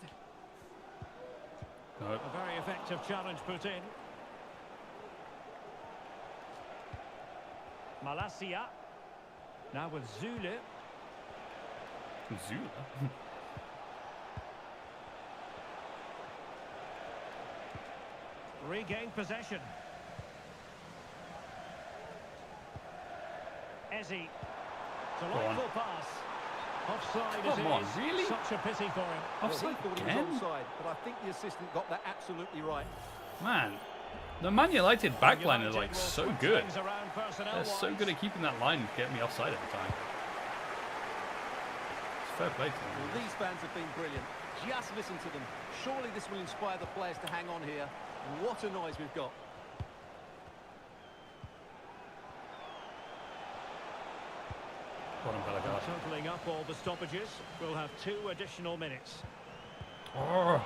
No. A very effective challenge put in. Malacia. Now with Zule. Zula? Regained possession. Ezzy. Delightful pass. Offside Come on, really? Such a pity for him. Offside Well, he thought again? he was offside, but I think the assistant got that absolutely right. Man, the Man United backline is like so good. They're so good at keeping that line and getting me offside every time. It's fair play to them. Well, these fans have been brilliant. Just listen to them. Surely this will inspire the players to hang on here. And what a noise we've got. Totaling up all the stoppages, we'll have 2 additional minutes. Oh.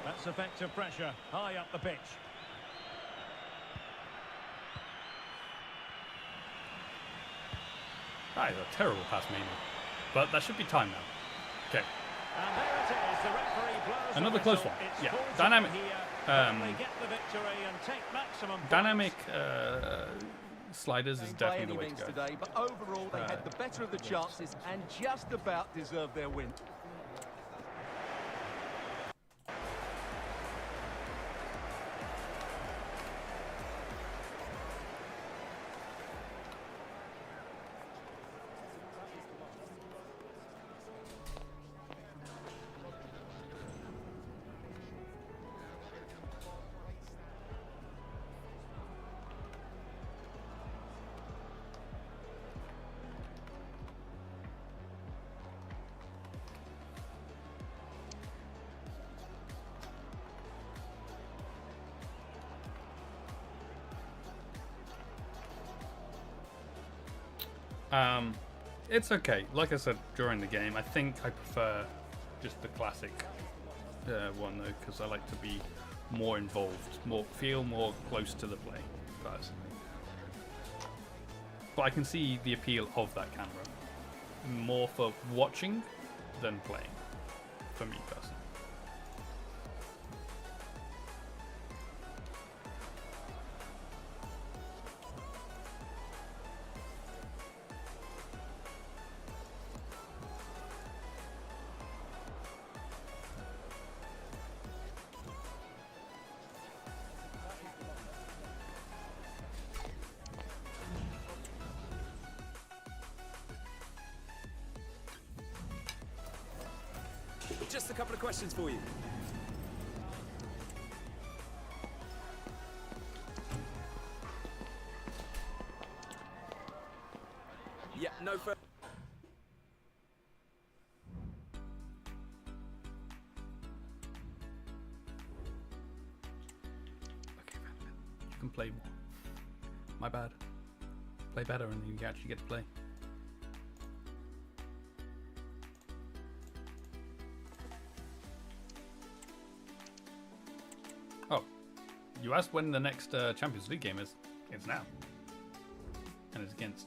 That's effective pressure, high up the pitch. That is a terrible pass, maybe. But that should be time now. Okay. And there it is, the referee blows Another the close whistle. one. It's Yeah, 4-0 dynamic. Here. They get the victory and take maximum Dynamic points. sliders is definitely the way to go. Today, but overall they had the better of the chances and just about deserved their win. It's okay. Like I said during the game, I think I prefer just the classic one though, because I like to be more involved, feel more close to the play, personally. But I can see the appeal of that camera, more for watching than playing, for me personally. Just a couple of questions for you. Yeah, no further. Okay, you can play more. My bad. Play better and you actually get to play. Oh, you asked when the next Champions League game is. It's now. And it's against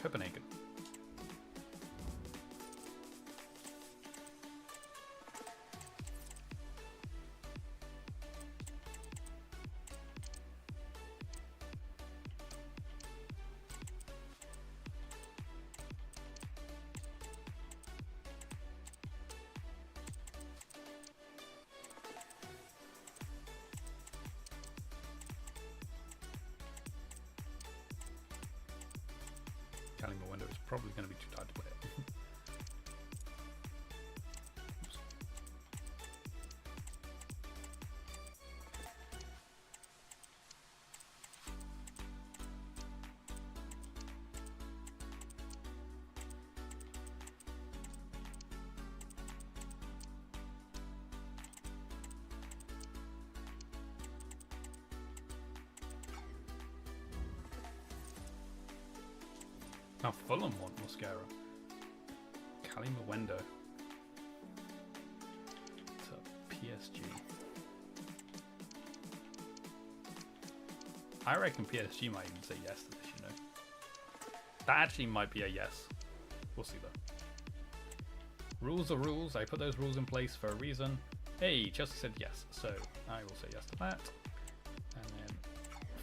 Copenhagen. My window is probably going to be too tight to play it. Now Fulham want Mosquera. Cali Mwendo to PSG. I reckon PSG might even say yes to this, you know. That actually might be a yes. We'll see though. Rules are rules. I put those rules in place for a reason. Hey, Chelsea said yes, so I will say yes to that. And then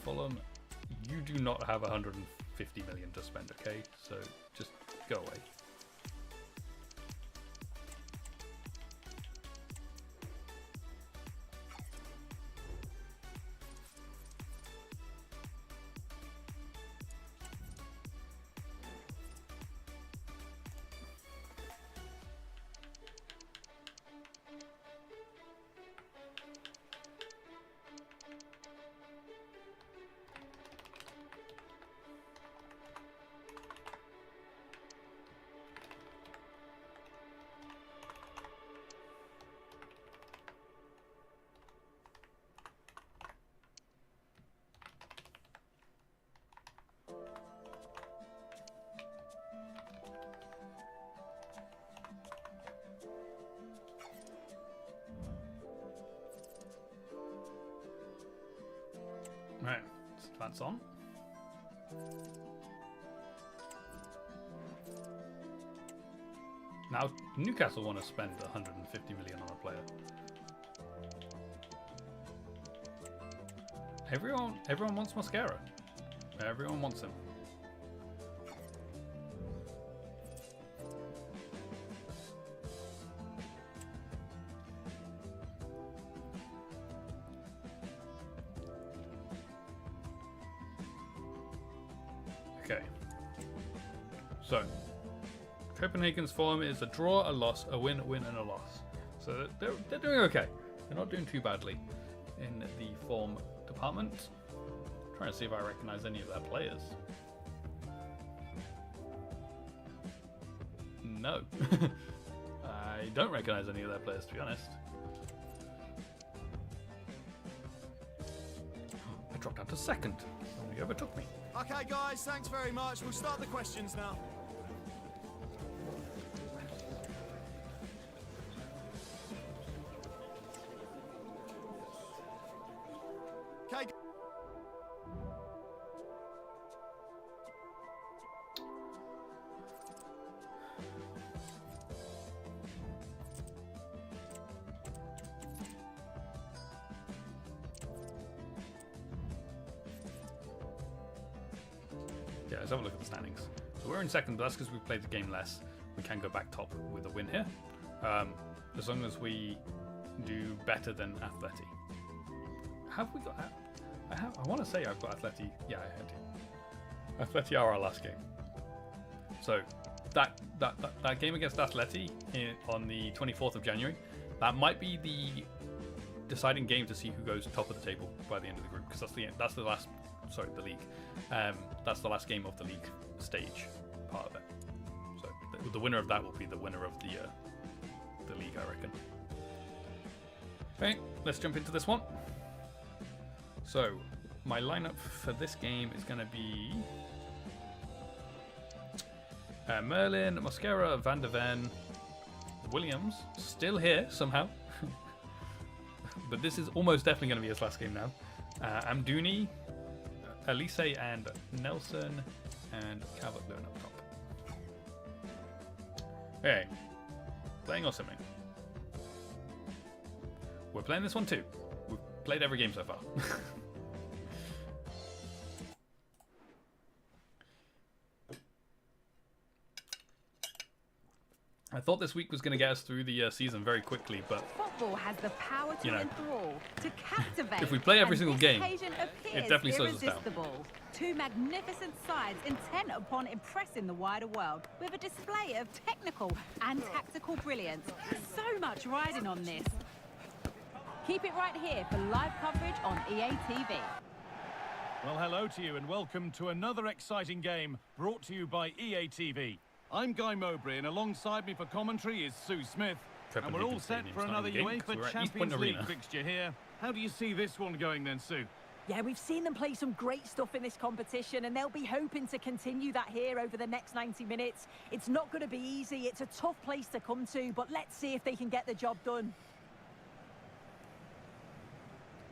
Fulham, you do not have 150 million to spend, okay? So just go away. Right, let's advance on. Now, Newcastle want to spend 150 million on a player. Everyone wants Mosquera. Everyone wants him. Okay. So, Copenhagen's form is a draw, a loss, a win, a win, and a loss. So they're doing okay. They're not doing too badly in the form department. I'm trying to see if I recognize any of their players. No. I don't recognize any of their players, to be honest. I dropped down to second. Nobody overtook me. Okay, guys, thanks very much. We'll start the questions now. Okay. Yeah, let's have a look at the standings. So we're in second, but that's because we played the game less. We can go back top with a win here. As long as we do better than Atleti. Have we got... I want to say I've got Atleti. Yeah, I had to. Atleti are our last game. So that game against Atleti on the 24th of January, that might be the deciding game to see who goes top of the table by the end of the group, because that's the last... Sorry, the league. That's the last game of the league stage part of it. So the winner of that will be the winner of the league, I reckon. Okay, let's jump into this one. So my lineup for this game is going to be Merlin, Mosquera, Van de Ven, Williams, still here somehow. but this is almost definitely going to be his last game now. Amdouni, Elise, and Nelson, and Calvert-Lewin up top. Hey, playing or simming? We're playing this one too. We've played every game so far. I thought this week was going to get us through the season very quickly, but football has the power to enthrall, to captivate. If we play every single game, it definitely slows us down. Two magnificent sides intent upon impressing the wider world with a display of technical and tactical brilliance. So much riding on this. Keep it right here for live coverage on EA TV. Well, hello to you and welcome to another exciting game brought to you by EA TV. I'm Guy Mowbray, and alongside me for commentary is Sue Smith. And we're all set for another UEFA Champions League fixture here. How do you see this one going then, Sue? Yeah, we've seen them play some great stuff in this competition, and they'll be hoping to continue that here over the next 90 minutes. It's not going to be easy. It's a tough place to come to, but let's see if they can get the job done.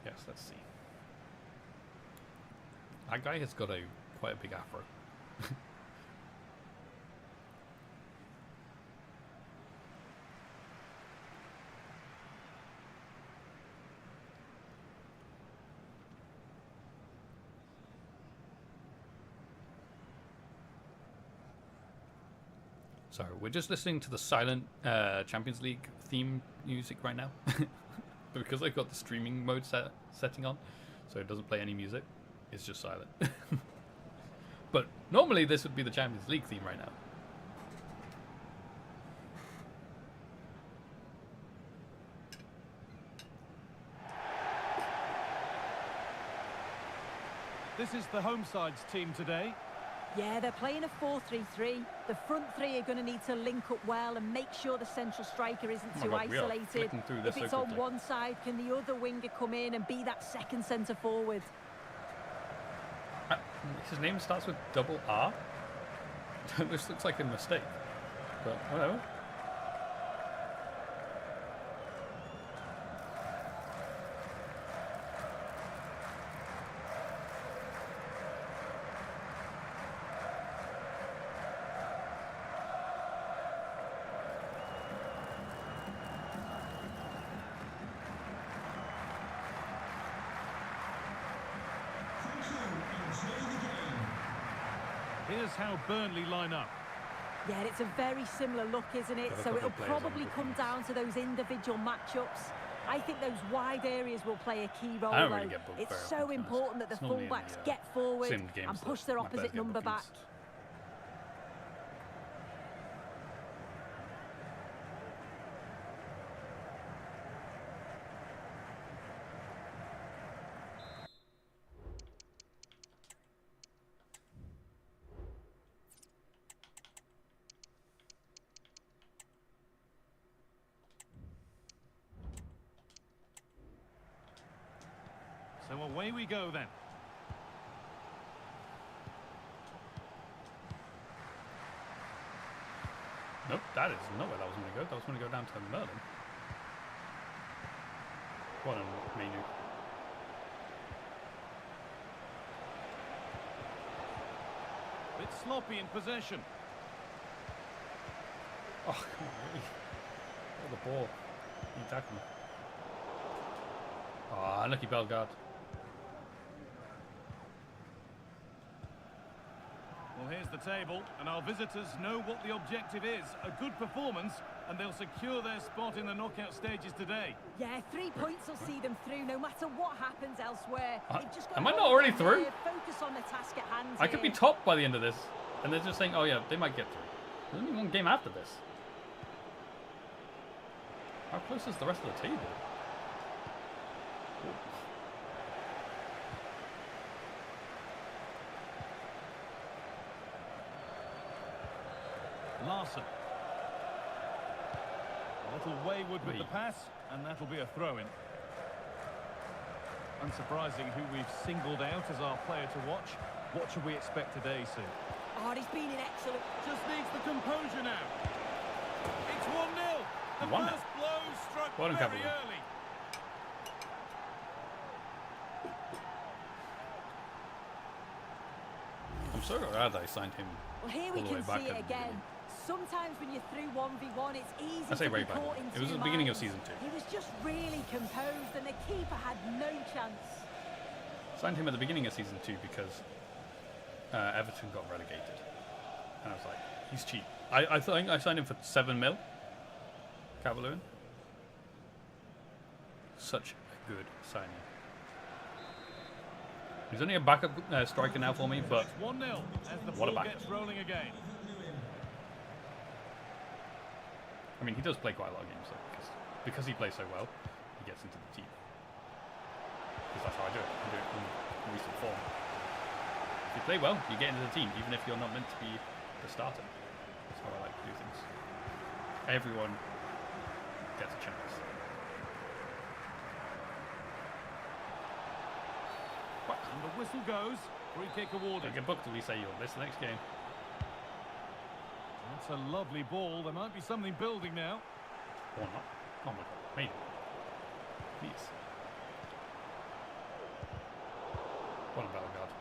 Yes, let's see. That guy has got quite a big afro. Sorry, we're just listening to the silent Champions League theme music right now. Because I've got the streaming mode setting on, so it doesn't play any music. It's just silent. But normally this would be the Champions League theme right now. This is the home side's team today. Yeah, they're playing a 4-3-3. The front three are going to need to link up well and make sure the central striker isn't too isolated. If it's on one side, can the other winger come in and be that second centre forward? His name starts with double R? This looks like a mistake, but whatever. Here's how Burnley line up. Yeah, it's a very similar look, isn't it? So it'll probably come down to those individual matchups. I think those wide areas will play a key role, though. It's so important that the fullbacks get forward and push their opposite number back. So away we go then. Nope, that is not where that was going to go. That was going to go down to Merlin. What a menu. Bit sloppy in possession. Oh, come on, really? Oh, the ball. You tackle me. Oh, lucky Bellegarde. Well, here's the table, and our visitors know what the objective is. A good performance, and they'll secure their spot in the knockout stages today. Yeah, 3 points will see them through, no matter what happens elsewhere. Am I not already through? Focus on the task at hand. I could be top by the end of this, and they're just saying, oh yeah, they might get through. There's only one game after this. How close is the rest of the table? Larson. A little wayward with the pass, and that'll be a throw-in. Unsurprising who we've singled out as our player to watch. What should we expect today, Sue? Oh, he's been excellent. Just needs the composure now. It's 1-0. The first blow struck very early. I'm so glad I signed him. Well, here we can see it again. Sometimes when you're through 1v1, it's easy to be caught in 2 minds. It was the beginning of season 2. He was just really composed, and the keeper had no chance. Signed him at the beginning of season 2 because Everton got relegated, and I was like, he's cheap. I think I signed him for 7 mil. Calvert-Lewin. Such a good signing. He's only a backup striker now for me, but what a backup. Rolling again. I mean, he does play quite a lot of games, though, because he plays so well, he gets into the team. Because that's how I do it. I do it in recent form. If you play well, you get into the team, even if you're not meant to be the starter. That's how I like to do things. Everyone gets a chance. And the whistle goes. Free kick awarded. Don't get booked till we say you'll miss the next game. That's a lovely ball. There might be something building now. Or not. Oh my god. Maybe. Please. What a Bellegarde.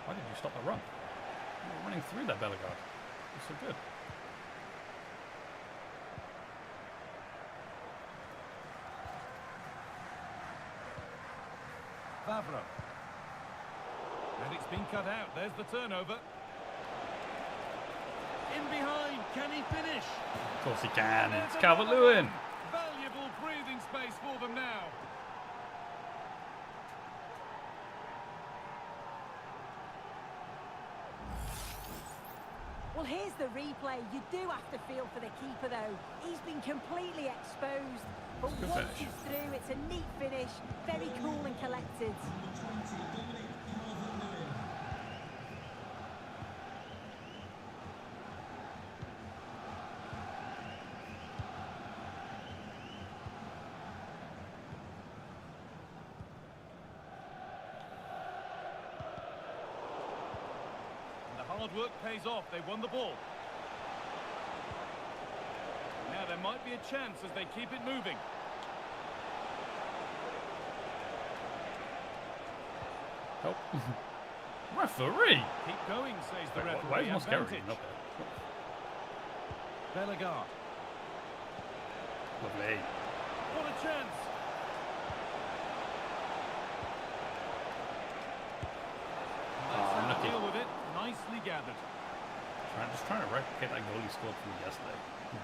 Why did you stop the run? You were running through that Bellegarde. It's so good. Favreau. And it's been cut out. There's the turnover. In behind. Can he finish? Of course he can. It's Calvert-Lewin. Valuable breathing space for them now. Well, here's the replay. You do have to feel for the keeper, though. He's been completely exposed. But once he's through, it's a neat finish. Very cool and collected. Hard work pays off. They won the ball. Now there might be a chance as they keep it moving. Help. Referee! Keep going, says the referee. Why is Mosquera not there? Bellegarde. Lovely. What a chance! Deal with it. Nicely gathered. I'm just trying to replicate that goal he scored for me yesterday.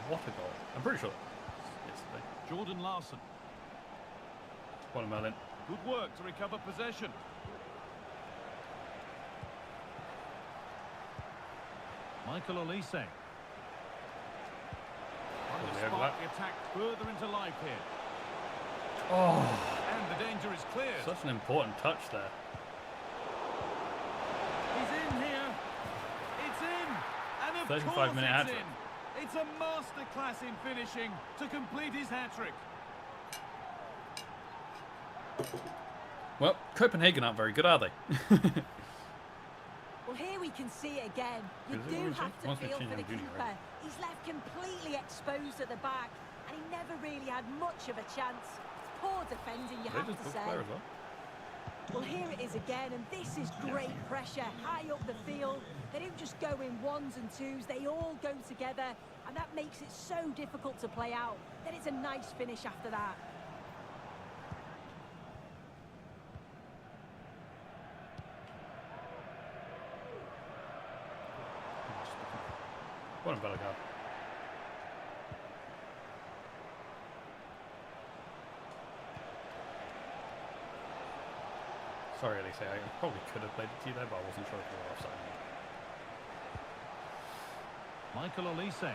What a goal. I'm pretty sure yesterday. Jordan Larson. Watermelon. Good work to recover possession. Michael Olise. Trying to spark the attack further into life here. Oh. And the danger is cleared. Such an important touch there. He's in here. It's in. And of 35-minute hat-trick. It's a masterclass in finishing to complete his hat-trick. Well, Copenhagen aren't very good, are they? Well, here we can see it again. You do have to feel for the keeper. He's left completely exposed at the back, and he never really had much of a chance. It's poor defending, you have to say. Well, here it is again, and this is great pressure high up the field. They don't just go in ones and twos, they all go together, and that makes it so difficult to play out. Then it's a nice finish after that. What a Bellegarde. Sorry, Elise, I probably could have played it to you there, but I wasn't sure if you were offside. Michael Olise.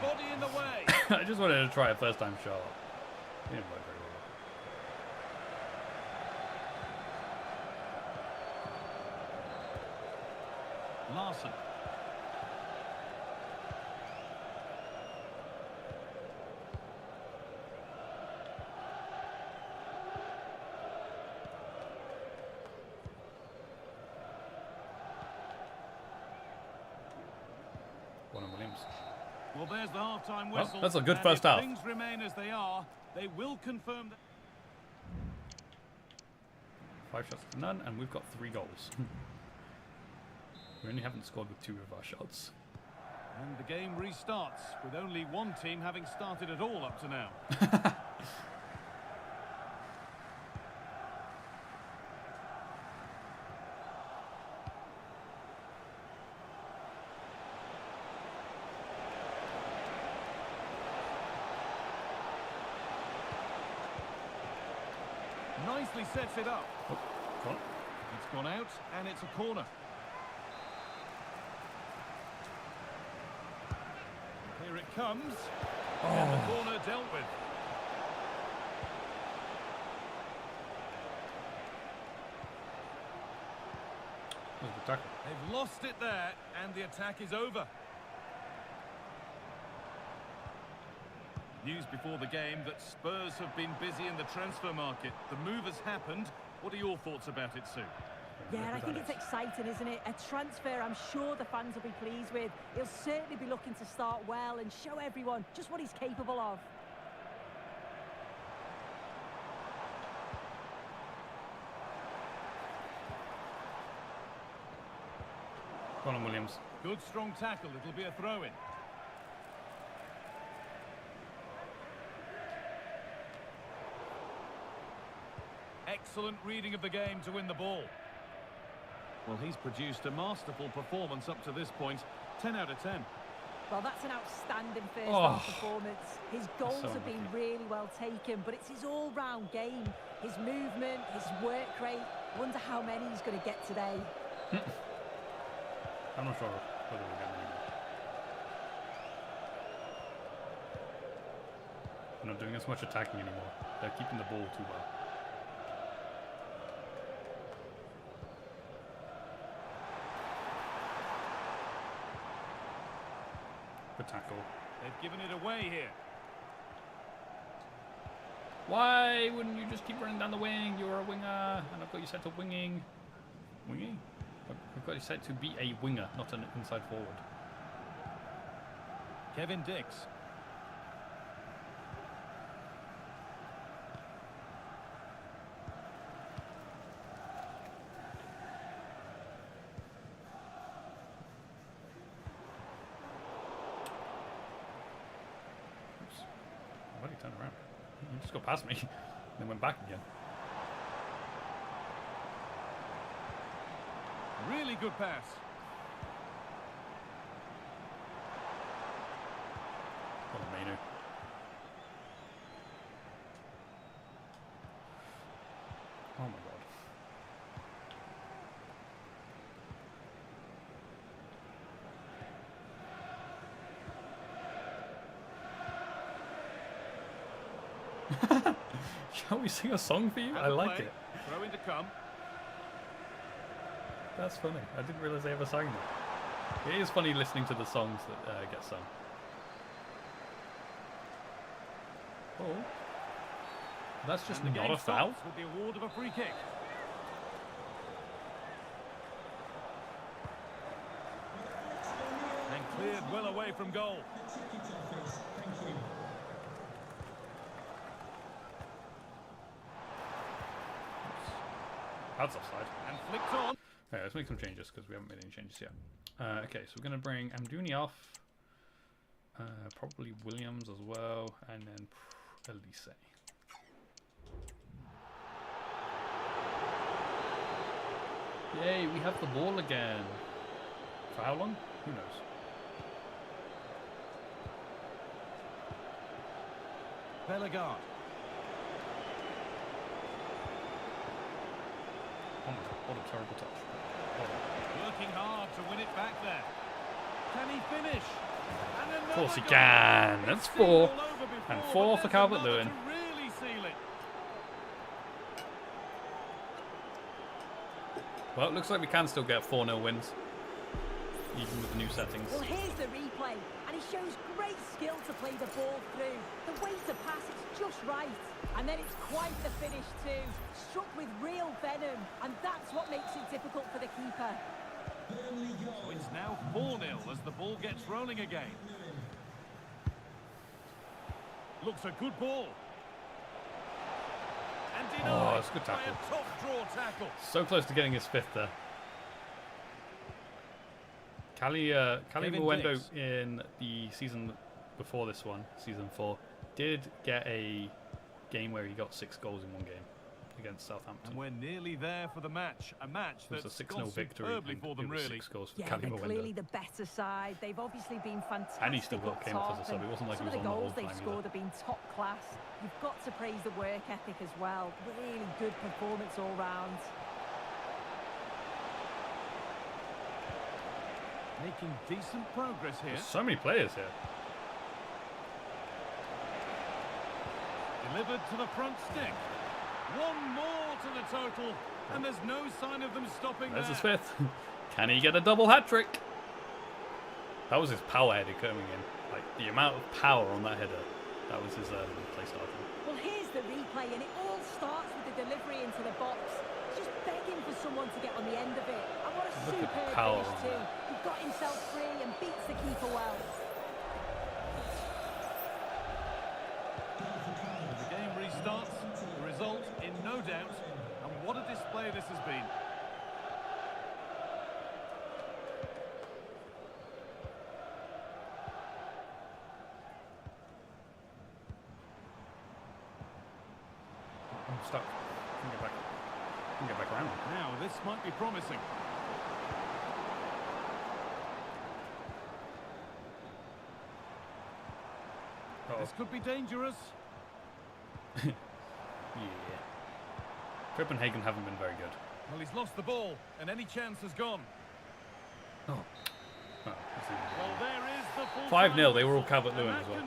Body in the way. I just wanted to try a first-time shot. It didn't work very well. Larson. Williams. Well, there's the half-time whistle. Well, that's a good first half. Things remain as they are. They will confirm that. 5 shots to none, and we've got 3 goals. We only haven't scored with 2 of our shots. And the game restarts with only one team having started at all up to now. Nicely sets it up. Oh, come on. It's gone out, and it's a corner. Here it comes. Oh. And the corner dealt with. That was a good tackle. They've lost it there, and the attack is over. News before the game that Spurs have been busy in the transfer market. The move has happened. What are your thoughts about it, Sue? Yeah, I think it's exciting, isn't it? A transfer I'm sure the fans will be pleased with. He'll certainly be looking to start well and show everyone just what he's capable of. Go on, Williams. Good strong tackle. It'll be a throw-in. Excellent reading of the game to win the ball. Well, he's produced a masterful performance up to this point. 10 out of 10. Well, that's an outstanding first half performance. His goals have been really well taken, but it's his all-round game. His movement, his work rate. I wonder how many he's going to get today. I'm not sure whether we're getting any. We're not doing as much attacking anymore. They're keeping the ball too well. Good tackle. They've given it away here. Why wouldn't you just keep running down the wing? You're a winger, and I've got you set to winging. Winging? I've got you set to be a winger, not an inside forward. Kevin Dix. Why did he turn around? He just got past me, then went back again. Really good pass. What a Mainu. Oh my god. Shall we sing a song for you? I like it. Throw in to come. That's funny. I didn't realise they ever sang that. It is funny listening to the songs that get sung. Oh. That's just not a foul. With the award of a free kick. And cleared well away from goal. That's offside. And flicked on. Okay, let's make some changes because we haven't made any changes yet. Okay, so we're going to bring Amdouni off. Probably Williams as well. And then Elise. Yay, we have the ball again. For how long? Who knows? Bellegarde. Oh my god, what a terrible touch. Working hard to win it back there. Can he finish? Of course he can. That's 4. And 4 for Calvert-Lewin. Really seal it. Well, it looks like we can still get 4-0 wins. Even with the new settings. Well, here's the replay. And he shows great skill to play the ball through. The way to pass is just right. And then it's quite the finish too. Struck with real venom. And that's what makes it difficult for the keeper. So it's now 4-0 as the ball gets rolling again. Looks a good ball. And denied that's a good tackle. by a top draw tackle. So close to getting his 5th there. Cali Muendo in the season before this one, season 4, did get a game where he got 6 goals in one game against Southampton. And we're nearly there for the match. A match that's a 6-0 victory for them, really. 6 goals for Yeah, Cali they're Muendo. clearly the better side. They've obviously been fantastic. And he still came off as a sub. It wasn't like he was on the whole time. Some of the goals they've scored have been top class. You've got to praise the work ethic as well. Really good performance all round. Making decent progress here. There's so many players here. Delivered to the front stick. One more to the total, and there's no sign of them stopping There's there. his 5th. Can he get a double hat-trick? That was his power header coming in. Like, the amount of power on that header, that was his play starting. Well, here's the replay, and it all starts with the delivery into the box. Just begging for someone to get on the end of it. And what a Look at superb power finish on too. that. He got himself free and beats the keeper well. As the game restarts, the result in no doubt, and what a display this has been. I'm stuck. Can get back around. Now, this might be promising. This could be dangerous. Yeah. Copenhagen haven't been very good. Well, he's lost the ball, and any chance has gone. Oh. Well, there is the full 5-0, they were all Calvert-Lewin as well.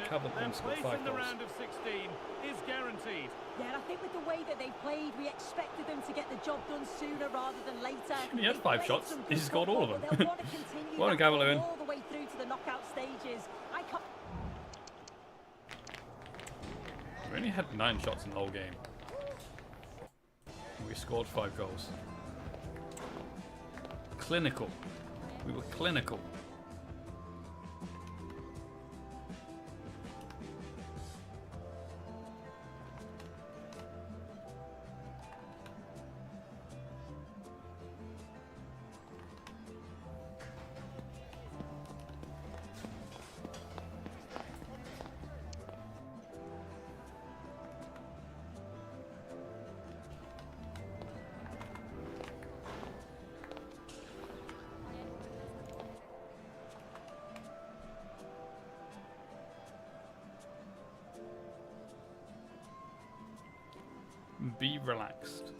Calvert-Lewin scored 5 in the goals. round of 16 is guaranteed. Yeah, and I think with the way that they played, we expected them to get the job done sooner rather than later. He had 5 shots. He scored all of them. They'll want to continue Well done, that Calvert-Lewin. all the way through to the knockout stages. We only had 9 shots in the whole game. We scored 5 goals. Clinical. We were clinical. Be relaxed.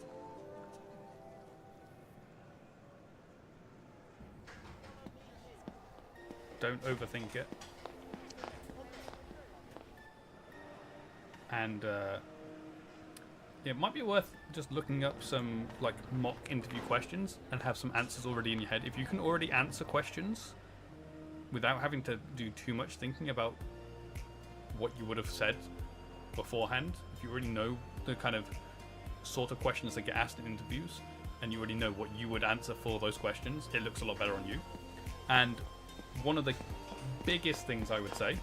Don't overthink it. And it might be worth just looking up some like mock interview questions and have some answers already in your head. If you can already answer questions without having to do too much thinking about what you would have said beforehand, if you already know the kind of sort of questions that get asked in interviews and you already know what you would answer for those questions, it looks a lot better on you. And one of the biggest things I would say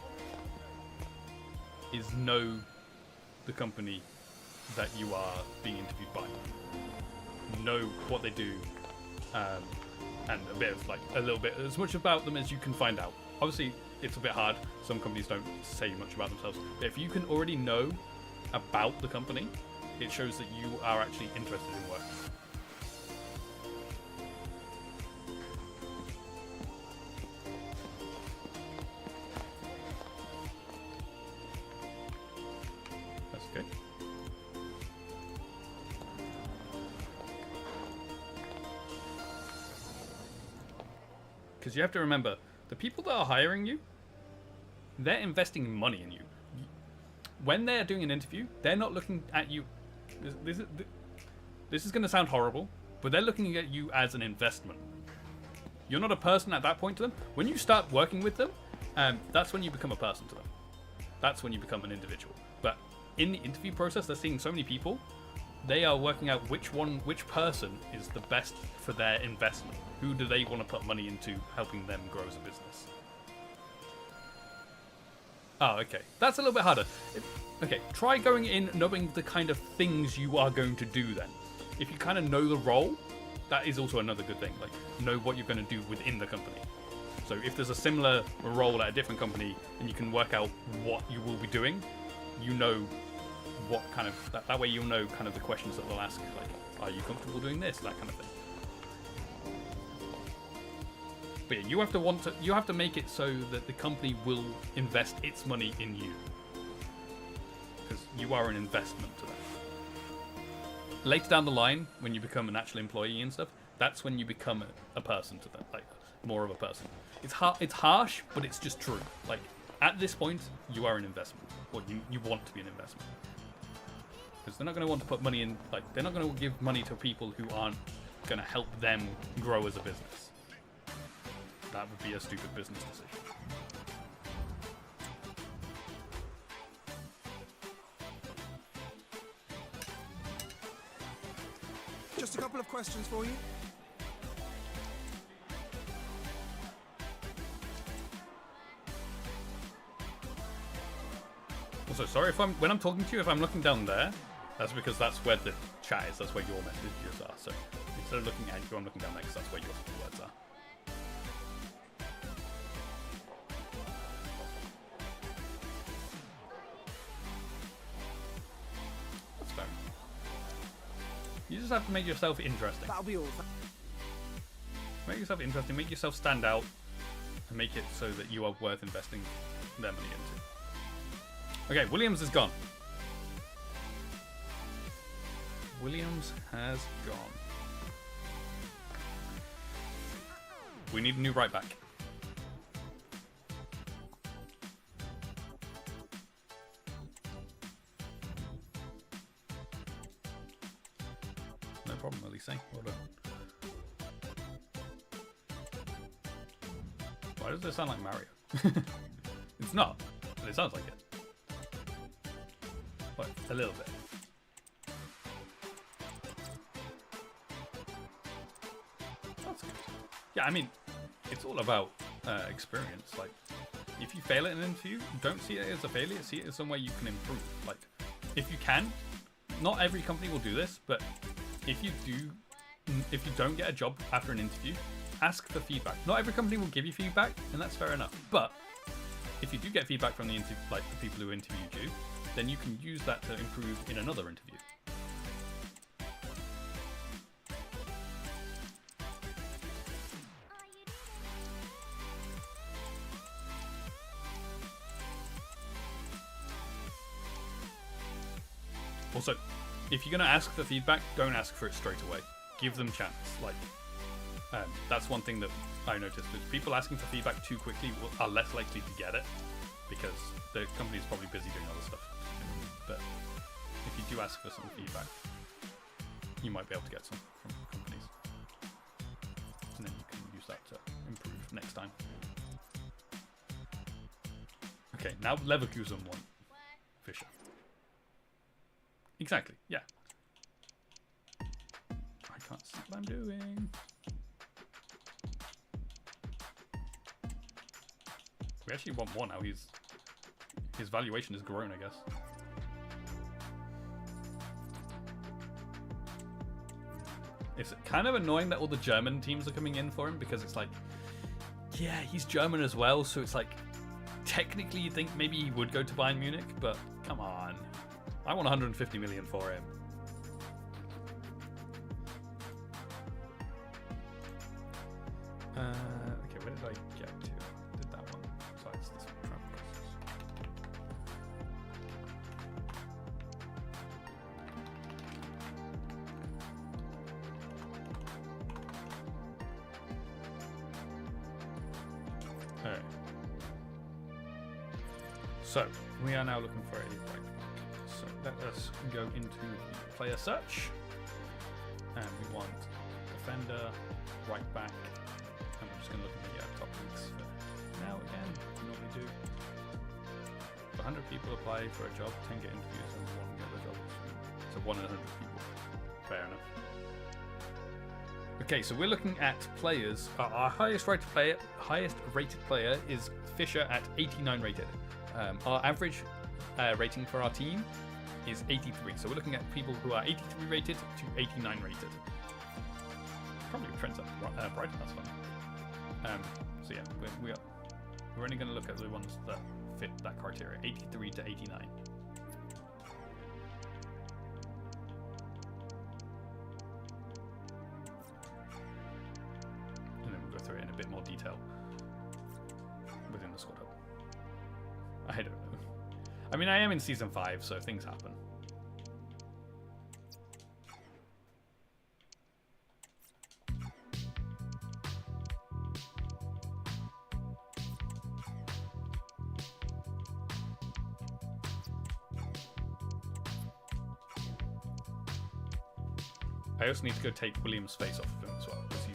is know the company that you are being interviewed by. Know what they do, and a little bit, as much about them as you can find out. Obviously, it's a bit hard. Some companies don't say much about themselves. But if you can already know about the company, it shows that you are actually interested in work. That's good. Because you have to remember, the people that are hiring you, they're investing money in you. When they're doing an interview, they're not looking at you. This is going to sound horrible, but they're looking at you as an investment. You're not a person at that point to them. When you start working with them, that's when you become a person to them. That's when you become an individual. But in the interview process, they're seeing so many people They are working out which person is the best for their investment. Who do they want to put money into helping them grow as a business? Oh, okay. That's a little bit harder. Okay, try going in knowing the kind of things you are going to do then. If you kind of know the role, that is also another good thing. Like, know what you're going to do within the company. So if there's a similar role at a different company and you can work out what you will be doing, you know what kind of... That way you'll know kind of the questions that they'll ask. Like, are you comfortable doing this? That kind of thing. But yeah, you have to make it so that the company will invest its money in you. Because you are an investment to them. Later down the line, when you become an actual employee and stuff, that's when you become a person to them, like more of a person. It's harsh, but it's just true. Like at this point, you are an investment, or you want to be an investment. Because they're not going to want to put money in, like they're not going to give money to people who aren't going to help them grow as a business. That would be a stupid business decision. Just a couple of questions for you. Also, sorry if when I'm talking to you, if I'm looking down there, that's because that's where the chat is. That's where your messages are. So instead of looking at you, I'm looking down there because that's where your words are. That's fair. You just have to make yourself interesting. That'll be all. Make yourself interesting, make yourself stand out, and make it so that you are worth investing their money into. Okay, Williams is gone. Williams has gone. We need a new right back. No problem, Elise. Well done. Why does this sound like Mario? It's not, but it sounds like it. But a little bit. That's good. Yeah, I mean, it's all about experience. Like, if you fail at an interview, don't see it as a failure. See it as somewhere you can improve. Like, if you can, not every company will do this, but if you don't get a job after an interview, ask for feedback. Not every company will give you feedback, and that's fair enough. But if you do get feedback from the people who interviewed you, then you can use that to improve in another interview. Also, if you're going to ask for feedback, don't ask for it straight away. Give them chance. Like, that's one thing that I noticed is people asking for feedback too quickly are less likely to get it because the company is probably busy doing other stuff. But if you do ask for some feedback, you might be able to get some from companies. And then you can use that to improve next time. Okay, now Leverkusen won. Fischer. Exactly, yeah. I can't see what I'm doing. We actually want more now. His valuation has grown, I guess. It's kind of annoying that all the German teams are coming in for him because it's like, yeah, he's German as well, so it's like, technically you think maybe he would go to Bayern Munich, but come on. I want 150 million for him. Okay, where did I get to? Did that one? So it's this one, travel costs. Alright. So, we are now looking for a right back. So let us go into the player search. And we want defender, right back. And I'm just going to look at the top links for now again. We normally do. 100 people apply for a job, 10 get interviews, and 1 get the job. So 1 in 100 people. Fair enough. Okay, so we're looking at players. Our highest rated player is Fisher at 89 rated. Our average rating for our team is 83. So we're looking at people who are 83 rated to 89 rated. Probably trends up Brighton. That's fun. So yeah, we're only going to look at the ones that fit that criteria, 83 to 89. And then we'll go through it in a bit more detail within the squad hub. I don't know. I mean, I am in Season 5, so things happen. I also need to go take William's face off of him as well, because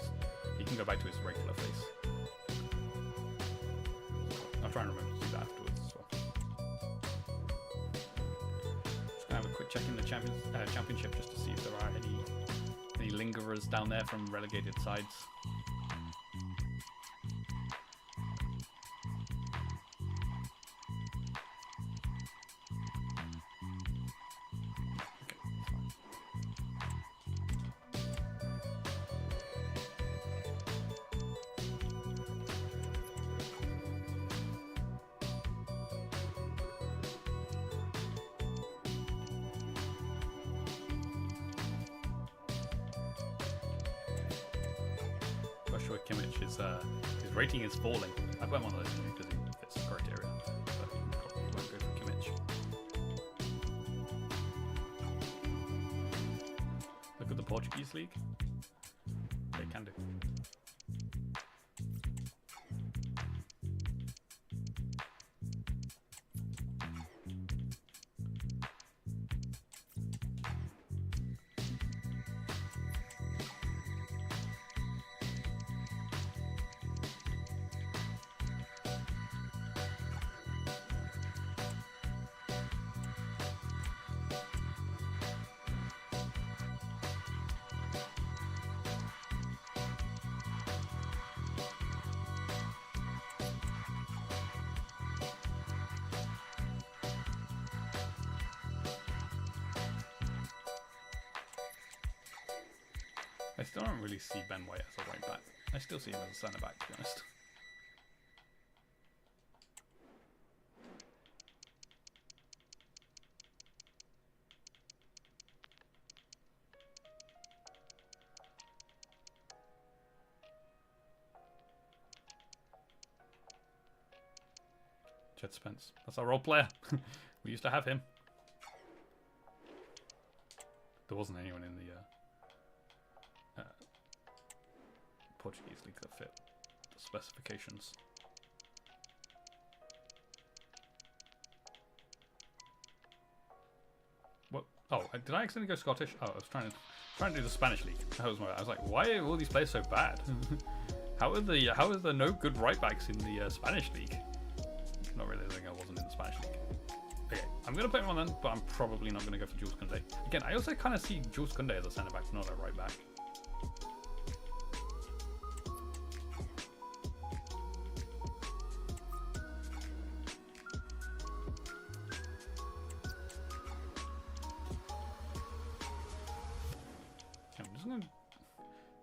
he can go back to his regular face. I'll try and remember to do that afterwards as well. Just gonna have a quick check in the championship just to see if there are any lingerers down there from relegated sides. His rating is falling. I went on this because he fits the criteria, but probably won't go for Kimmich. Look at the Portuguese league. They can do. I still don't really see Ben White as a right back. I still see him as a centre back, to be honest. Jet Spence. That's our role player. We used to have him. There wasn't anyone in the Portuguese league that fit the specifications. What? Oh, did I accidentally go Scottish? Oh, I was trying to do the Spanish league. I was like, why are all these players so bad? How are there no good right backs in the Spanish league? Not realizing I wasn't in the Spanish league. Okay, I'm gonna put him on then, but I'm probably not gonna go for Jules Koundé. Again, I also kind of see Jules Koundé as a centre back, not a right back.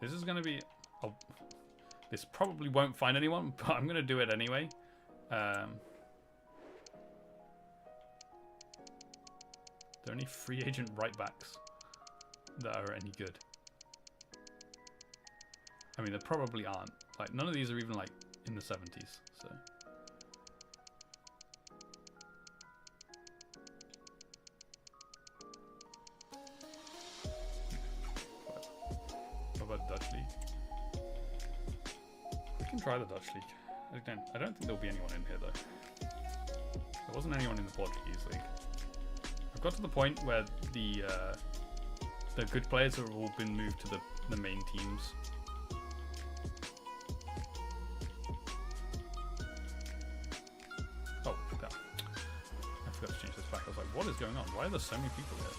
This is going to be... Oh, this probably won't find anyone, but I'm going to do it anyway. Are there any free agent right backs that are any good? I mean, there probably aren't. Like, none of these are even, like, in the 70s, so... Dutch league. We can try the Dutch league. I don't think there'll be anyone in here though. There wasn't anyone in the Portuguese league. I've got to the point where the good players have all been moved to the main teams. Oh, yeah. I forgot to change this back. I was like, what is going on? Why are there so many people here?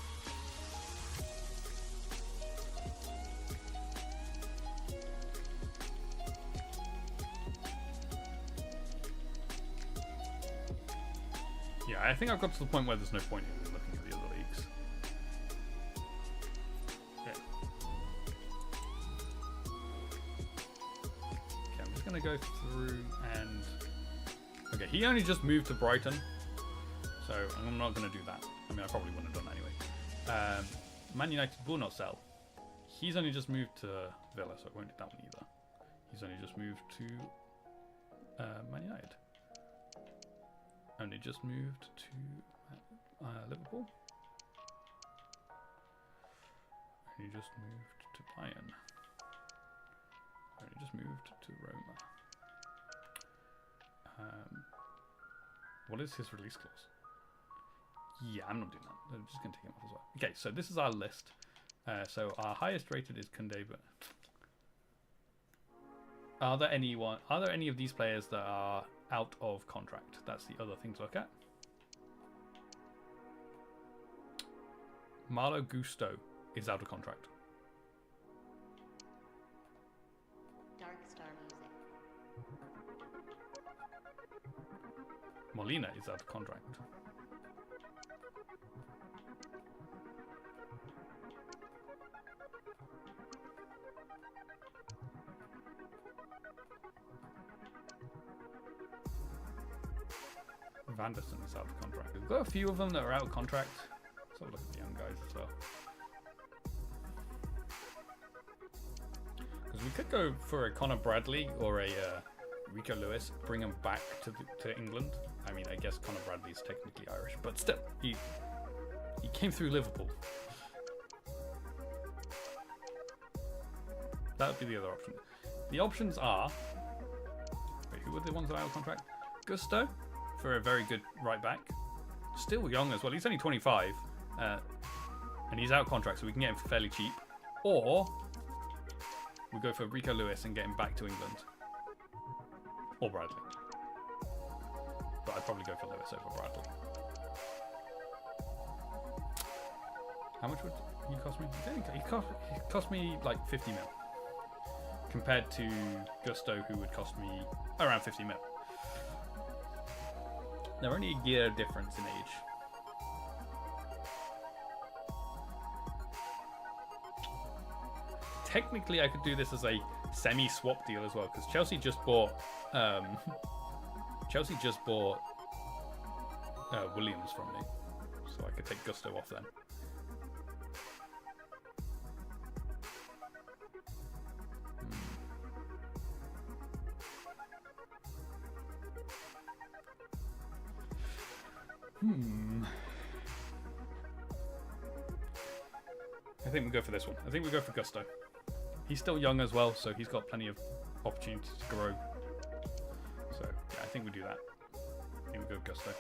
Yeah, I think I've got to the point where there's no point in looking at the other leagues. Okay. Okay, I'm just going to go through and... Okay, he only just moved to Brighton, so I'm not going to do that. I mean, I probably wouldn't have done that anyway. Man United will not sell. He's only just moved to Villa, so I won't do that one either. He's only just moved to Man United. Only just moved to Liverpool. Only just moved to Bayern. Only just moved to Roma. What is his release clause? Yeah, I'm not doing that. I'm just going to take him off as well. Okay, so this is our list. So our highest rated is Koundé, but are there any of these players that are out of contract? That's the other thing to look at. Malo Gusto is out of contract. Dark Star Music. Molina is out of contract. Vanderson is out of contract. We've got a few of them that are out of contract. Let's have a look at the young guys as well. Because we could go for a Connor Bradley or a Rico Lewis, bring him back to England. I mean, I guess Connor Bradley is technically Irish, but still, he came through Liverpool. That would be the other option. The options are... Wait, who were the ones that are out of contract? Gusto, for a very good right back. Still young as well. He's only 25. And he's out of contract, so we can get him fairly cheap. Or we go for Rico Lewis and get him back to England. Or Bradley. But I'd probably go for Lewis over Bradley. How much would he cost me? He cost me like 50 mil. Compared to Gusto, who would cost me around 50 mil. They're only a year difference in age. Technically, I could do this as a semi-swap deal as well, because Chelsea just bought Williams from me, so I could take Gusto off then. I think we go for this one. I think we go for Gusto. He's still young as well, so he's got plenty of opportunities to grow. So, yeah, I think we do that. I think we go Gusto.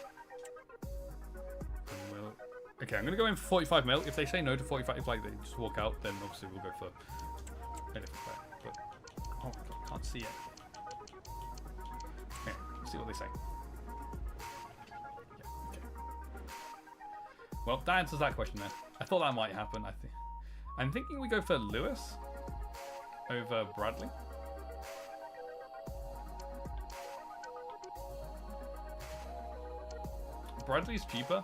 Okay, I'm going to go in for 45 mil. If they say no to 45, if like they just walk out, then obviously we'll go for a different player. But, oh my god, I can't see it. Okay, let's see what they say. Yeah, okay. Well, that answers that question then. I thought that might happen. I'm thinking we go for Lewis over Bradley. Bradley's cheaper,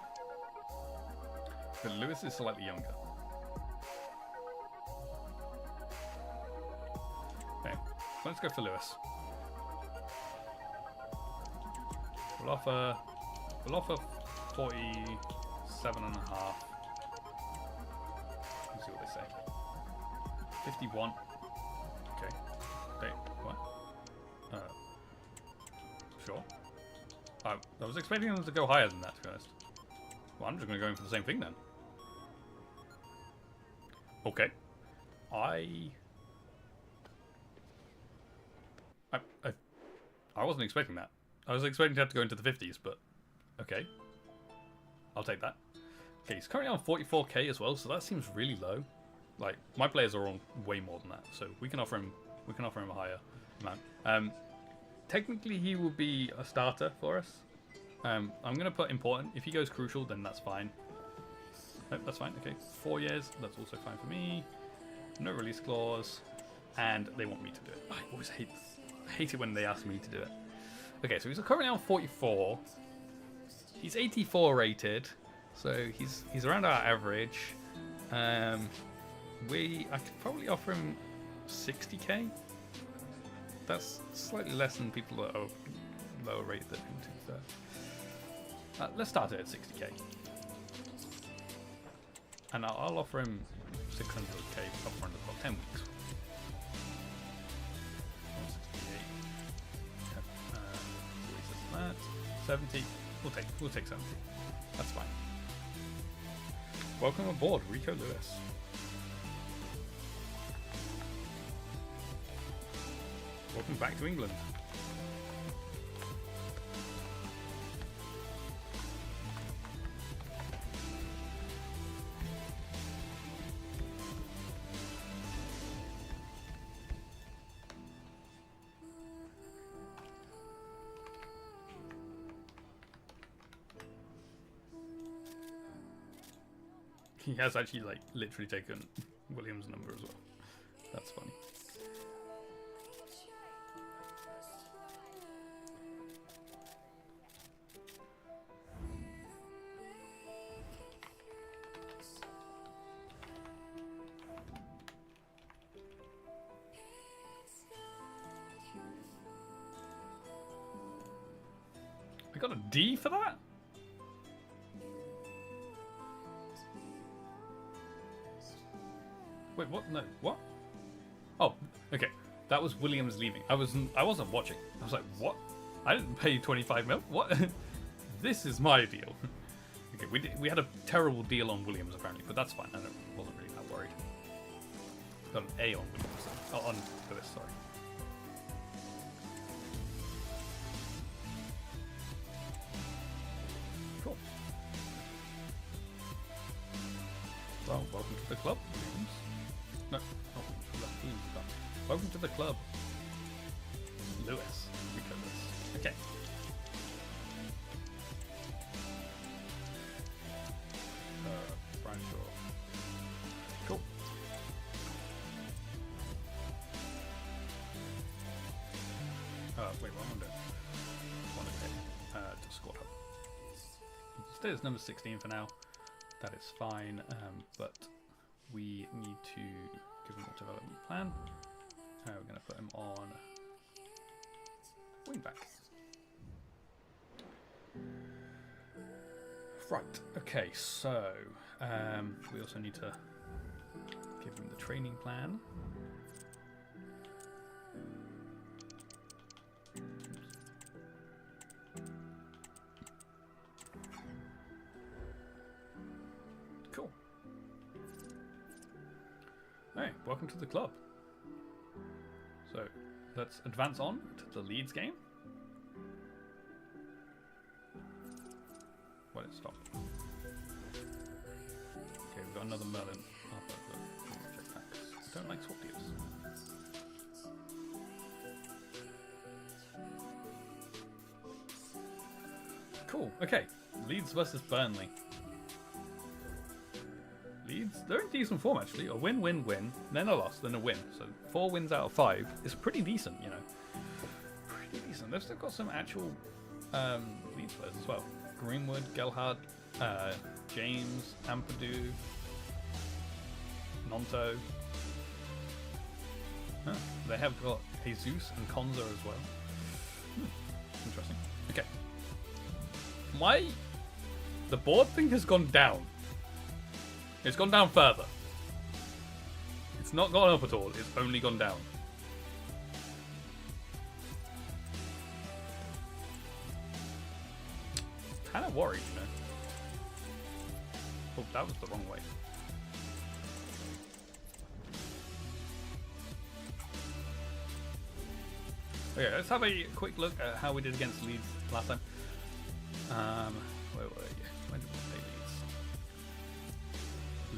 but Lewis is slightly younger. Okay, let's go for Lewis. We'll offer 47.5. Let's see what they say. 51. Okay. Wait, what? Sure. I was expecting them to go higher than that, to be honest. Well, I'm just going to go in for the same thing then. Okay. I wasn't expecting that. I was expecting to have to go into the 50s, but okay. I'll take that. Okay, he's currently on 44k as well, so that seems really low. Like, my players are on way more than that, so we can offer him a higher amount. Technically, he will be a starter for us. I'm going to put important. If he goes crucial, then that's fine. Nope, that's fine. Okay, 4 years. That's also fine for me. No release clause. And they want me to do it. I always hate it when they ask me to do it. Okay, so he's currently on 44. He's 84 rated, so he's around our average. I could probably offer him 60k. That's slightly less than people that are lower rated than him. Let's start it at 60k, and I'll offer him 600k upfront as well. 10 weeks. 168. 70. We'll take 70. That's fine. Welcome aboard, Rico Lewis. Welcome back to England. He has actually, like, literally taken William's number as well. That's funny. I got a D for that? Wait, what? No, what? Oh, okay. That was Williams leaving. I wasn't watching. I was like, what? I didn't pay 25 mil. What? This is my deal. Okay, we had a terrible deal on Williams apparently, but that's fine. I wasn't really that worried. Got an A on Williams. Oh, on Lewis, sorry. Cool. Well, welcome to the club, Williams. No, welcome to the club, Lewis. Okay. Branshaw. Cool. Wait, what am I doing? To squad hub. Stay as number 16 for now. That is fine, but we need to give him a development plan. We're going to put him on wing back. Right, okay, so we also need to give him the training plan. Cool. Hey, welcome to the club. So let's advance on to the Leeds game. Well, it stopped. Okay, we've got another Merlin. I don't like swap deals. Cool. Okay, Leeds versus Burnley. Leeds, they're in decent form actually. A win, win, win, then a loss, then a win. So 4 wins out of 5 is pretty decent, you know. Pretty decent. They've still got some actual Leeds players as well. Greenwood, Gelhardt, James, Ampadu, Nonto. Huh. They have got Jesus and Konza as well. Interesting. Okay. The board thing has gone down. It's gone down further. It's not gone up at all. It's only gone down. Kind of worried, you know. Oh, that was the wrong way. Okay, let's have a quick look at how we did against Leeds last time. Where were you? When did we play Leeds?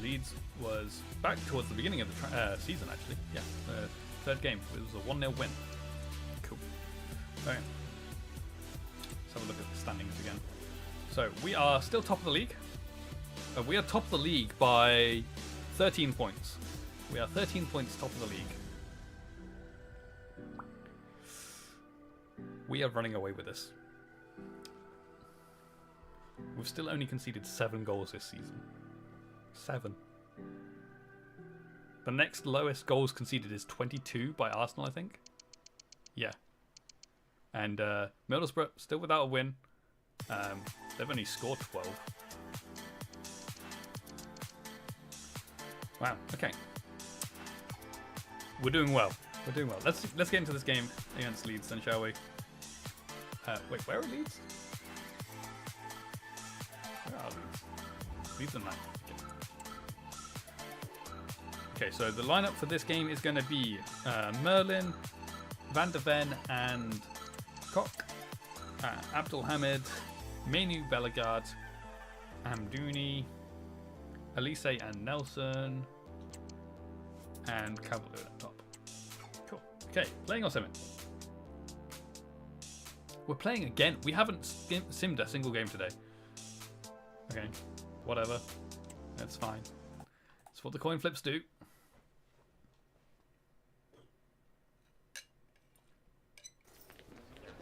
Leeds was back towards the beginning of the season, actually. Yeah, third game. It was a 1-0 win. Cool. Okay. Let's have a look at the standings again. So we are still top of the league. We are top of the league by 13 points. We are 13 points top of the league. We are running away with this. We've still only conceded 7 goals this season. 7. The next lowest goals conceded is 22 by Arsenal, I think. Yeah. And Middlesbrough still without a win. They've only scored 12. Wow. Okay. We're doing well. We're doing well. Let's get into this game against Leeds, then, shall we? Wait, where are Leeds? Where are Leeds? Leeds are 9. Okay, so the lineup for this game is going to be Merlin, Van de Ven, and Koch, Abdulhamid, Menu Bellegarde, Amdouni, Elise and Nelson, and Cavalier at top. Cool. Okay, playing or simming? We're playing again. We haven't simmed a single game today. Okay, whatever. That's fine. That's what the coin flips do.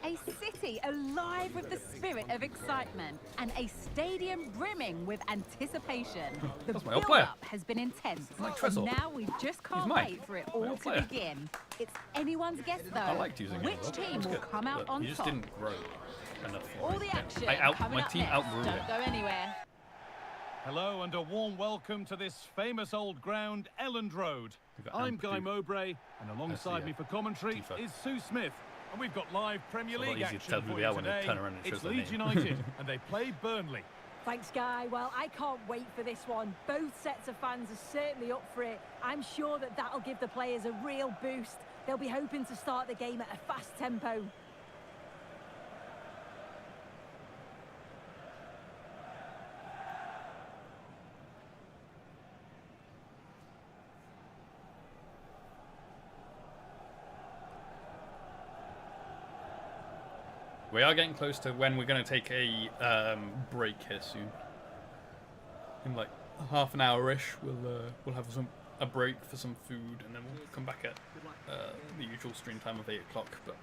A city alive with the spirit of excitement and a stadium brimming with anticipation. The build-up has been intense, and now we just can't wait for it all to begin. It's anyone's guess, though. I liked using which team will come out on top. You just didn't grow enough. All the action my team outgrew it. Don't go anywhere. Hello and a warm welcome to this famous old ground, Elland Road. I'm Guy Mowbray, and alongside me for commentary is Sue Smith. And we've got live Premier League action for you today. It's Leeds United, and they play Burnley. Thanks, Guy. Well, I can't wait for this one. Both sets of fans are certainly up for it. I'm sure that that'll give the players a real boost. They'll be hoping to start the game at a fast tempo. We are getting close to when we're going to take a break here soon. In like half an hour-ish, we'll have a break for some food, and then we'll come back at the usual stream time of 8 o'clock. But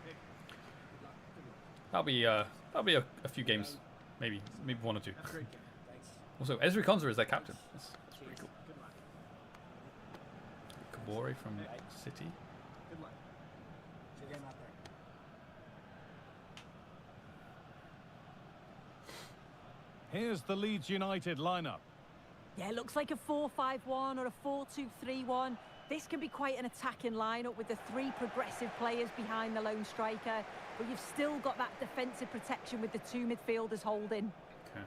that'll be a few games, maybe 1 or 2. Also, Ezri Konsa is their captain. That's pretty cool. Kabore from City. Here's the Leeds United lineup. Yeah, it looks like a 4-5-1 or a 4-2-3-1. This can be quite an attacking lineup with the 3 progressive players behind the lone striker, but you've still got that defensive protection with the 2 midfielders holding. Okay.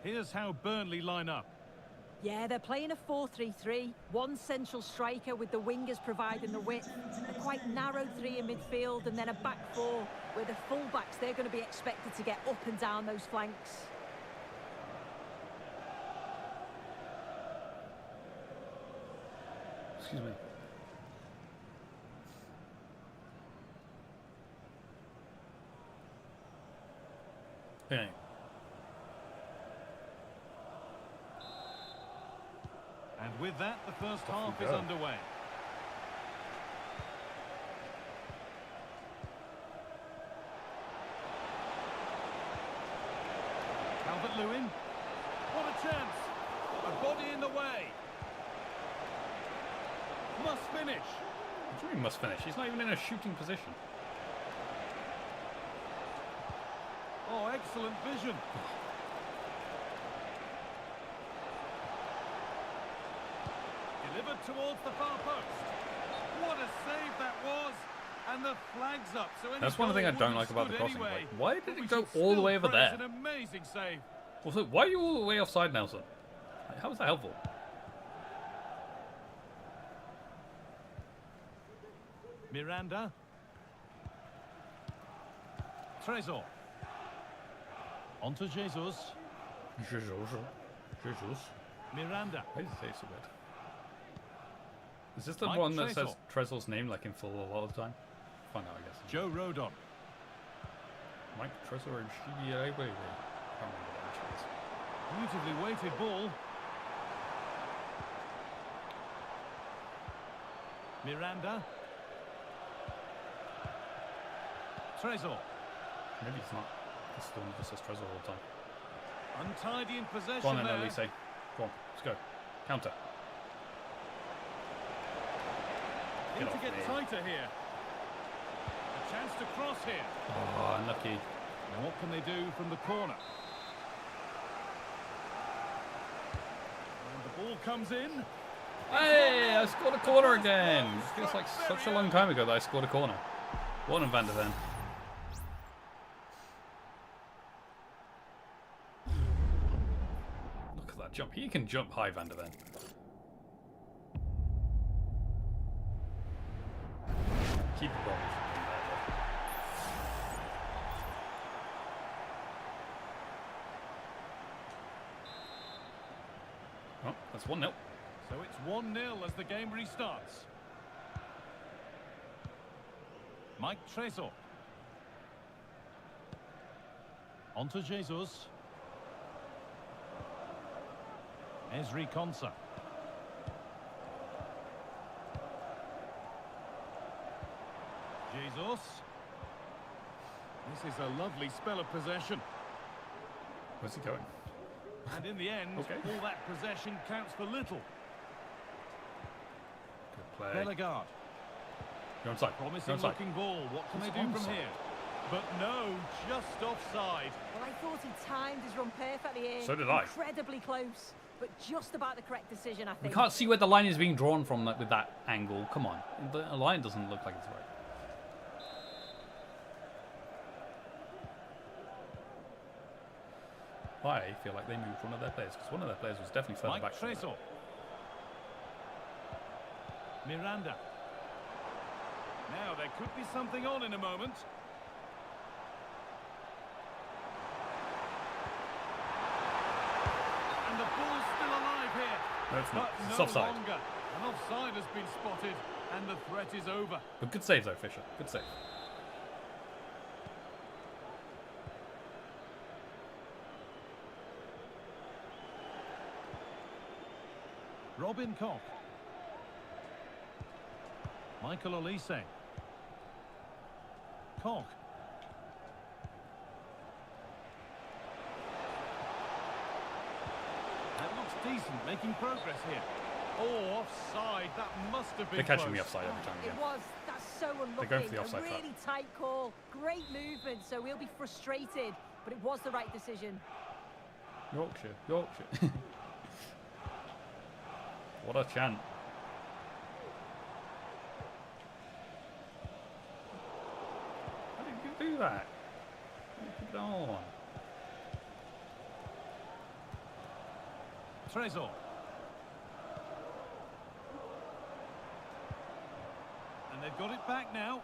Here's how Burnley line up. Yeah, they're playing a 4-3-3. 1 central striker with the wingers providing the width. A quite narrow 3 in midfield, and then a back 4 where the full-backs, they're going to be expected to get up and down those flanks. Excuse me. Okay. And with that, the first half is underway. Calvert-Lewin. What a chance. A body in the way. Must finish. What do you mean must finish? He's not even in a shooting position. Oh, excellent vision. Delivered towards the far post. What a save that was. And the flag's up. So that's one thing I don't like about the crossing. Like, why did it go all the way over there? An amazing save. Also, why are you all the way offside, Nelson? Like, how is that helpful? Miranda. Trezor. On to Jesus. Jesus. Miranda. Why did you say so weird? Is this the one that says Trezor's name like in full a lot of the time? Find out, I guess. Joe Rodon. Mike Trezor and Shigi Awe. I can't remember that which is. Beautifully weighted ball. Miranda. Trezor. Maybe it's not This is the one that just says Trezor all the time. Untidy in possession. Go on then, there. Elise. Go on, let's go. Counter. Need to get tighter here. A chance to cross here. Oh, unlucky. Now what can they do from the corner? And the ball comes in. Hey, I scored a corner again. It feels like such a long time ago that I scored a corner. Well done, Van der Ven. Look at that jump. He can jump high, Van der Ven. Keep the ball. Oh, that's 1-0. So it's 1-0 as the game restarts. Mike Trezor. On to Jesus. Ezri Konsa. Jesus. This is a lovely spell of possession. Where's he going? And in the end, all that possession counts for little. Good play. Bellegarde. You're onside. Promising looking ball. What can they do from here? But no, just offside. Well, I thought he timed his run perfectly here. So did I. Incredibly close, but just about the correct decision, I think. We can't see where the line is being drawn from with that angle. Come on. The line doesn't look like it's right. I feel like they moved one of their players, because one of their players was definitely further back. Mike Trezor. Miranda. Now there could be something on in a moment. And the ball's still alive here. No, it's not. But It's no offside. longer. An offside has been spotted, and the threat is over. But good save though, Fisher. Good save. Robin Koch. Michael Olise. Koch. That looks decent, making progress here. Oh, offside. That must have been They're catching close. me offside every time. It was. That's so unlucky. They're going for the offside A really tight call. Great movement, so we'll be frustrated. But it was the right decision. Yorkshire. Yorkshire. What a chant. How did you do that? Keep it on. Trezor. And they've got it back now.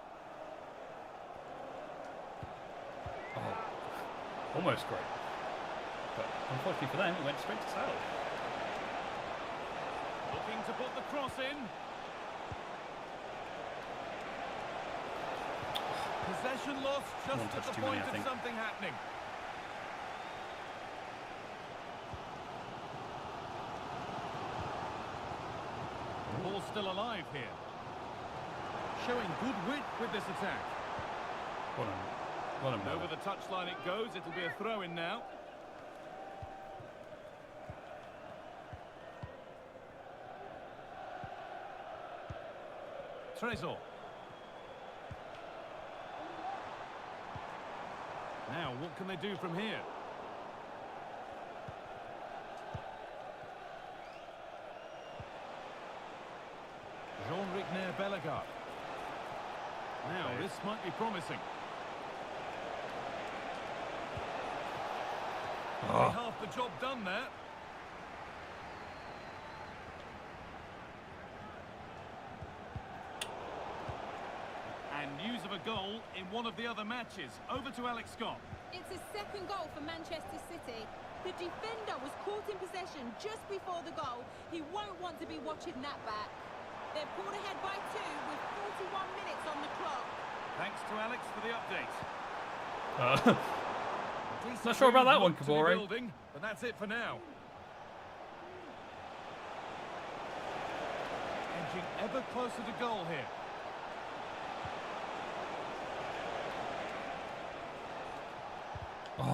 Oh, almost great. But unfortunately for them, it went straight to Sal. Looking to put the cross in. Possession lost just at the point of something happening. The ball's still alive here. Showing good wit with this attack. Well done, Over the touchline it goes. It'll be a throw-in now. Trezor. Now, what can they do from here? Jean-Rigner Bellegarde. Now, this might be promising. Half the job done there. And news of a goal in one of the other matches. Over to Alex Scott. It's his second goal for Manchester City. The defender was caught in possession just before the goal. He won't want to be watching that back. They're pulled ahead by 2 with 41 minutes on the clock. Thanks to Alex for the update. Not sure about that one, Kabore. But that's it for now. Edging ever closer to goal here. Oh,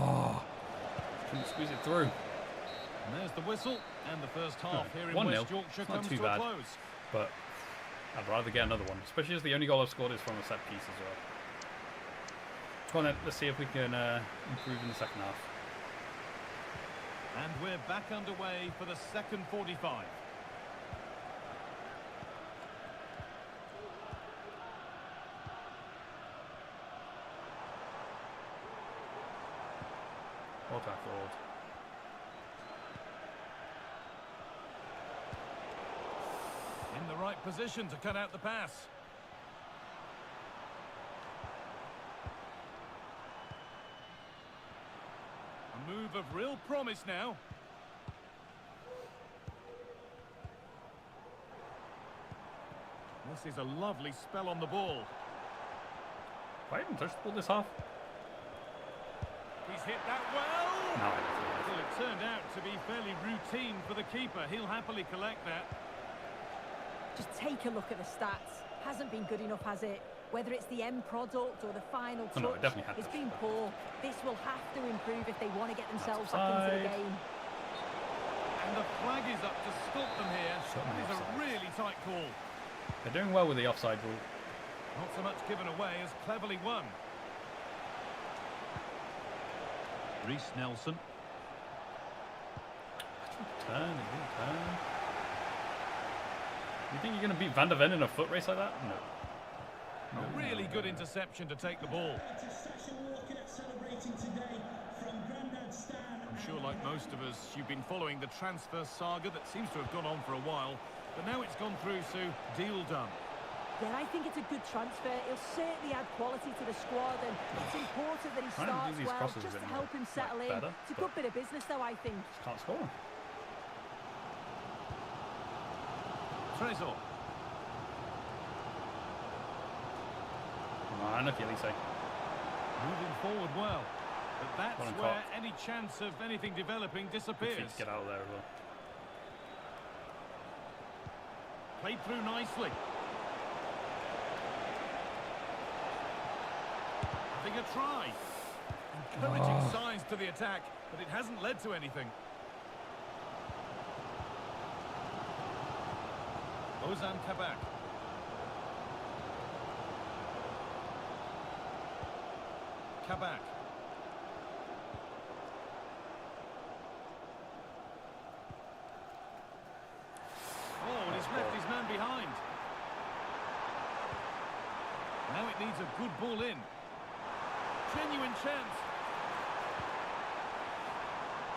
squeeze it through. And there's the whistle, and the first half here in 1-0. West Yorkshire comes to a close. But I'd rather get another one, especially as the only goal I've scored is from a set piece as well. Come on then, let's see if we can improve in the second half. And we're back underway for the second 45. Well tackled. In the right position to cut out the pass. A move of real promise now. This is a lovely spell on the ball. I haven't touched the ball this half. He's hit that well. No, well, it turned out to be fairly routine for the keeper. He'll happily collect that. Just take a look at the stats. Hasn't been good enough, has it? Whether it's the end product or the final touch, it's been poor. This will have to improve if they want to get themselves back into the game. And the flag is up to stop them here. That is a really tight call. They're doing well with the offside rule. Not so much given away as cleverly won. Reece Nelson. Turn. You think you're going to beat Van der Ven in a foot race like that? No. A really good interception to take the ball. I'm sure, like most of us, you've been following the transfer saga that seems to have gone on for a while. But now it's gone through, Sue. Deal done. Yeah, I think it's a good transfer. It'll certainly add quality to the squad, and it's important that he starts well, just to help him settle in. It's a good bit of business, though, I think. Just can't score. Trezor. Come on, Achilles. Moving forward well. But that's where any chance of anything developing disappears. Get out of there as well. Played through nicely. Having a try. Encouraging signs to the attack, but it hasn't led to anything. Ozan Kabak. Kabak. Oh, and he's left his man behind. Now it needs a good ball in. Genuine chance.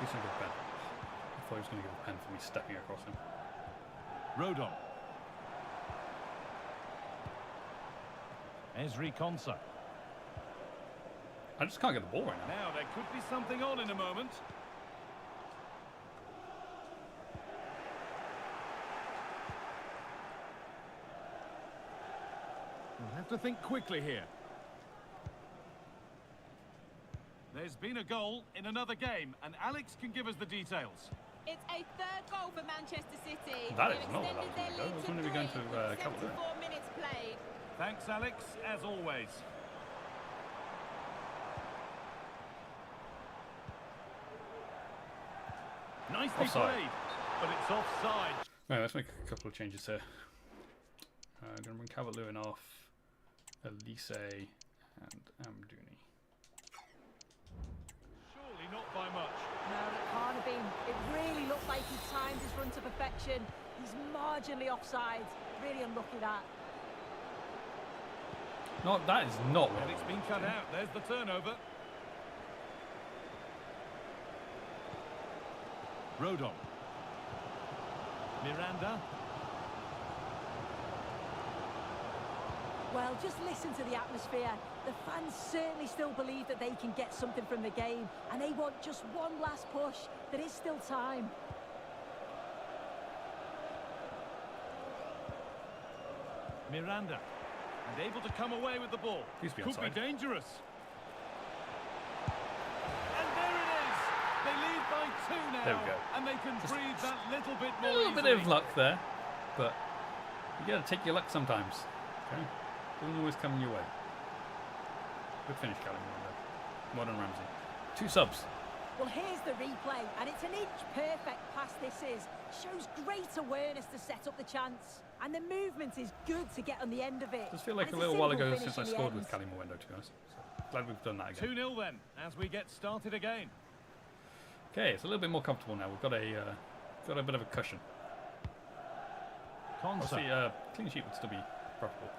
He's going to give a pen. I thought he was going to give a pen for me stepping across him. Rodon. Ezri Konsa. I just can't get the ball right now. Now there could be something on in a moment. We'll have to think quickly here. There's been a goal in another game, and Alex can give us the details. It's a third goal for Manchester City. That is not what I was going to go. I was going to be going to cover it. 74 minutes played. Thanks, Alex, as always. Nicely played, but it's offside. Right, let's make a couple of changes here. I'm going to bring Calvert-Lewin off, Elise, and Amdouni. Surely not by much. No, it can't have been. It really looked like he timed his run to perfection. He's marginally offside. Really unlucky that. No, that is not what And it's been cut out. There's the turnover. Rodon. Miranda. Well, just listen to the atmosphere. The fans certainly still believe that they can get something from the game, and they want just one last push. There is still time. Miranda. And able to come away with the ball. Could be dangerous. And there it is. They lead by 2 now. There we go. And they can breathe that little bit more A little easily. bit of luck there, but you got to take your luck sometimes. Okay, doesn't always come your way. Good finish, Callum. Modern Ramsey. 2 subs. Well, here's the replay, and it's an inch-perfect pass this is. Shows great awareness to set up the chance. And the movement is good to get on the end of it. It does feel like a little while ago since I scored with Cali Mwendo, to be honest. So glad we've done that again. 2-0 then, as we get started again. Okay, it's a little bit more comfortable now. We've got a bit of a cushion. Obviously, clean sheet would still be preferable.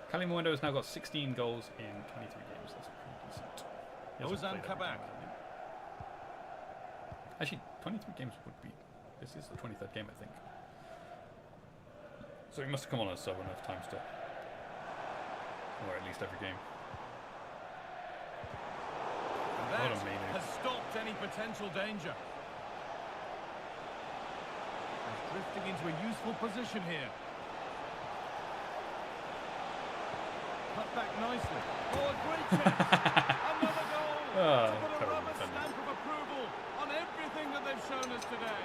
Cali Mwendo has now got 16 goals in 23 games. That's pretty decent. Ozan Kabak. Actually, 23 games would be... This is the 23rd game, I think. So he must have come on as sub enough times to... Or at least every game. That has stopped any potential danger. He's drifting into a useful position here. Cut back nicely. Oh, a great chance. Another goal. To put a rubber stamp of approval on everything that they've shown us today.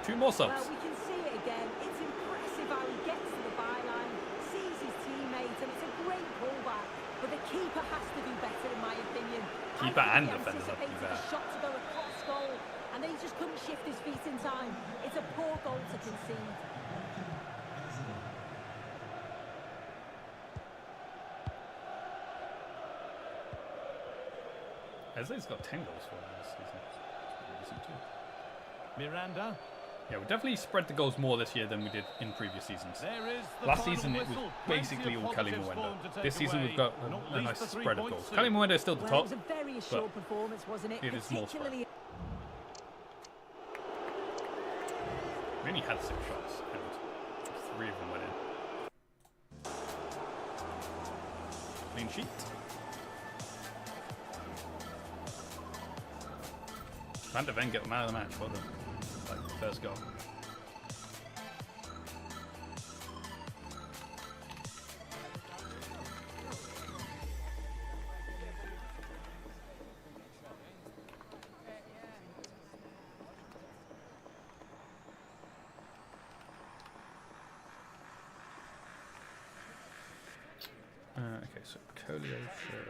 2 more subs. Well, we can see it again. It's impressive how he gets to the byline, sees his teammates, and it's a great pullback. But the keeper has to do better, in my opinion. Keeper and defender have to do better. A shot to go across goal, and then he just couldn't shift his feet in time. It's a poor goal to concede. Eze's got 10 goals for him this season. That's pretty decent too. Miranda. Yeah, we definitely spread the goals more this year than we did in previous seasons. There is the Last season it was basically all Cali Mwendo. This season we've got a nice spread of goals. Cali Mwendo is still the top. It was a very assured performance, wasn't it? It is more spread. We only had 6 shots and 3 of them went in. Clean sheet. Van de Ven get man of the match, well done. Like first goal. Okay, so Colio show.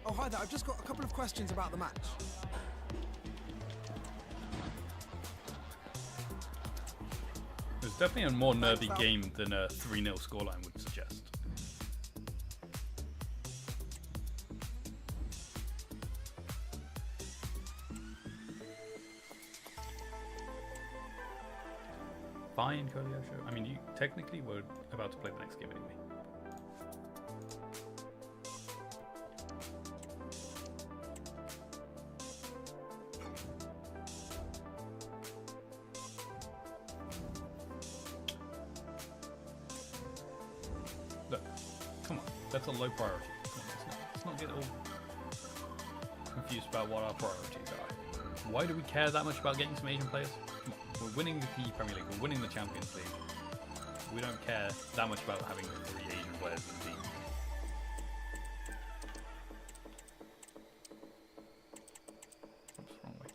Oh, hi there. I've just got a couple of questions about the match. It was definitely a more nervy game than a 3-0 scoreline would suggest. Fine, Colio show. I mean, you technically were about to play the next game anyway. That's a low priority. Let's not get all confused about what our priorities are. Why do we care that much about getting some Asian players? Come on, we're winning the Premier League, we're winning the Champions League. We don't care that much about having 3 Asian players in the team. Oops, wrong way.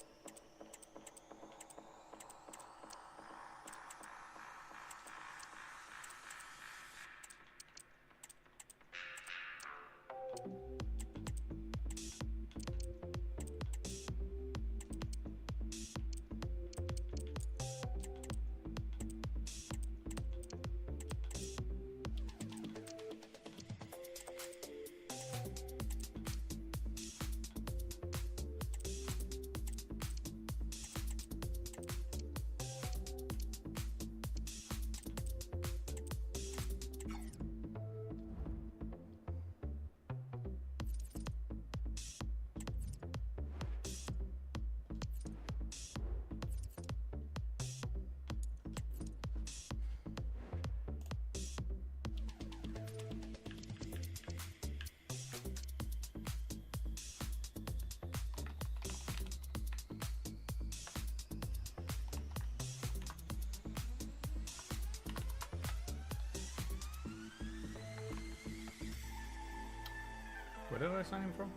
Where did I sign him from?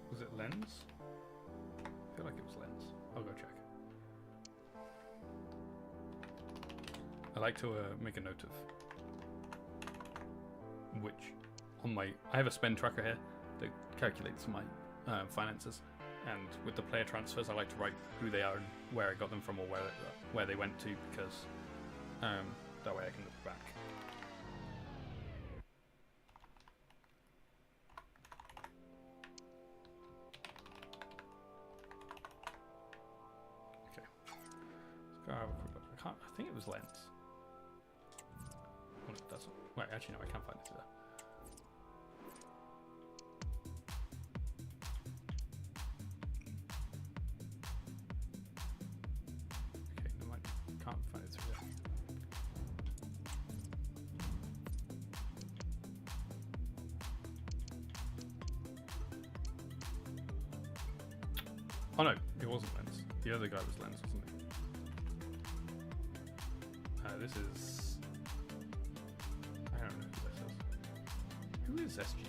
Was it Lens? I feel like it was Lens. I'll go check. I like to make a note of which on my... I have a spend tracker here that calculates my finances, and with the player transfers I like to write who they are and where I got them from or where they went to, because that way I can look back. Okay, let's go have a quick look. I think it was Lens. That's, wait, actually no, I can't find it there. Okay, no, I can't find it through there. Oh no, it wasn't Lens. The other guy was Lens, wasn't he? This is... I don't know who this is. Who is SGE?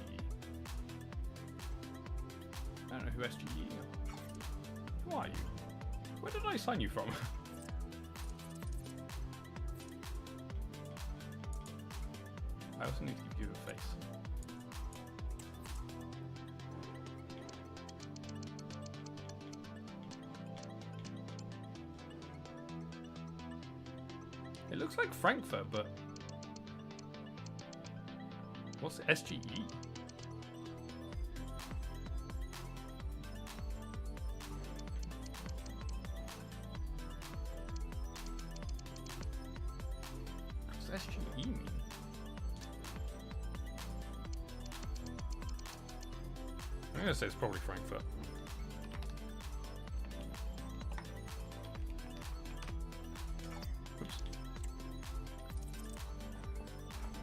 I don't know who SGE is. Who are you? Where did I sign you from? I also need to give you a face. It looks like Frankfurt, but what's SGE? What's SGE mean? I'm gonna say it's probably Frankfurt.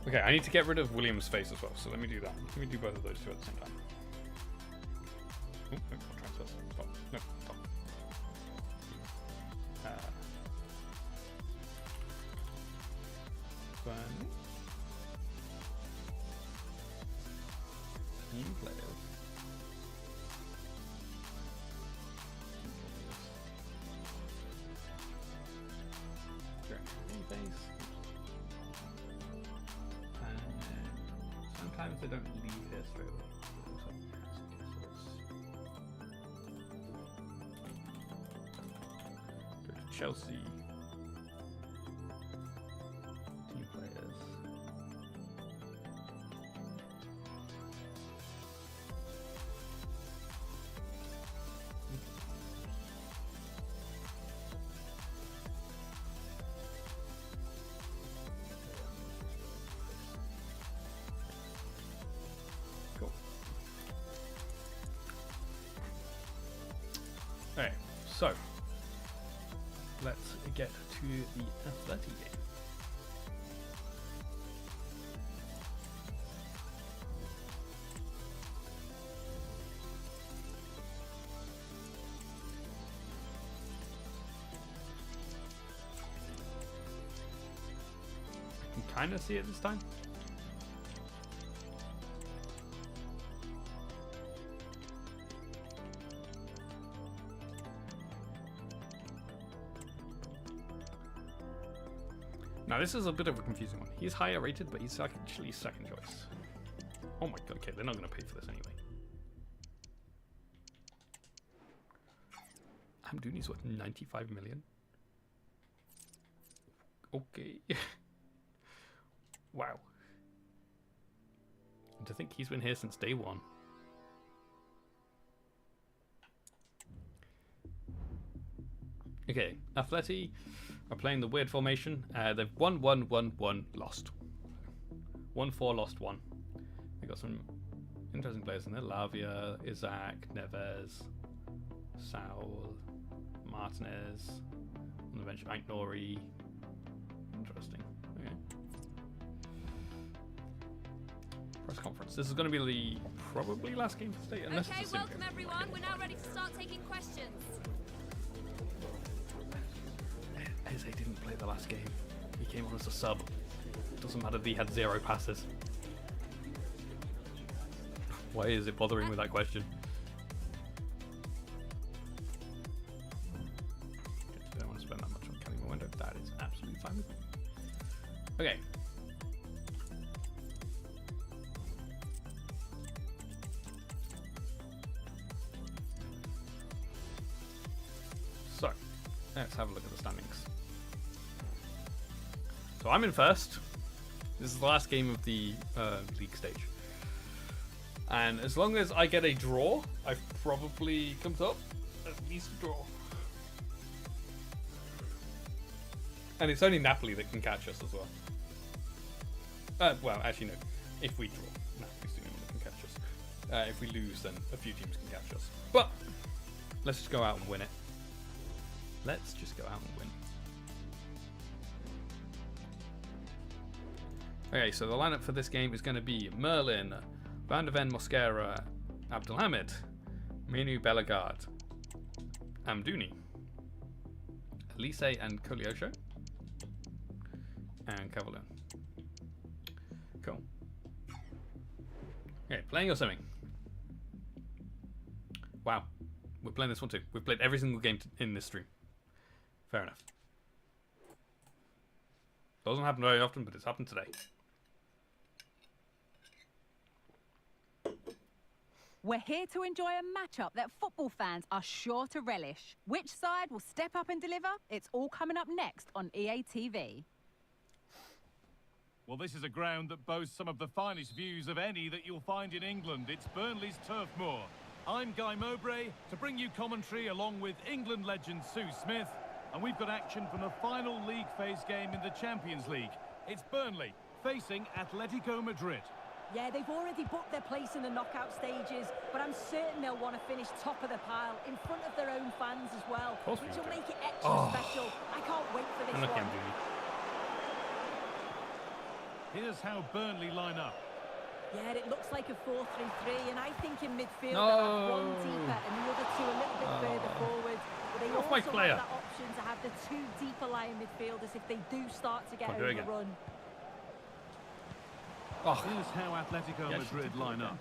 Okay, I need to get rid of William's face as well, so let me do that. Let me do both of those two at the same time. Oh, no, not transfers. Oh, no, stop. Burnley. New players. Face. Sometimes they don't leave here straight away. Go to Chelsea. Team players. Alright, so let's get to the Athletic game. I can kind of see it this time. Now this is a bit of a confusing one. He's higher rated, but he's actually second choice. Oh my god, okay, they're not going to pay for this anyway. Hamdouni's worth 95 million. Okay. Wow. And to think he's been here since day one. Okay, Atleti are playing the weird formation. They've won, lost. 1-4, lost 1. They've got some interesting players in there. Lavia, Isaac, Neves, Saul, Martinez. On the bench, Nori. Interesting. Okay. Press conference. This is going to be the probably last game for today. Okay, welcome everyone. We're now ready to start taking questions. Eze didn't play the last game. He came on as a sub. Doesn't matter that he had 0 passes. Why is it bothering with that question? I don't want to spend that much on cutting my window. That is absolutely fine with me. Okay. So, let's have a look at the standings. So I'm in first. This is the last game of the league stage. And as long as I get a draw, I've probably come top. At least a draw. And it's only Napoli that can catch us as well. Well, actually no. If we draw, Napoli's the only one that can catch us. If we lose, then a few teams can catch us. But let's just go out and win it. Let's just go out and win. Okay, so the lineup for this game is going to be Merlin, Van de Ven Mosquera, Abdelhamid, Menu Bellegarde, Amdouni, Elise and Koleosho, and Cavallon. Cool. Okay, playing or simming? Wow, we're playing this one too. We've played every single game in this stream. Fair enough. Doesn't happen very often, but it's happened today. We're here to enjoy a matchup that football fans are sure to relish. Which side will step up and deliver? It's all coming up next on EA TV. Well, this is a ground that boasts some of the finest views of any that you'll find in England. It's Burnley's Turf Moor. I'm Guy Mowbray to bring you commentary along with England legend Sue Smith. And we've got action from the final league phase game in the Champions League. It's Burnley facing Atletico Madrid. Yeah, they've already booked their place in the knockout stages, but I'm certain they'll want to finish top of the pile in front of their own fans as well, which will make it extra special. I can't wait for this one. Here's how Burnley line up. Yeah, it looks like a 4-3-3, and I think in midfield they'll have one deeper and the other two a little bit further forward. But they also have that option to have the two deeper lying midfielders if they do start to get overrun. Here's how Atletico Madrid line up.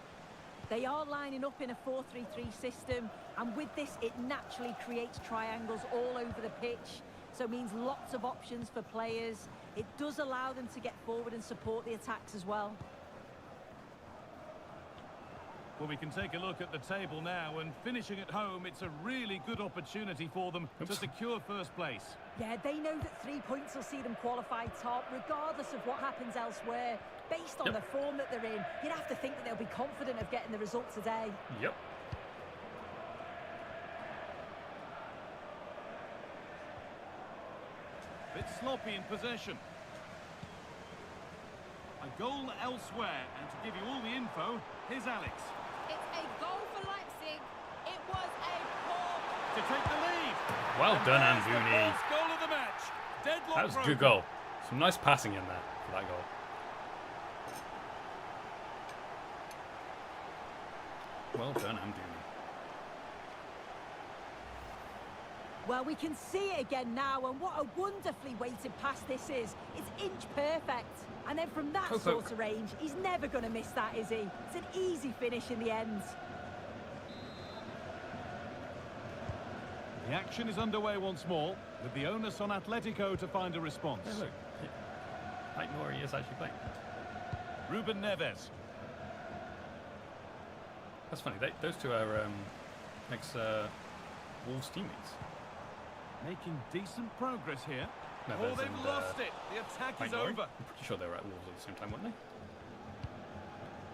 They are lining up in a 4-3-3 system, and with this it naturally creates triangles all over the pitch, so it means lots of options for players. It does allow them to get forward and support the attacks as well. Well, we can take a look at the table now, and finishing at home, it's a really good opportunity for them to secure first place. Yeah, they know that 3 points will see them qualify top, regardless of what happens elsewhere. Based on the form that they're in, you'd have to think that they'll be confident of getting the result today. Yep. Bit sloppy in possession. A goal elsewhere, and to give you all the info, here's Alex. It's a goal for Leipzig. It was a poor... To take the lead. Well done, Amdouni. First goal of the match. Deadlock that was a good goal. Some nice passing in there for that goal. Well done, Amdouni. Well, we can see it again now, and what a wonderfully weighted pass this is. It's inch perfect. And then from that sort of range, he's never going to miss that, is he? It's an easy finish in the end. The action is underway once more, with the onus on Atletico to find a response. Hey, look. Like Nori is actually playing. Ruben Neves. That's funny. Those two are ex-Wolves teammates. Making decent progress here. Neves they've and, lost it. The attack is Nori. over. I'm pretty sure they were at Wolves at the same time, weren't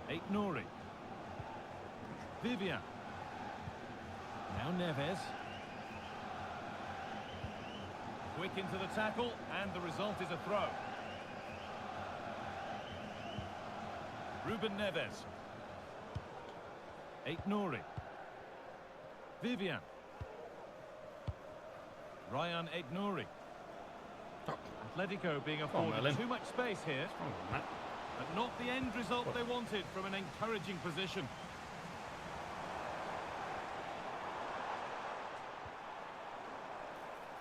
they? Aït-Nouri. Vivian. Now Neves. Quick into the tackle, and the result is a throw. Ruben Neves. Aït-Nouri. Vivian. Ryan Aït-Nouri. Atletico being afforded too much space here, but not the end result they wanted from an encouraging position.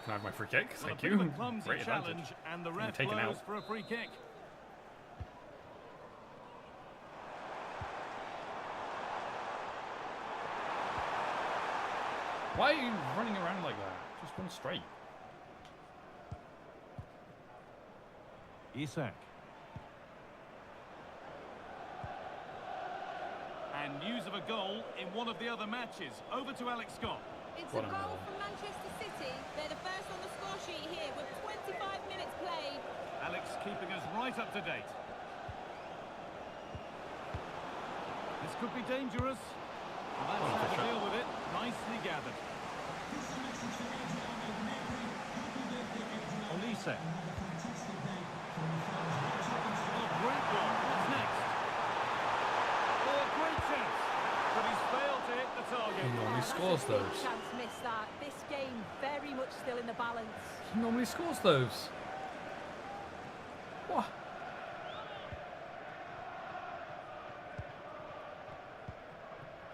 Can I have my free kick? Thank you. A clumsy challenge, and the ref blows for a free kick. Why are you running around like that? Just run straight. Isak. And news of a goal in one of the other matches. Over to Alex Scott. It's a goal from Manchester City. They're the first on the score sheet here with 25 minutes played. Alex keeping us right up to date. This could be dangerous. Well, that's how to deal with it. Nicely gathered. Olise. Oh, great ball. What's next? Oh, a great chance. But he's failed to hit the target. He normally scores those. Chance missed that. This game very much still in the balance. He normally scores those. What?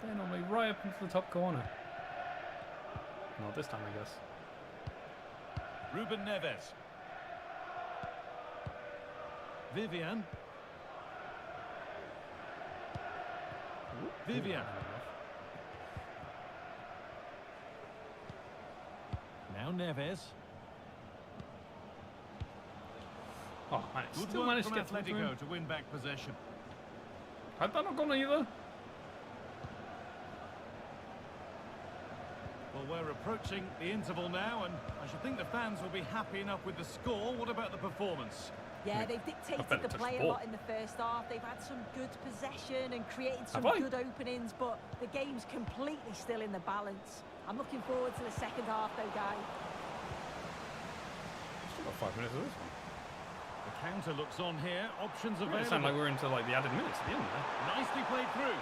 They're normally right up into the top corner. Not this time, I guess. Ruben Neves. Vivian. Vivian. Now Neves. Oh man, Good still work managed from to get through to him. Atletico to win back possession. Had that not gone either? Well, we're approaching the interval now, and I should think the fans will be happy enough with the score. What about the performance? Yeah, they've dictated the play a lot in the first half. They've had some good possession and created some good openings, but the game's completely still in the balance. I'm looking forward to the second half, though, guys. Still got 5 minutes of this one. The counter looks on here. Options available. It sounds like we're into like the added minutes at the end there. Nicely played through.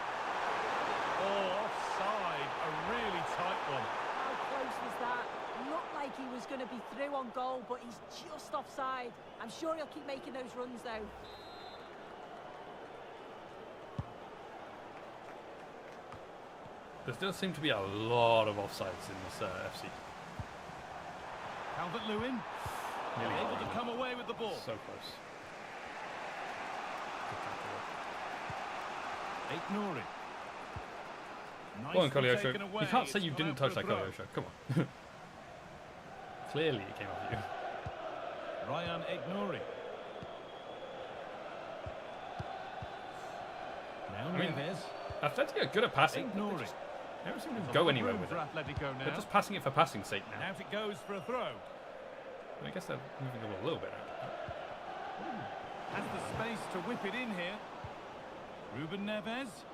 Oh, offside. A really tight one. How close was that? Looked like he was going to be through on goal, but he's just offside. I'm sure he'll keep making those runs, though. There does seem to be a lot of offsides in this FC. Calvert-Lewin able to come away with the ball. So close. Aït-Nouri. Go on, Kolyosho. You can't say you didn't touch that, Kolyosho. Come on. Clearly it came off you. Ryan Aït-Nouri. Now Neves. Atletico are good at passing. Aït-Nouri. They don't seem to go anywhere with it. Atletico now. They're just passing it for passing's sake now. Out it goes for a throw. I guess they're moving the ball a little bit out. Has the space to whip it in here. Ruben Neves.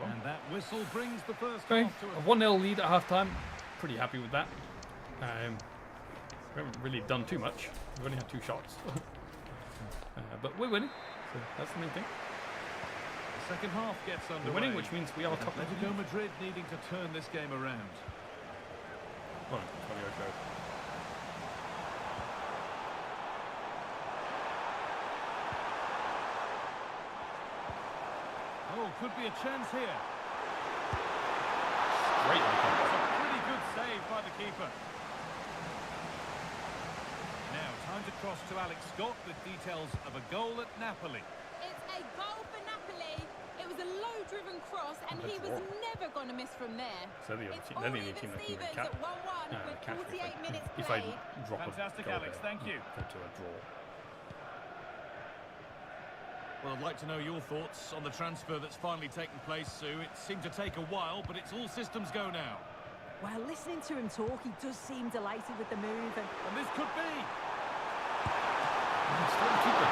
And that whistle brings the first half to a 1-0 lead at half-time. Pretty happy with that. We haven't really done too much. We've only had 2 shots. But we're winning, so that's the main thing. The second half gets underway. We're winning, which means we are top. Atletico Madrid needing to turn this game around. Well, Kolyosho. Oh, could be a chance here. Great. That's a pretty good save by the keeper. Now, time to cross to Alex Scott with details of a goal at Napoli. It's a goal for Napoli. It was a low-driven cross, and he was never going to miss from there. So they're the only team that can Stevens cap. at 1-1 with 48 minutes If I played. drop Fantastic, a goal Alex. there, Thank you. go to a draw. Well, I'd like to know your thoughts on the transfer that's finally taken place, Sue. It seemed to take a while, but it's all systems go now. Well, listening to him talk, he does seem delighted with the move. And this could be.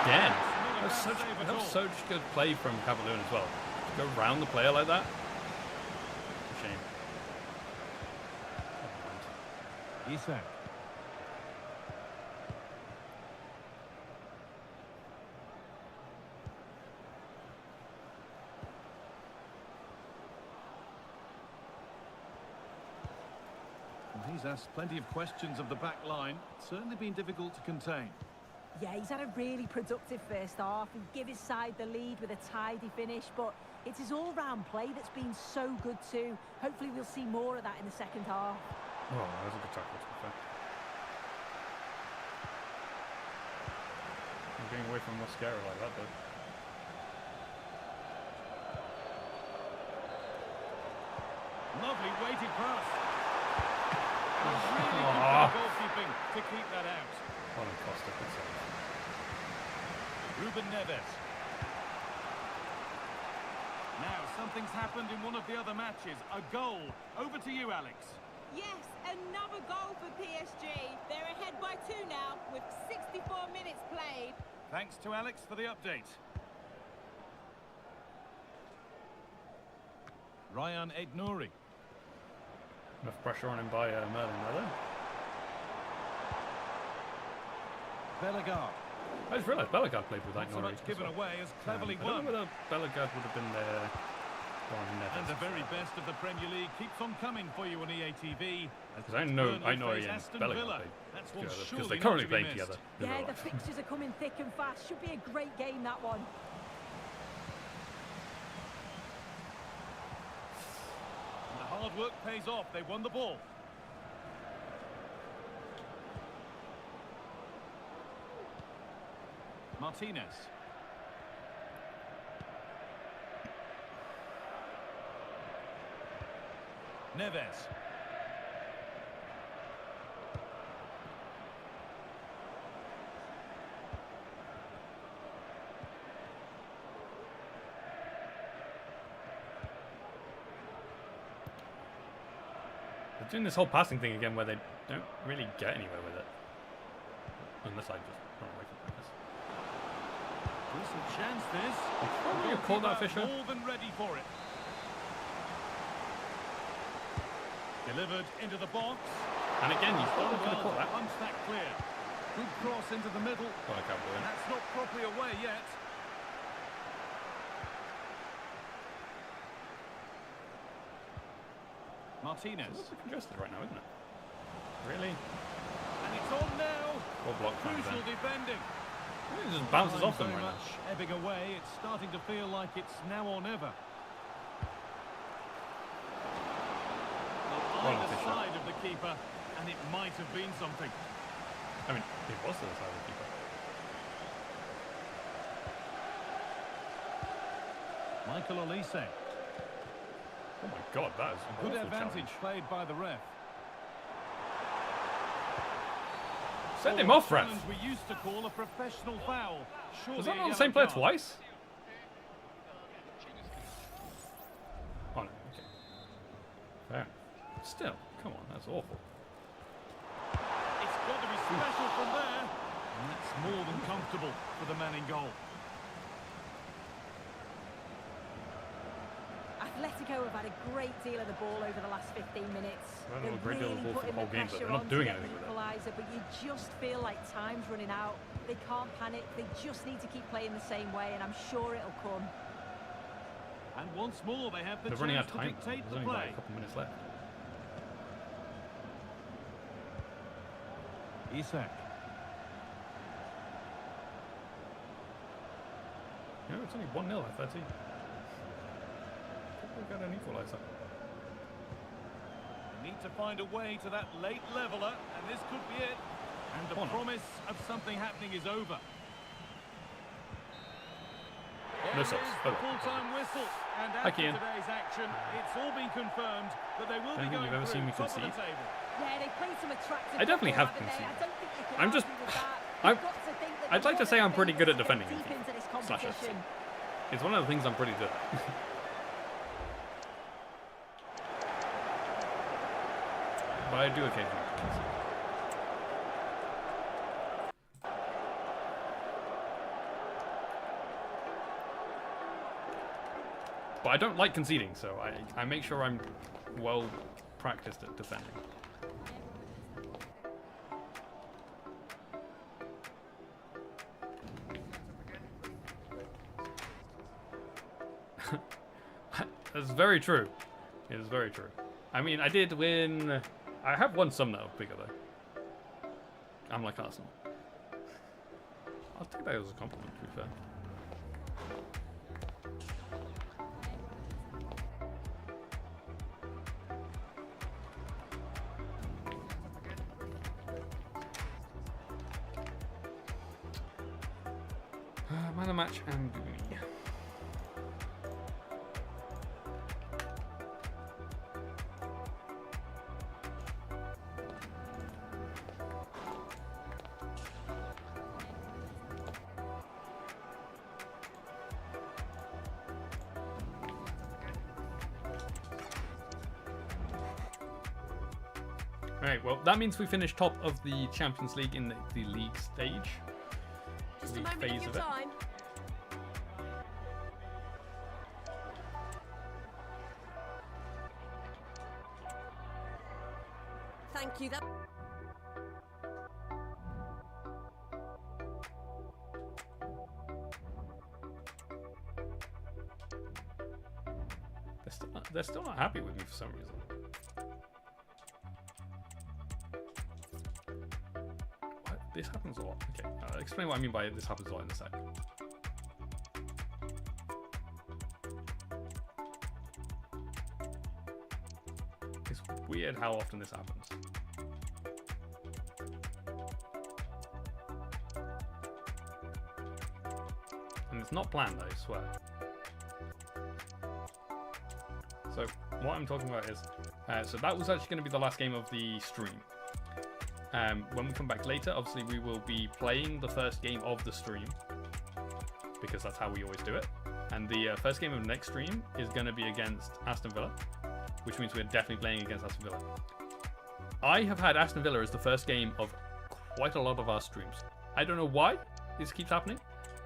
Again. That was such good play from Calvert-Lewin as well. To go round the player like that. Shame. Isak. He's asked plenty of questions of the back line. It's certainly been difficult to contain. Yeah, he's had a really productive first half. He gave his side the lead with a tidy finish, but it's his all-round play that's been so good too. Hopefully we'll see more of that in the second half. Oh, that was a good tackle, to be fair. I'm getting away from Mosquera like that, though. Lovely weighted pass. Really good goalkeeping to keep that out. What a Costa could save. Ruben Neves. Now, something's happened in one of the other matches. A goal. Over to you, Alex. Yes, another goal for PSG. They're ahead by 2 now, with 64 minutes played. Thanks to Alex for the update. Ryan Aït-Nouri. Enough pressure on him by Merlin, there. Bellegarde. I just realised Bellegarde played with Not so Aït-Nouri. much given away as cleverly I don't won. know whether Bellegarde would have been there. And the very best of the Premier League keeps on coming for you on EA TV. Because I know Aït-Nouri and Bellegarde played together because they're currently playing together. Yeah, the fixtures are coming thick and fast. Should be a great game, that one. And the hard work pays off. They won the ball. Martinez. Neves. They're doing this whole passing thing again where they don't really get anywhere with it. Unless I just run away from this. Decent chance this. You caught that, Fisher? More than ready for it. Delivered into the box. And again, you thought they could have caught that. Punch that clear. Good cross into the middle. Got a cowboy. That's not properly away yet. Martinez. It's congested right now, isn't it? Really? And it's on now. Well blocked. Crucial defending. It just bounces off them right now. Ebbing away. It's starting to feel like it's now or never. Either side of the keeper, and it might have been something. I mean, it was the other side of the keeper. Michael Olise. Oh my God, that is a good advantage played by the ref. Send him off, ref. We used to call a professional foul. Was that not the same player twice? Oh no, okay. Fair. Still, come on, that's awful. It's got to be special from there. And that's more than comfortable for the man in goal. Atletico have had a great deal of the ball over the last 15 minutes. I don't know a great deal of the ball for the whole game, but they're not doing anything with it. But you just feel like time's running out. They can't panic. They just need to keep playing the same way, and I'm sure it'll come. And once more, they have the They're running out chance of time. to dictate There's the only play. like a couple minutes left. Isak. No, it's only 1-0 at 30. We got an equaliser. They need to find a way to that late leveller, and this could be it. And the promise of something happening is over. No subs. The full-time whistle, and after today's action, it's all been confirmed that they will be going you've ever seen me top of the concede. table. Yeah, they played some attractive. I definitely have football, conceded. I don't think you can I'm just. I'd like to say I'm pretty good at defending. Slash FC. It's one of the things I'm pretty good at. But I do occasionally concede. But I don't like conceding, so I make sure I'm well practiced at defending. That's very true. It is very true. I mean, I did win. I have won some now, bigger though. I'm like Arsenal. I'll take that as a compliment, to be fair. Man of the match and Goonie. Alright, well, that means we finish top of the Champions League in the league stage. Just league a moment phase of your time. Thank you. They're still not happy with me for some reason. What? This happens a lot. Okay, I'll explain what I mean by this happens a lot in a sec. It's weird how often this happens. And it's not planned, I swear. So what I'm talking about is, so that was actually going to be the last game of the stream. When we come back later, obviously we will be playing the first game of the stream, because that's how we always do it. And the first game of the next stream is going to be against Aston Villa, which means we're definitely playing against Aston Villa. I have had Aston Villa as the first game of quite a lot of our streams. I don't know why this keeps happening,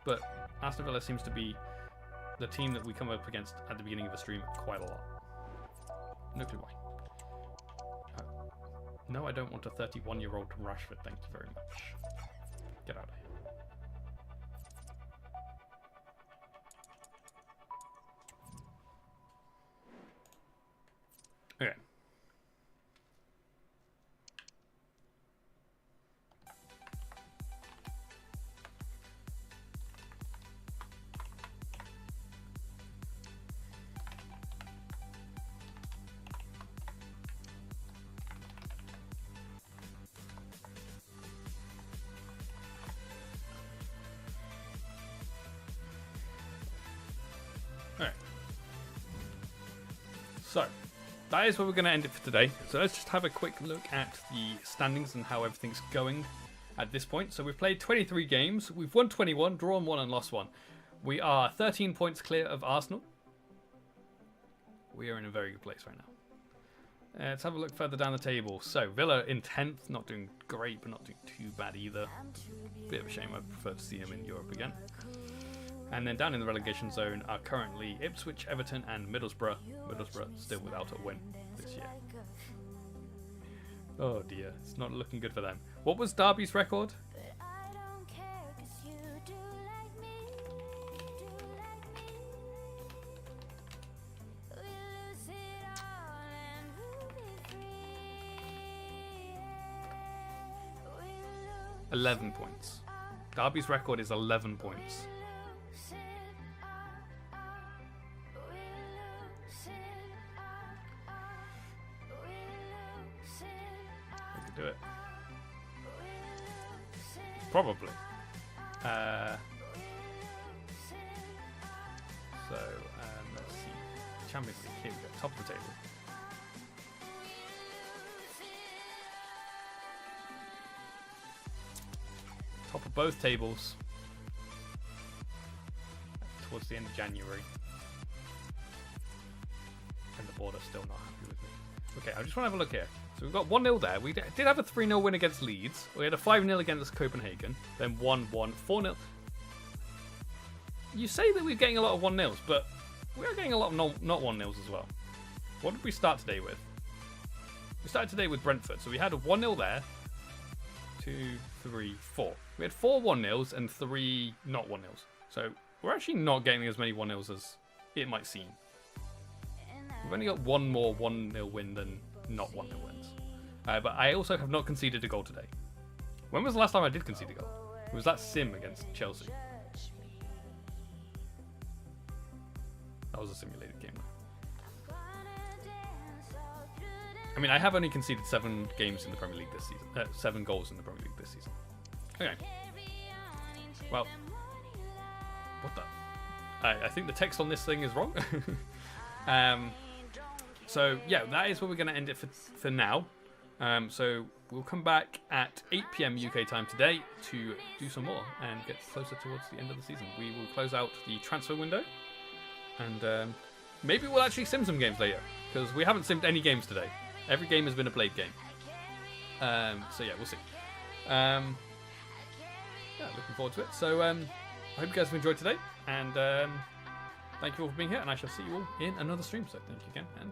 but Aston Villa seems to be the team that we come up against at the beginning of a stream quite a lot. No clue why. No, I don't want a 31-year-old Rashford, thank you very much. Get out of here. Okay. Alright. So, that is where we're going to end it for today. So let's just have a quick look at the standings and how everything's going at this point. So we've played 23 games. We've won 21, drawn 1 and lost 1. We are 13 points clear of Arsenal. We are in a very good place right now. Let's have a look further down the table. So Villa in 10th, not doing great, but not doing too bad either. Bit of a shame, I'd prefer to see him in Europe again. And then down in the relegation zone are currently Ipswich, Everton and Middlesbrough. Middlesbrough still without a win this year. Oh dear, it's not looking good for them. What was Derby's record? $11 points. Derby's record is 11 points. Do it. Probably. Let's see. Champions League. Here we go. Top of the table. Top of both tables. Towards the end of January. And the board are still not happy with me. Okay, I just want to have a look here. So we've got 1-0 there. We did have a 3-0 win against Leeds. We had a 5-0 against Copenhagen. Then 1-1, 4-0. You say that we're getting a lot of 1-0s, but we are getting a lot of not 1-0s as well. What did we start today with? We started today with Brentford. So we had a 1-0 there. 2, 3, 4. We had 4 1-0s and 3 not 1-0s. So we're actually not getting as many 1-0s as it might seem. We've only got one more 1-0 win than not 1-0 wins. But I also have not conceded a goal today. When was the last time I did concede a goal? It was that sim against Chelsea. That was a simulated game. I mean, I have only conceded 7 games in the Premier League this season. 7 goals in the Premier League this season. Okay. Well, what the? I think the text on this thing is wrong. So yeah, that is where we're going to end it for now. So we'll come back at 8 PM UK time today to do some more and get closer towards the end of the season. We will close out the transfer window, and maybe we'll actually sim some games later, because we haven't simmed any games today. Every game has been a played game. So yeah, we'll see. Yeah, looking forward to it. So I hope you guys have enjoyed today, and thank you all for being here, and I shall see you all in another stream. So thank you again, and